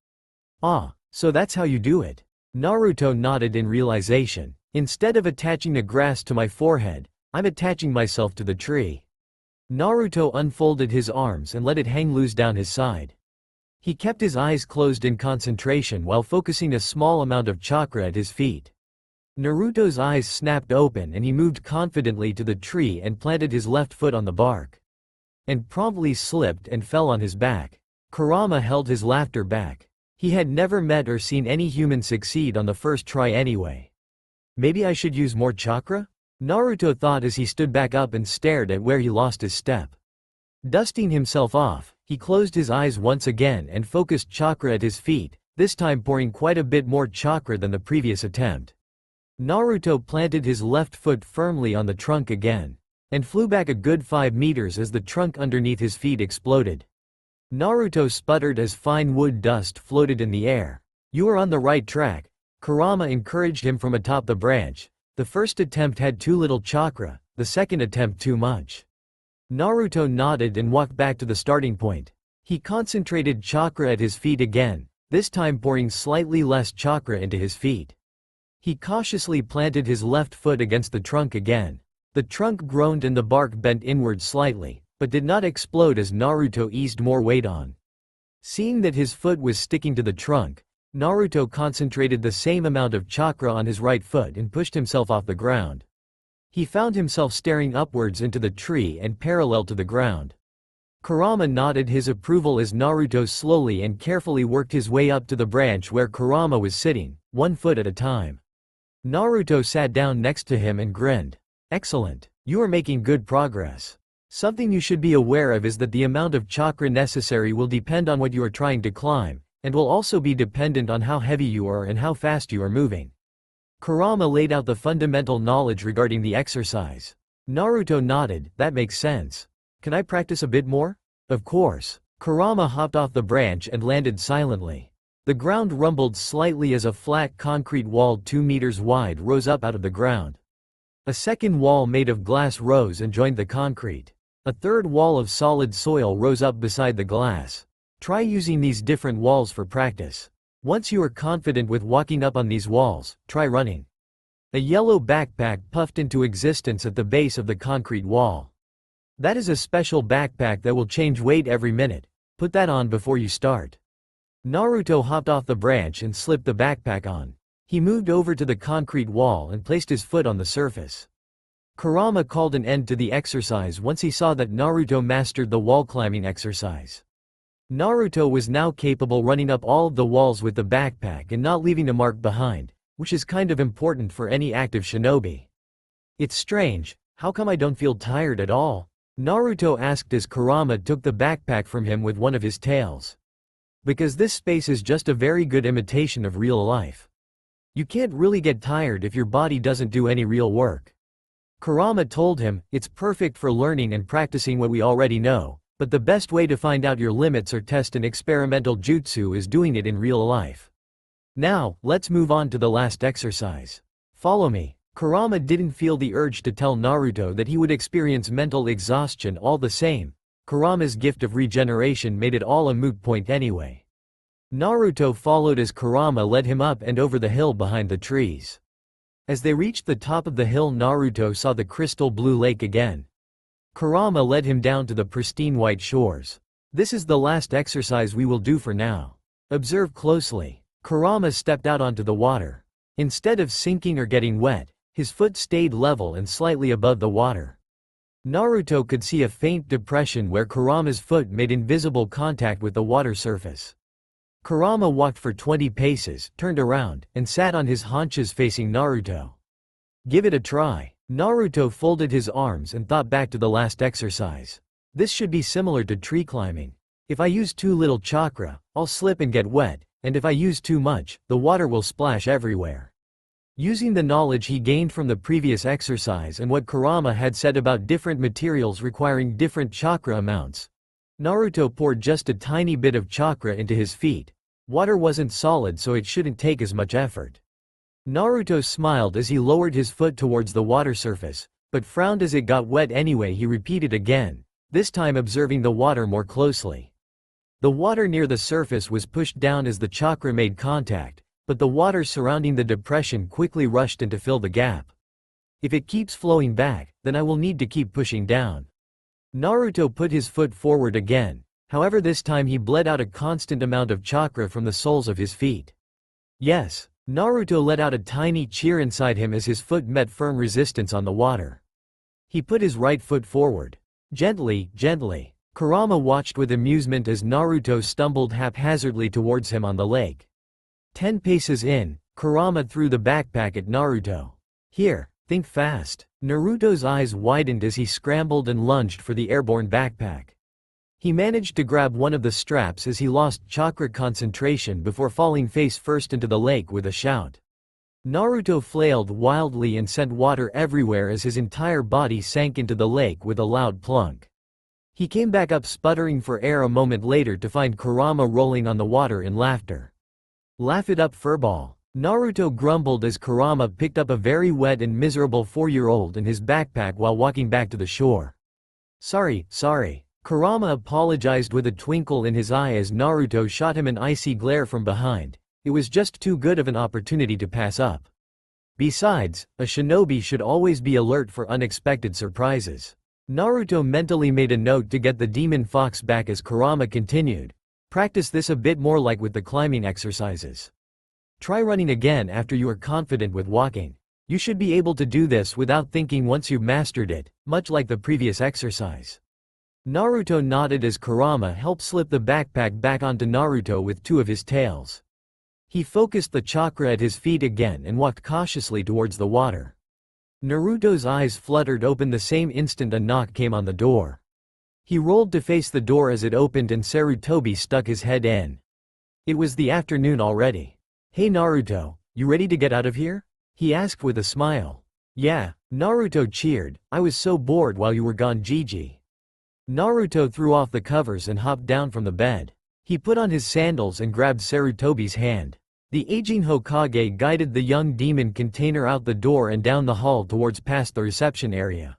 Ah, so that's how you do it. Naruto nodded in realization. Instead of attaching the grass to my forehead, I'm attaching myself to the tree. Naruto unfolded his arms and let it hang loose down his side. He kept his eyes closed in concentration while focusing a small amount of chakra at his feet. Naruto's eyes snapped open and he moved confidently to the tree and planted his left foot on the bark. And promptly slipped and fell on his back. Kurama held his laughter back. He had never met or seen any human succeed on the first try anyway. Maybe I should use more chakra? Naruto thought as he stood back up and stared at where he lost his step. Dusting himself off, he closed his eyes once again and focused chakra at his feet, this time pouring quite a bit more chakra than the previous attempt. Naruto planted his left foot firmly on the trunk again, and flew back a good 5 meters as the trunk underneath his feet exploded. Naruto sputtered as fine wood dust floated in the air. You are on the right track, Kurama encouraged him from atop the branch. The first attempt had too little chakra, the second attempt too much. Naruto nodded and walked back to the starting point. He concentrated chakra at his feet again, this time pouring slightly less chakra into his feet. He cautiously planted his left foot against the trunk again. The trunk groaned and the bark bent inward slightly, but did not explode as Naruto eased more weight on. Seeing that his foot was sticking to the trunk, Naruto concentrated the same amount of chakra on his right foot and pushed himself off the ground. He found himself staring upwards into the tree and parallel to the ground. Kurama nodded his approval as Naruto slowly and carefully worked his way up to the branch where Kurama was sitting, 1 foot at a time. Naruto sat down next to him and grinned. Excellent, you are making good progress. Something you should be aware of is that the amount of chakra necessary will depend on what you are trying to climb, and will also be dependent on how heavy you are and how fast you are moving. Kurama laid out the fundamental knowledge regarding the exercise. Naruto nodded, that makes sense. Can I practice a bit more? Of course. Kurama hopped off the branch and landed silently. The ground rumbled slightly as a flat concrete wall 2 meters wide rose up out of the ground. A second wall made of glass rose and joined the concrete. A third wall of solid soil rose up beside the glass. Try using these different walls for practice. Once you are confident with walking up on these walls, try running. A yellow backpack puffed into existence at the base of the concrete wall. That is a special backpack that will change weight every minute. Put that on before you start. Naruto hopped off the branch and slipped the backpack on. He moved over to the concrete wall and placed his foot on the surface. Kurama called an end to the exercise once he saw that Naruto mastered the wall climbing exercise. Naruto was now capable running up all of the walls with the backpack and not leaving a mark behind, which is kind of important for any active shinobi. It's strange, how come I don't feel tired at all? Naruto asked as Kurama took the backpack from him with one of his tails. Because this space is just a very good imitation of real life. You can't really get tired if your body doesn't do any real work. Kurama told him, it's perfect for learning and practicing what we already know, but the best way to find out your limits or test an experimental jutsu is doing it in real life. Now, let's move on to the last exercise. Follow me. Kurama didn't feel the urge to tell Naruto that he would experience mental exhaustion all the same. Kurama's gift of regeneration made it all a moot point anyway. Naruto followed as Kurama led him up and over the hill behind the trees. As they reached the top of the hill, Naruto saw the crystal blue lake again. Kurama led him down to the pristine white shores. This is the last exercise we will do for now. Observe closely. Kurama stepped out onto the water. Instead of sinking or getting wet, his foot stayed level and slightly above the water. Naruto could see a faint depression where Kurama's foot made invisible contact with the water surface. Kurama walked for 20 paces, turned around, and sat on his haunches facing Naruto. Give it a try. Naruto folded his arms and thought back to the last exercise. This should be similar to tree climbing. If I use too little chakra, I'll slip and get wet, and if I use too much, the water will splash everywhere. Using the knowledge he gained from the previous exercise and what Kurama had said about different materials requiring different chakra amounts, Naruto poured just a tiny bit of chakra into his feet. Water wasn't solid, so it shouldn't take as much effort. Naruto smiled as he lowered his foot towards the water surface, but frowned as it got wet anyway. He repeated again, this time observing the water more closely. The water near the surface was pushed down as the chakra made contact, but the water surrounding the depression quickly rushed in to fill the gap. If it keeps flowing back, then I will need to keep pushing down. Naruto put his foot forward again, however this time he bled out a constant amount of chakra from the soles of his feet. Yes, Naruto let out a tiny cheer inside him as his foot met firm resistance on the water. He put his right foot forward. Gently, gently. Kurama watched with amusement as Naruto stumbled haphazardly towards him on the lake. 10 paces in, Kurama threw the backpack at Naruto. Here, think fast. Naruto's eyes widened as he scrambled and lunged for the airborne backpack. He managed to grab one of the straps as he lost chakra concentration before falling face first into the lake with a shout. Naruto flailed wildly and sent water everywhere as his entire body sank into the lake with a loud plunk. He came back up sputtering for air a moment later to find Kurama rolling on the water in laughter. Laugh it up, furball. Naruto grumbled as Kurama picked up a very wet and miserable 4-year-old in his backpack while walking back to the shore. Sorry. Kurama apologized with a twinkle in his eye as Naruto shot him an icy glare from behind. It was just too good of an opportunity to pass up. Besides, a shinobi should always be alert for unexpected surprises. Naruto mentally made a note to get the demon fox back as Kurama continued. Practice this a bit more like with the climbing exercises. Try running again after you are confident with walking. You should be able to do this without thinking once you've mastered it, much like the previous exercise. Naruto nodded as Kurama helped slip the backpack back onto Naruto with 2 of his tails. He focused the chakra at his feet again and walked cautiously towards the water. Naruto's eyes fluttered open the same instant a knock came on the door. He rolled to face the door as it opened and Sarutobi stuck his head in. It was the afternoon already. Hey Naruto, you ready to get out of here? He asked with a smile. Yeah, Naruto cheered, I was so bored while you were gone, Gigi. Naruto threw off the covers and hopped down from the bed. He put on his sandals and grabbed Sarutobi's hand. The aging Hokage guided the young demon container out the door and down the hall towards past the reception area.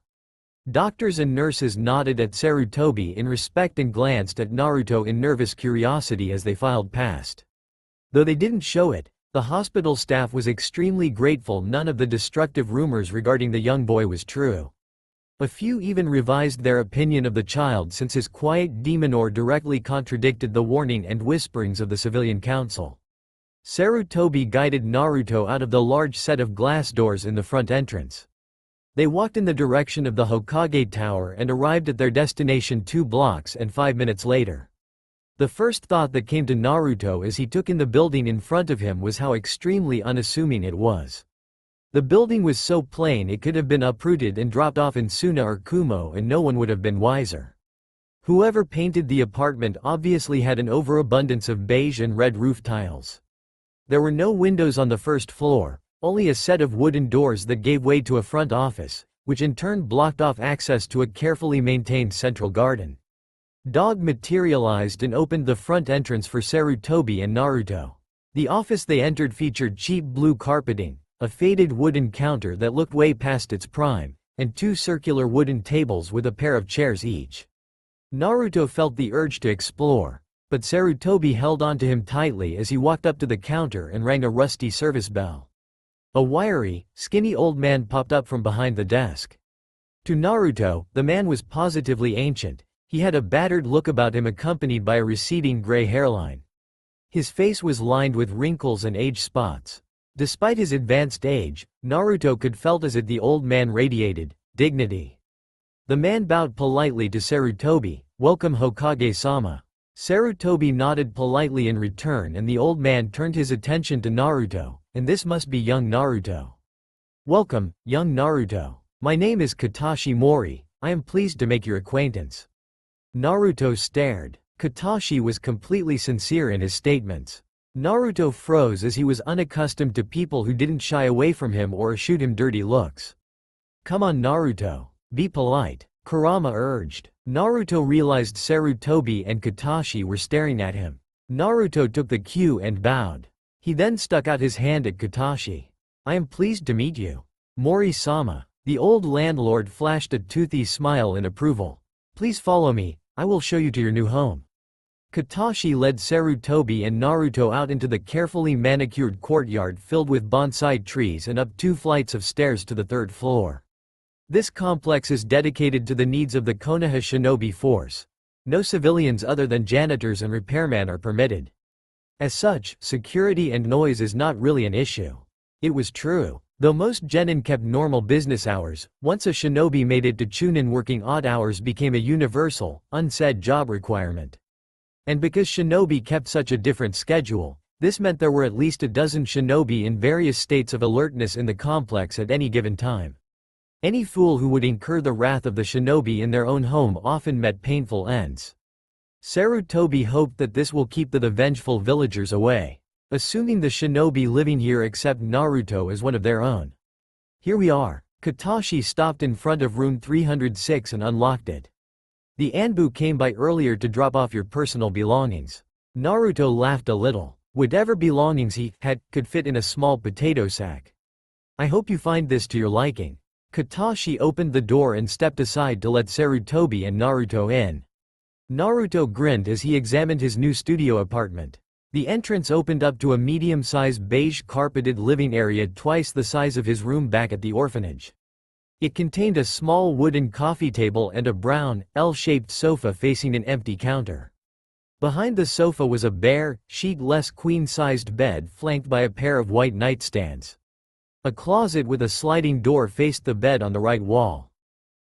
Doctors and nurses nodded at Sarutobi in respect and glanced at Naruto in nervous curiosity as they filed past. Though they didn't show it, the hospital staff was extremely grateful none of the destructive rumors regarding the young boy was true. A few even revised their opinion of the child since his quiet demeanor directly contradicted the warning and whisperings of the civilian council. Sarutobi guided Naruto out of the large set of glass doors in the front entrance. They walked in the direction of the Hokage Tower and arrived at their destination 2 blocks and 5 minutes later. The first thought that came to Naruto as he took in the building in front of him was how extremely unassuming it was. The building was so plain it could have been uprooted and dropped off in Suna or Kumo and no one would have been wiser. Whoever painted the apartment obviously had an overabundance of beige and red roof tiles. There were no windows on the first floor, only a set of wooden doors that gave way to a front office, which in turn blocked off access to a carefully maintained central garden. Dog materialized and opened the front entrance for Sarutobi and Naruto. The office they entered featured cheap blue carpeting, a faded wooden counter that looked way past its prime, and two circular wooden tables with a pair of chairs each. Naruto felt the urge to explore, but Sarutobi held onto him tightly as he walked up to the counter and rang a rusty service bell. A wiry, skinny old man popped up from behind the desk. To Naruto, the man was positively ancient. He had a battered look about him accompanied by a receding gray hairline. His face was lined with wrinkles and age spots. Despite his advanced age, Naruto could felt as it the old man radiated dignity. The man bowed politely to Sarutobi. "Welcome Hokage-sama." Sarutobi nodded politely in return and the old man turned his attention to Naruto, and this must be young Naruto. "Welcome, young Naruto. My name is Katashi Mori, I am pleased to make your acquaintance." Naruto stared. Katashi was completely sincere in his statements. Naruto froze as he was unaccustomed to people who didn't shy away from him or shoot him dirty looks. "Come on Naruto, be polite," Kurama urged. Naruto realized Sarutobi and Katashi were staring at him. Naruto took the cue and bowed. He then stuck out his hand at Katashi. "I am pleased to meet you. Mori-sama." The old landlord flashed a toothy smile in approval. "Please follow me, I will show you to your new home." Katashi led Sarutobi and Naruto out into the carefully manicured courtyard filled with bonsai trees and up 2 flights of stairs to the 3rd floor. This complex is dedicated to the needs of the Konoha Shinobi Force. No civilians other than janitors and repairmen are permitted. As such, security and noise is not really an issue. It was true. Though most genin kept normal business hours, once a shinobi made it to Chunin, working odd hours became a universal, unsaid job requirement. And because shinobi kept such a different schedule, this meant there were at least a dozen shinobi in various states of alertness in the complex at any given time. Any fool who would incur the wrath of the shinobi in their own home often met painful ends. Sarutobi hoped that this will keep the vengeful villagers away, assuming the shinobi living here accept Naruto as one of their own. "Here we are." Katashi stopped in front of room 306 and unlocked it. "The Anbu came by earlier to drop off your personal belongings." Naruto laughed a little. Whatever belongings he had could fit in a small potato sack. "I hope you find this to your liking." Katashi opened the door and stepped aside to let Sarutobi and Naruto in. Naruto grinned as he examined his new studio apartment. The entrance opened up to a medium-sized beige carpeted living area twice the size of his room back at the orphanage. It contained a small wooden coffee table and a brown, L-shaped sofa facing an empty counter. Behind the sofa was a bare, sheet-less queen-sized bed flanked by a pair of white nightstands. A closet with a sliding door faced the bed on the right wall.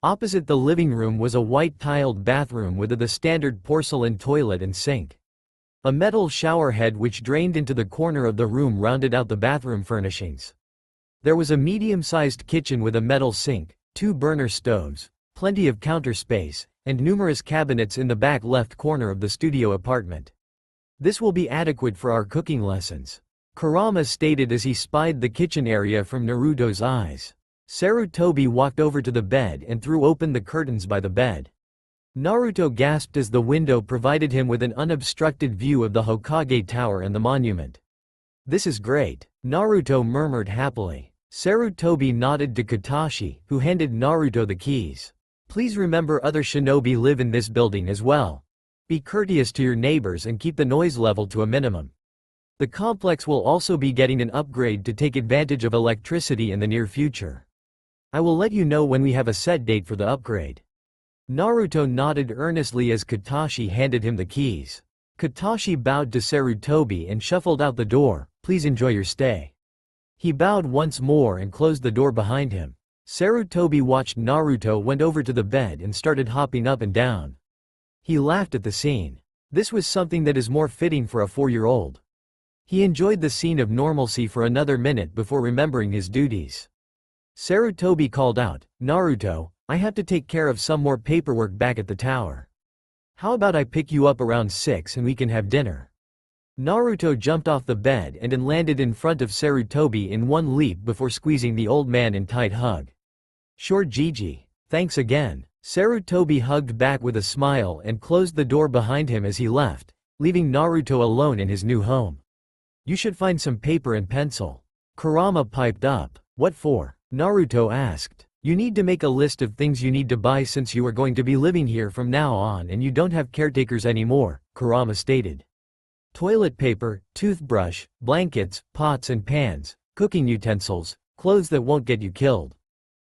Opposite the living room was a white-tiled bathroom with the standard porcelain toilet and sink. A metal shower head which drained into the corner of the room rounded out the bathroom furnishings. There was a medium-sized kitchen with a metal sink, 2 burner stoves, plenty of counter space, and numerous cabinets in the back left corner of the studio apartment. "This will be adequate for our cooking lessons," Kurama stated as he spied the kitchen area from Naruto's eyes. Sarutobi walked over to the bed and threw open the curtains by the bed. Naruto gasped as the window provided him with an unobstructed view of the Hokage Tower and the monument. "This is great," Naruto murmured happily. Sarutobi nodded to Katashi, who handed Naruto the keys. "Please remember other shinobi live in this building as well. Be courteous to your neighbors and keep the noise level to a minimum. The complex will also be getting an upgrade to take advantage of electricity in the near future. I will let you know when we have a set date for the upgrade." Naruto nodded earnestly as Katashi handed him the keys. Katashi bowed to Sarutobi and shuffled out the door. "Please enjoy your stay." He bowed once more and closed the door behind him. Sarutobi watched Naruto went over to the bed and started hopping up and down. He laughed at the scene. This was something that is more fitting for a 4-year-old. He enjoyed the scene of normalcy for another minute before remembering his duties. Sarutobi called out, "Naruto, I have to take care of some more paperwork back at the tower." How about I pick you up around 6 and we can have dinner? Naruto jumped off the bed and then landed in front of Sarutobi in one leap before squeezing the old man in tight hug. Sure Gigi. Thanks again. Sarutobi hugged back with a smile and closed the door behind him as he left, leaving Naruto alone in his new home. You should find some paper and pencil. Kurama piped up. What for? Naruto asked. You need to make a list of things you need to buy since you are going to be living here from now on and you don't have caretakers anymore, Kurama stated. Toilet paper, toothbrush, blankets, pots and pans, cooking utensils, clothes that won't get you killed.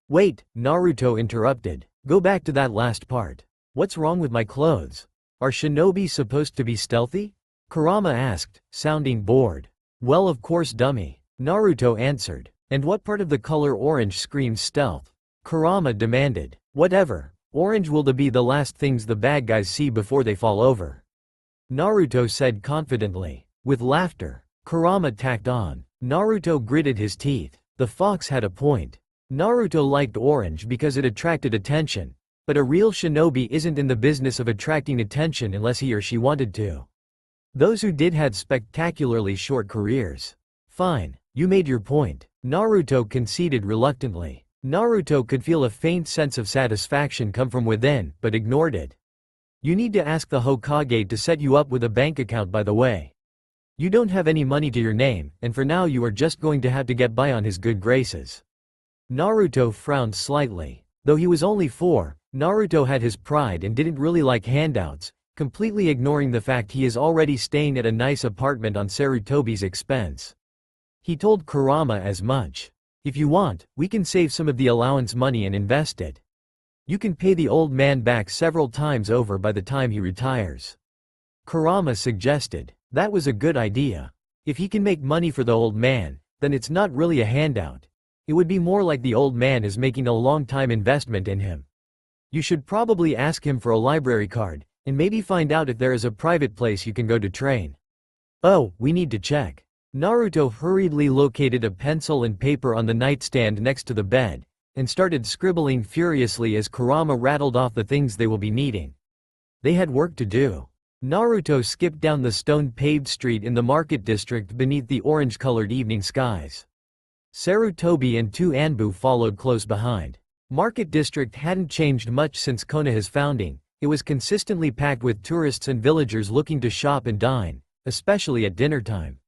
Wait, Naruto interrupted. Go back to that last part. What's wrong with my clothes? Are shinobi supposed to be stealthy? Kurama asked, sounding bored. Well, of course, dummy. Naruto answered. And what part of the color orange screams stealth? Kurama demanded. Whatever. Orange will be the last things the bad guys see before they fall over. Naruto said confidently. With laughter, Kurama tacked on. Naruto gritted his teeth. The fox had a point. Naruto liked orange because it attracted attention, but a real shinobi isn't in the business of attracting attention unless he or she wanted to. Those who did had spectacularly short careers. Fine, you made your point. Naruto conceded reluctantly. Naruto could feel a faint sense of satisfaction come from within, but ignored it. You need to ask the Hokage to set you up with a bank account, by the way. You don't have any money to your name, and for now you are just going to have to get by on his good graces. Naruto frowned slightly. Though he was only 4, Naruto had his pride and didn't really like handouts, completely ignoring the fact he is already staying at a nice apartment on Sarutobi's expense. He told Kurama as much. If you want, we can save some of the allowance money and invest it. You can pay the old man back several times over by the time he retires. Kurama suggested. That was a good idea. If he can make money for the old man, then it's not really a handout. It would be more like the old man is making a long-time investment in him. You should probably ask him for a library card, and maybe find out if there is a private place you can go to train. Oh, we need to check. Naruto hurriedly located a pencil and paper on the nightstand next to the bed, and started scribbling furiously as Kurama rattled off the things they will be needing. They had work to do. Naruto skipped down the stone-paved street in the market district beneath the orange-colored evening skies. Sarutobi and 2 Anbu followed close behind. Market district hadn't changed much since Konoha's founding. It was consistently packed with tourists and villagers looking to shop and dine, especially at dinner time.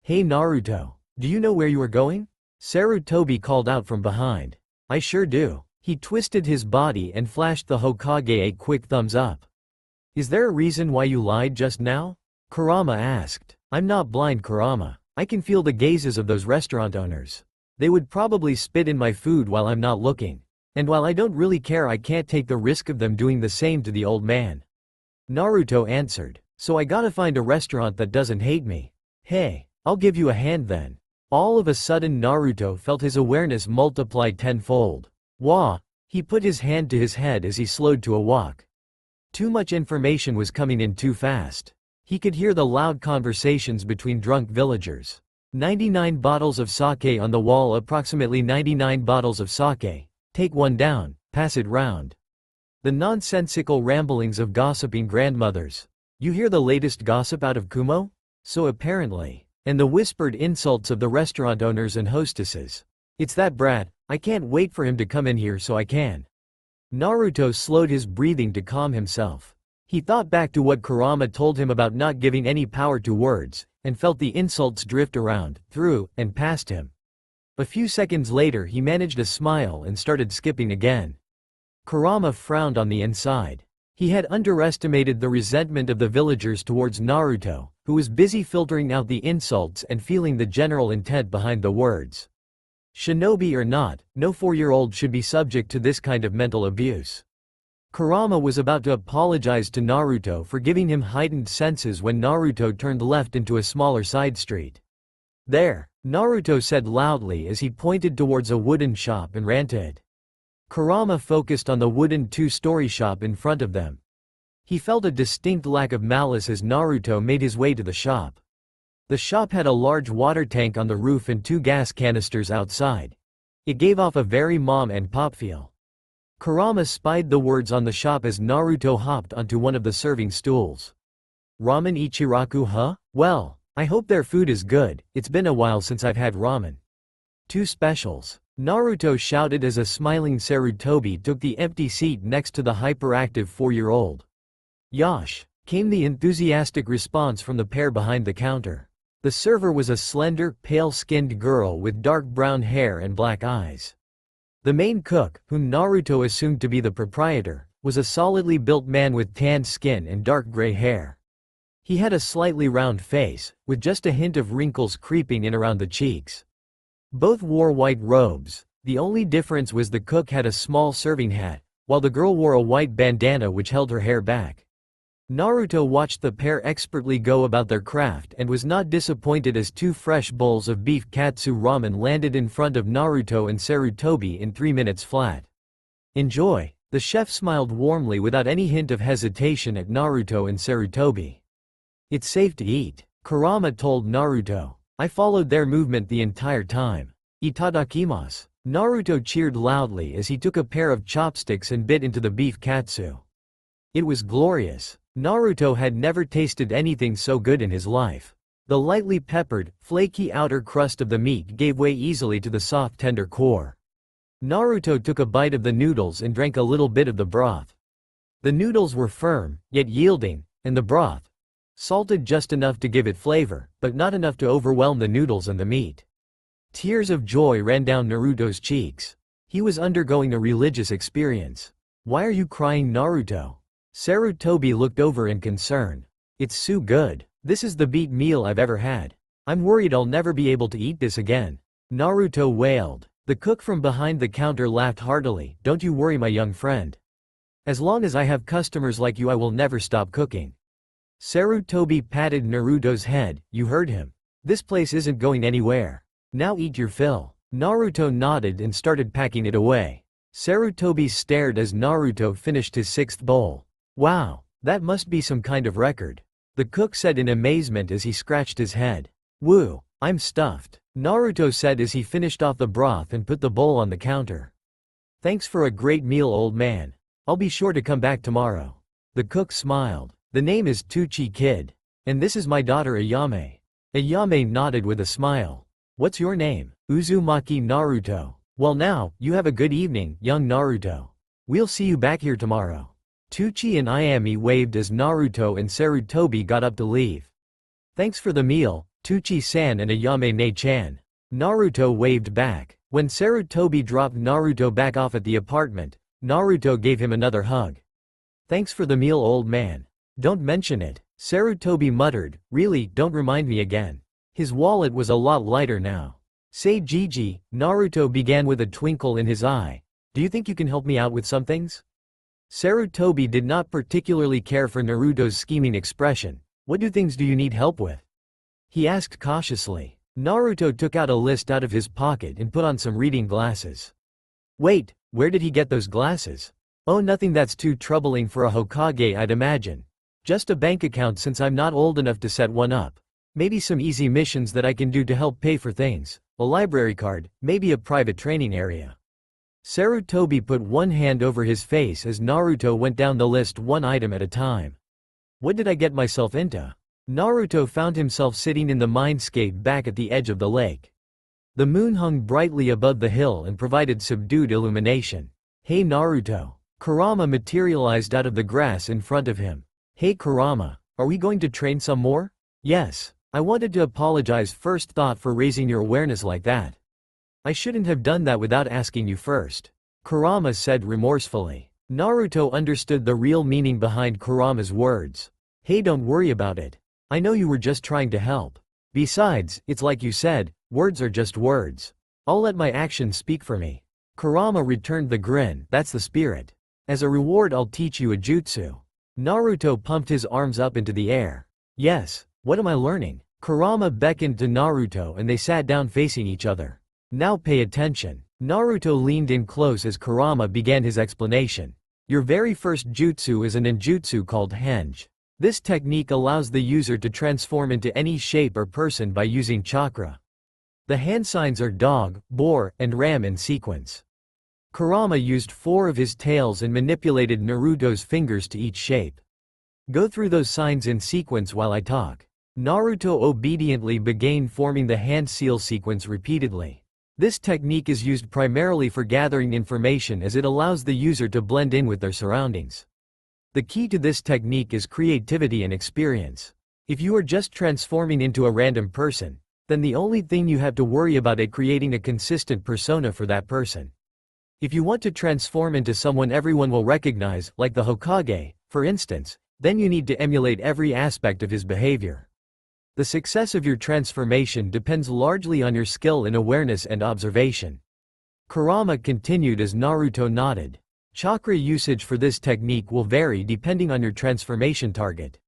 Hey Naruto, do you know where you are going? Sarutobi called out from behind. I sure do. He twisted his body and flashed the Hokage a quick thumbs up. Is there a reason why you lied just now? Kurama asked. I'm not blind, Kurama. I can feel the gazes of those restaurant owners. They would probably spit in my food while I'm not looking. And while I don't really care, I can't take the risk of them doing the same to the old man. Naruto answered. So I gotta find a restaurant that doesn't hate me. Hey, I'll give you a hand then. All of a sudden Naruto felt his awareness multiply tenfold. Wah! He put his hand to his head as he slowed to a walk. Too much information was coming in too fast. He could hear the loud conversations between drunk villagers. 99 bottles of sake on the wall, approximately 99 bottles of sake. Take one down, pass it round. The nonsensical ramblings of gossiping grandmothers. You hear the latest gossip out of Kumo? So apparently. And the whispered insults of the restaurant owners and hostesses. It's that brat, I can't wait for him to come in here so I can. Naruto slowed his breathing to calm himself. He thought back to what Kurama told him about not giving any power to words, and felt the insults drift around, through, and past him. A few seconds later he managed a smile and started skipping again. Kurama frowned on the inside. He had underestimated the resentment of the villagers towards Naruto, who was busy filtering out the insults and feeling the general intent behind the words. Shinobi or not, no 4-year-old should be subject to this kind of mental abuse. Kurama was about to apologize to Naruto for giving him heightened senses when Naruto turned left into a smaller side street. There, Naruto said loudly as he pointed towards a wooden shop and ran to it. Kurama focused on the wooden 2-story shop in front of them. He felt a distinct lack of malice as Naruto made his way to the shop. The shop had a large water tank on the roof and 2 gas canisters outside. It gave off a very mom and pop feel. Kurama spied the words on the shop as Naruto hopped onto one of the serving stools. Ramen Ichiraku, huh? Well, I hope their food is good, it's been a while since I've had ramen. Two specials. Naruto shouted as a smiling Sarutobi took the empty seat next to the hyperactive 4-year-old. Yosh, came the enthusiastic response from the pair behind the counter. The server was a slender, pale-skinned girl with dark brown hair and black eyes. The main cook, whom Naruto assumed to be the proprietor, was a solidly built man with tanned skin and dark gray hair. He had a slightly round face, with just a hint of wrinkles creeping in around the cheeks. Both wore white robes, the only difference was the cook had a small serving hat, while the girl wore a white bandana which held her hair back. Naruto watched the pair expertly go about their craft and was not disappointed as 2 fresh bowls of beef katsu ramen landed in front of Naruto and Sarutobi in 3 minutes flat. Enjoy, the chef smiled warmly without any hint of hesitation at Naruto and Sarutobi. It's safe to eat, Kurama told Naruto. I followed their movement the entire time. Itadakimasu. Naruto cheered loudly as he took a pair of chopsticks and bit into the beef katsu. It was glorious. Naruto had never tasted anything so good in his life. The lightly peppered, flaky outer crust of the meat gave way easily to the soft tender core. Naruto took a bite of the noodles and drank a little bit of the broth. The noodles were firm, yet yielding, and the broth, salted just enough to give it flavor, but not enough to overwhelm the noodles and the meat. Tears of joy ran down Naruto's cheeks. He was undergoing a religious experience. Why are you crying, Naruto? Sarutobi looked over in concern. It's so good. This is the best meal I've ever had. I'm worried I'll never be able to eat this again. Naruto wailed. The cook from behind the counter laughed heartily. Don't you worry, my young friend. As long as I have customers like you, I will never stop cooking. Sarutobi patted Naruto's head. You heard him. This place isn't going anywhere. Now eat your fill. Naruto nodded and started packing it away. Sarutobi stared as Naruto finished his 6th bowl. Wow, that must be some kind of record. The cook said in amazement as he scratched his head. Woo, I'm stuffed, Naruto said as he finished off the broth and put the bowl on the counter. Thanks for a great meal, old man. I'll be sure to come back tomorrow. The cook smiled. The name is Tuchi Kid. And this is my daughter Ayame. Ayame nodded with a smile. What's your name? Uzumaki Naruto. Well now, you have a good evening, young Naruto. We'll see you back here tomorrow. Tuchi and Ayame waved as Naruto and Sarutobi got up to leave. Thanks for the meal, Tuchi-san and Ayame-ne-chan. Naruto waved back. When Sarutobi dropped Naruto back off at the apartment, Naruto gave him another hug. Thanks for the meal, old man. Don't mention it, Sarutobi muttered. Really, don't remind me again. His wallet was a lot lighter now. Say Gigi, Naruto began with a twinkle in his eye. Do you think you can help me out with some things? Sarutobi did not particularly care for Naruto's scheming expression. What things do you need help with? He asked cautiously. Naruto took out a list out of his pocket and put on some reading glasses. Wait, where did he get those glasses? Oh, nothing that's too troubling for a Hokage, I'd imagine. Just a bank account since I'm not old enough to set one up. Maybe some easy missions that I can do to help pay for things. A library card, maybe a private training area. Sarutobi put one hand over his face as Naruto went down the list one item at a time. What did I get myself into? Naruto found himself sitting in the mindscape back at the edge of the lake. The moon hung brightly above the hill and provided subdued illumination. Hey Naruto. Kurama materialized out of the grass in front of him. Hey Kurama, are we going to train some more? Yes. I wanted to apologize first thought for raising your awareness like that. I shouldn't have done that without asking you first. Kurama said remorsefully. Naruto understood the real meaning behind Kurama's words. Hey, don't worry about it. I know you were just trying to help. Besides, it's like you said, words are just words. I'll let my actions speak for me. Kurama returned the grin. That's the spirit. As a reward, I'll teach you a jutsu. Naruto pumped his arms up into the air. Yes, what am I learning? Kurama beckoned to Naruto and they sat down facing each other. Now pay attention. Naruto leaned in close as Kurama began his explanation. Your very first jutsu is a ninjutsu called henge. This technique allows the user to transform into any shape or person by using chakra. The hand signs are dog, boar, and ram in sequence. Kurama used 4 of his tails and manipulated Naruto's fingers to each shape. Go through those signs in sequence while I talk. Naruto obediently began forming the hand seal sequence repeatedly. This technique is used primarily for gathering information as it allows the user to blend in with their surroundings. The key to this technique is creativity and experience. If you are just transforming into a random person, then the only thing you have to worry about is creating a consistent persona for that person. If you want to transform into someone everyone will recognize, like the Hokage, for instance, then you need to emulate every aspect of his behavior. The success of your transformation depends largely on your skill in awareness and observation. Kurama continued as Naruto nodded. Chakra usage for this technique will vary depending on your transformation target.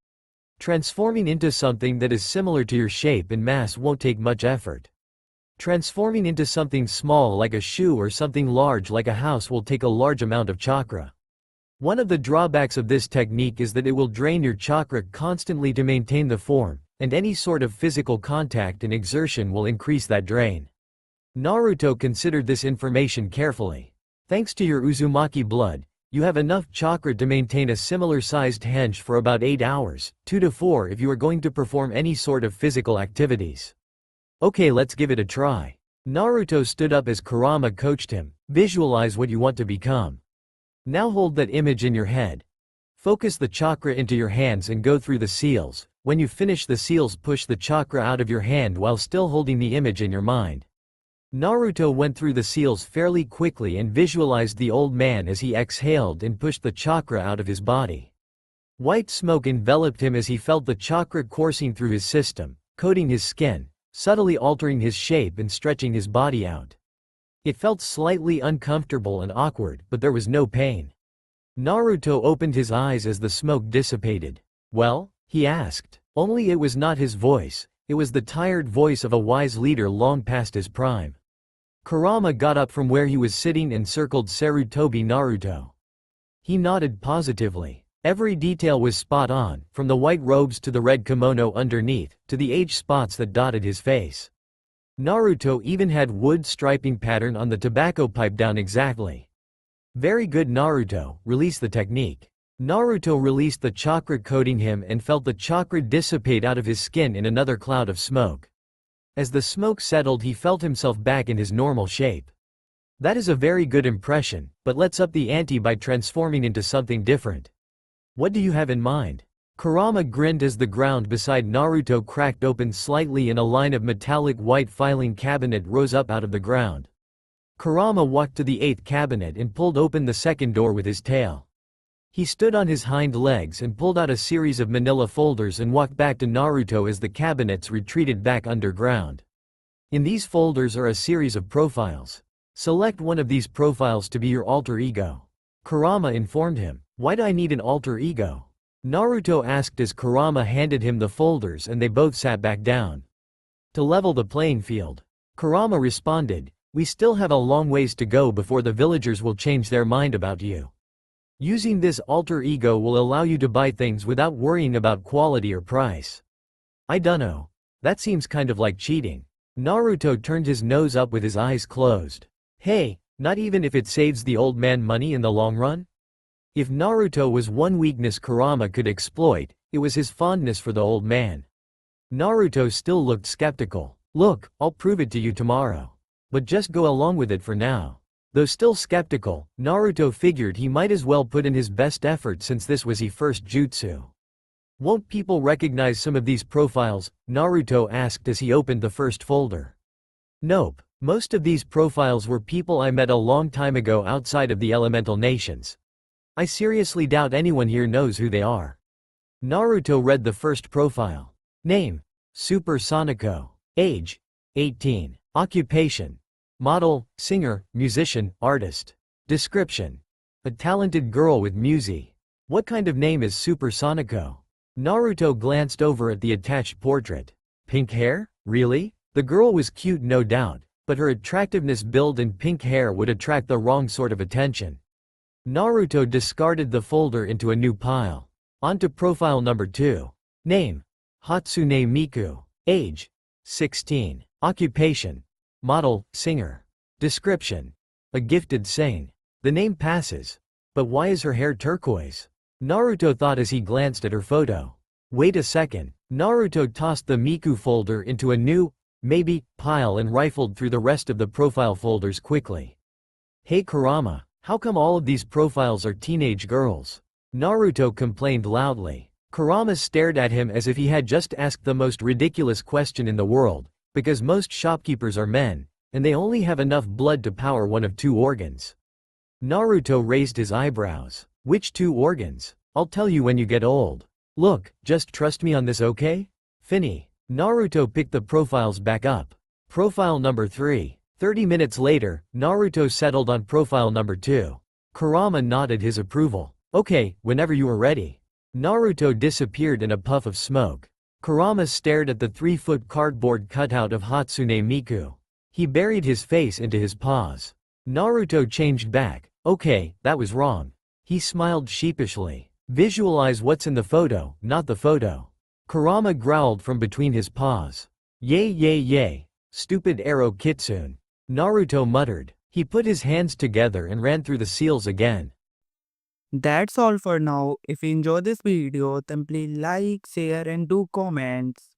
Transforming into something that is similar to your shape and mass won't take much effort. Transforming into something small like a shoe or something large like a house will take a large amount of chakra. One of the drawbacks of this technique is that it will drain your chakra constantly to maintain the form, and any sort of physical contact and exertion will increase that drain. Naruto considered this information carefully. Thanks to your Uzumaki blood, you have enough chakra to maintain a similar-sized henge for about 8 hours, 2 to 4 if you are going to perform any sort of physical activities. Okay, let's give it a try. Naruto stood up as Kurama coached him. Visualize what you want to become. Now hold that image in your head. Focus the chakra into your hands and go through the seals. When you finish the seals, push the chakra out of your hand while still holding the image in your mind. Naruto went through the seals fairly quickly and visualized the old man as he exhaled and pushed the chakra out of his body. White smoke enveloped him as he felt the chakra coursing through his system, coating his skin, subtly altering his shape and stretching his body out. It felt slightly uncomfortable and awkward, but there was no pain. Naruto opened his eyes as the smoke dissipated. "Well?" he asked. Only it was not his voice, it was the tired voice of a wise leader long past his prime. Kurama got up from where he was sitting and circled Sarutobi Naruto. He nodded positively. Every detail was spot on, from the white robes to the red kimono underneath, to the age spots that dotted his face. Naruto even had wood striping pattern on the tobacco pipe down exactly. Very good Naruto, release the technique. Naruto released the chakra coating him and felt the chakra dissipate out of his skin in another cloud of smoke. As the smoke settled, he felt himself back in his normal shape. That is a very good impression, but let's up the ante by transforming into something different. What do you have in mind? Kurama grinned as the ground beside Naruto cracked open slightly and a line of metallic white filing cabinet rose up out of the ground. Kurama walked to the 8th cabinet and pulled open the second door with his tail. He stood on his hind legs and pulled out a series of manila folders and walked back to Naruto as the cabinets retreated back underground. In these folders are a series of profiles. Select one of these profiles to be your alter ego. Kurama informed him. Why do I need an alter ego? Naruto asked as Kurama handed him the folders and they both sat back down. To level the playing field. Kurama responded, we still have a long ways to go before the villagers will change their mind about you. Using this alter ego will allow you to buy things without worrying about quality or price. I dunno. That seems kind of like cheating. Naruto turned his nose up with his eyes closed. Hey, not even if it saves the old man money in the long run? If Naruto was one weakness Kurama could exploit, it was his fondness for the old man. Naruto still looked skeptical. Look, I'll prove it to you tomorrow. But just go along with it for now. Though still skeptical, Naruto figured he might as well put in his best effort since this was his first jutsu. Won't people recognize some of these profiles? Naruto asked as he opened the first folder. Nope, most of these profiles were people I met a long time ago outside of the elemental nations. I seriously doubt anyone here knows who they are. Naruto read the first profile. Name: Super Sonico. Age: 18. Occupation: model, singer, musician, artist. Description: a talented girl with music. What kind of name is Super Sonico? Naruto glanced over at the attached portrait. Pink hair? Really? The girl was cute no doubt, but her attractiveness, build and pink hair would attract the wrong sort of attention. Naruto discarded the folder into a new pile. On to profile number 2. Name: Hatsune Miku. Age: 16. Occupation: model, singer. Description: a gifted sing. The name passes. But why is her hair turquoise? Naruto thought as he glanced at her photo. Wait a second. Naruto tossed the Miku folder into a new, maybe, pile and rifled through the rest of the profile folders quickly. Hey Kurama, how come all of these profiles are teenage girls? Naruto complained loudly. Kurama stared at him as if he had just asked the most ridiculous question in the world, because most shopkeepers are men, and they only have enough blood to power one of two organs. Naruto raised his eyebrows. Which two organs? I'll tell you when you get old. Look, just trust me on this, okay? Finny. Naruto picked the profiles back up. Profile number 3. 30 minutes later, Naruto settled on profile number 2. Kurama nodded his approval. Okay, whenever you are ready. Naruto disappeared in a puff of smoke. Kurama stared at the 3-foot cardboard cutout of Hatsune Miku. He buried his face into his paws. Naruto changed back. Okay, that was wrong. He smiled sheepishly. Visualize what's in the photo, not the photo. Kurama growled from between his paws. Yay yay yay. Stupid arrow kitsune. Naruto muttered. He put his hands together and ran through the seals again. That's all for now. If you enjoy this video, then please like, share and do comments.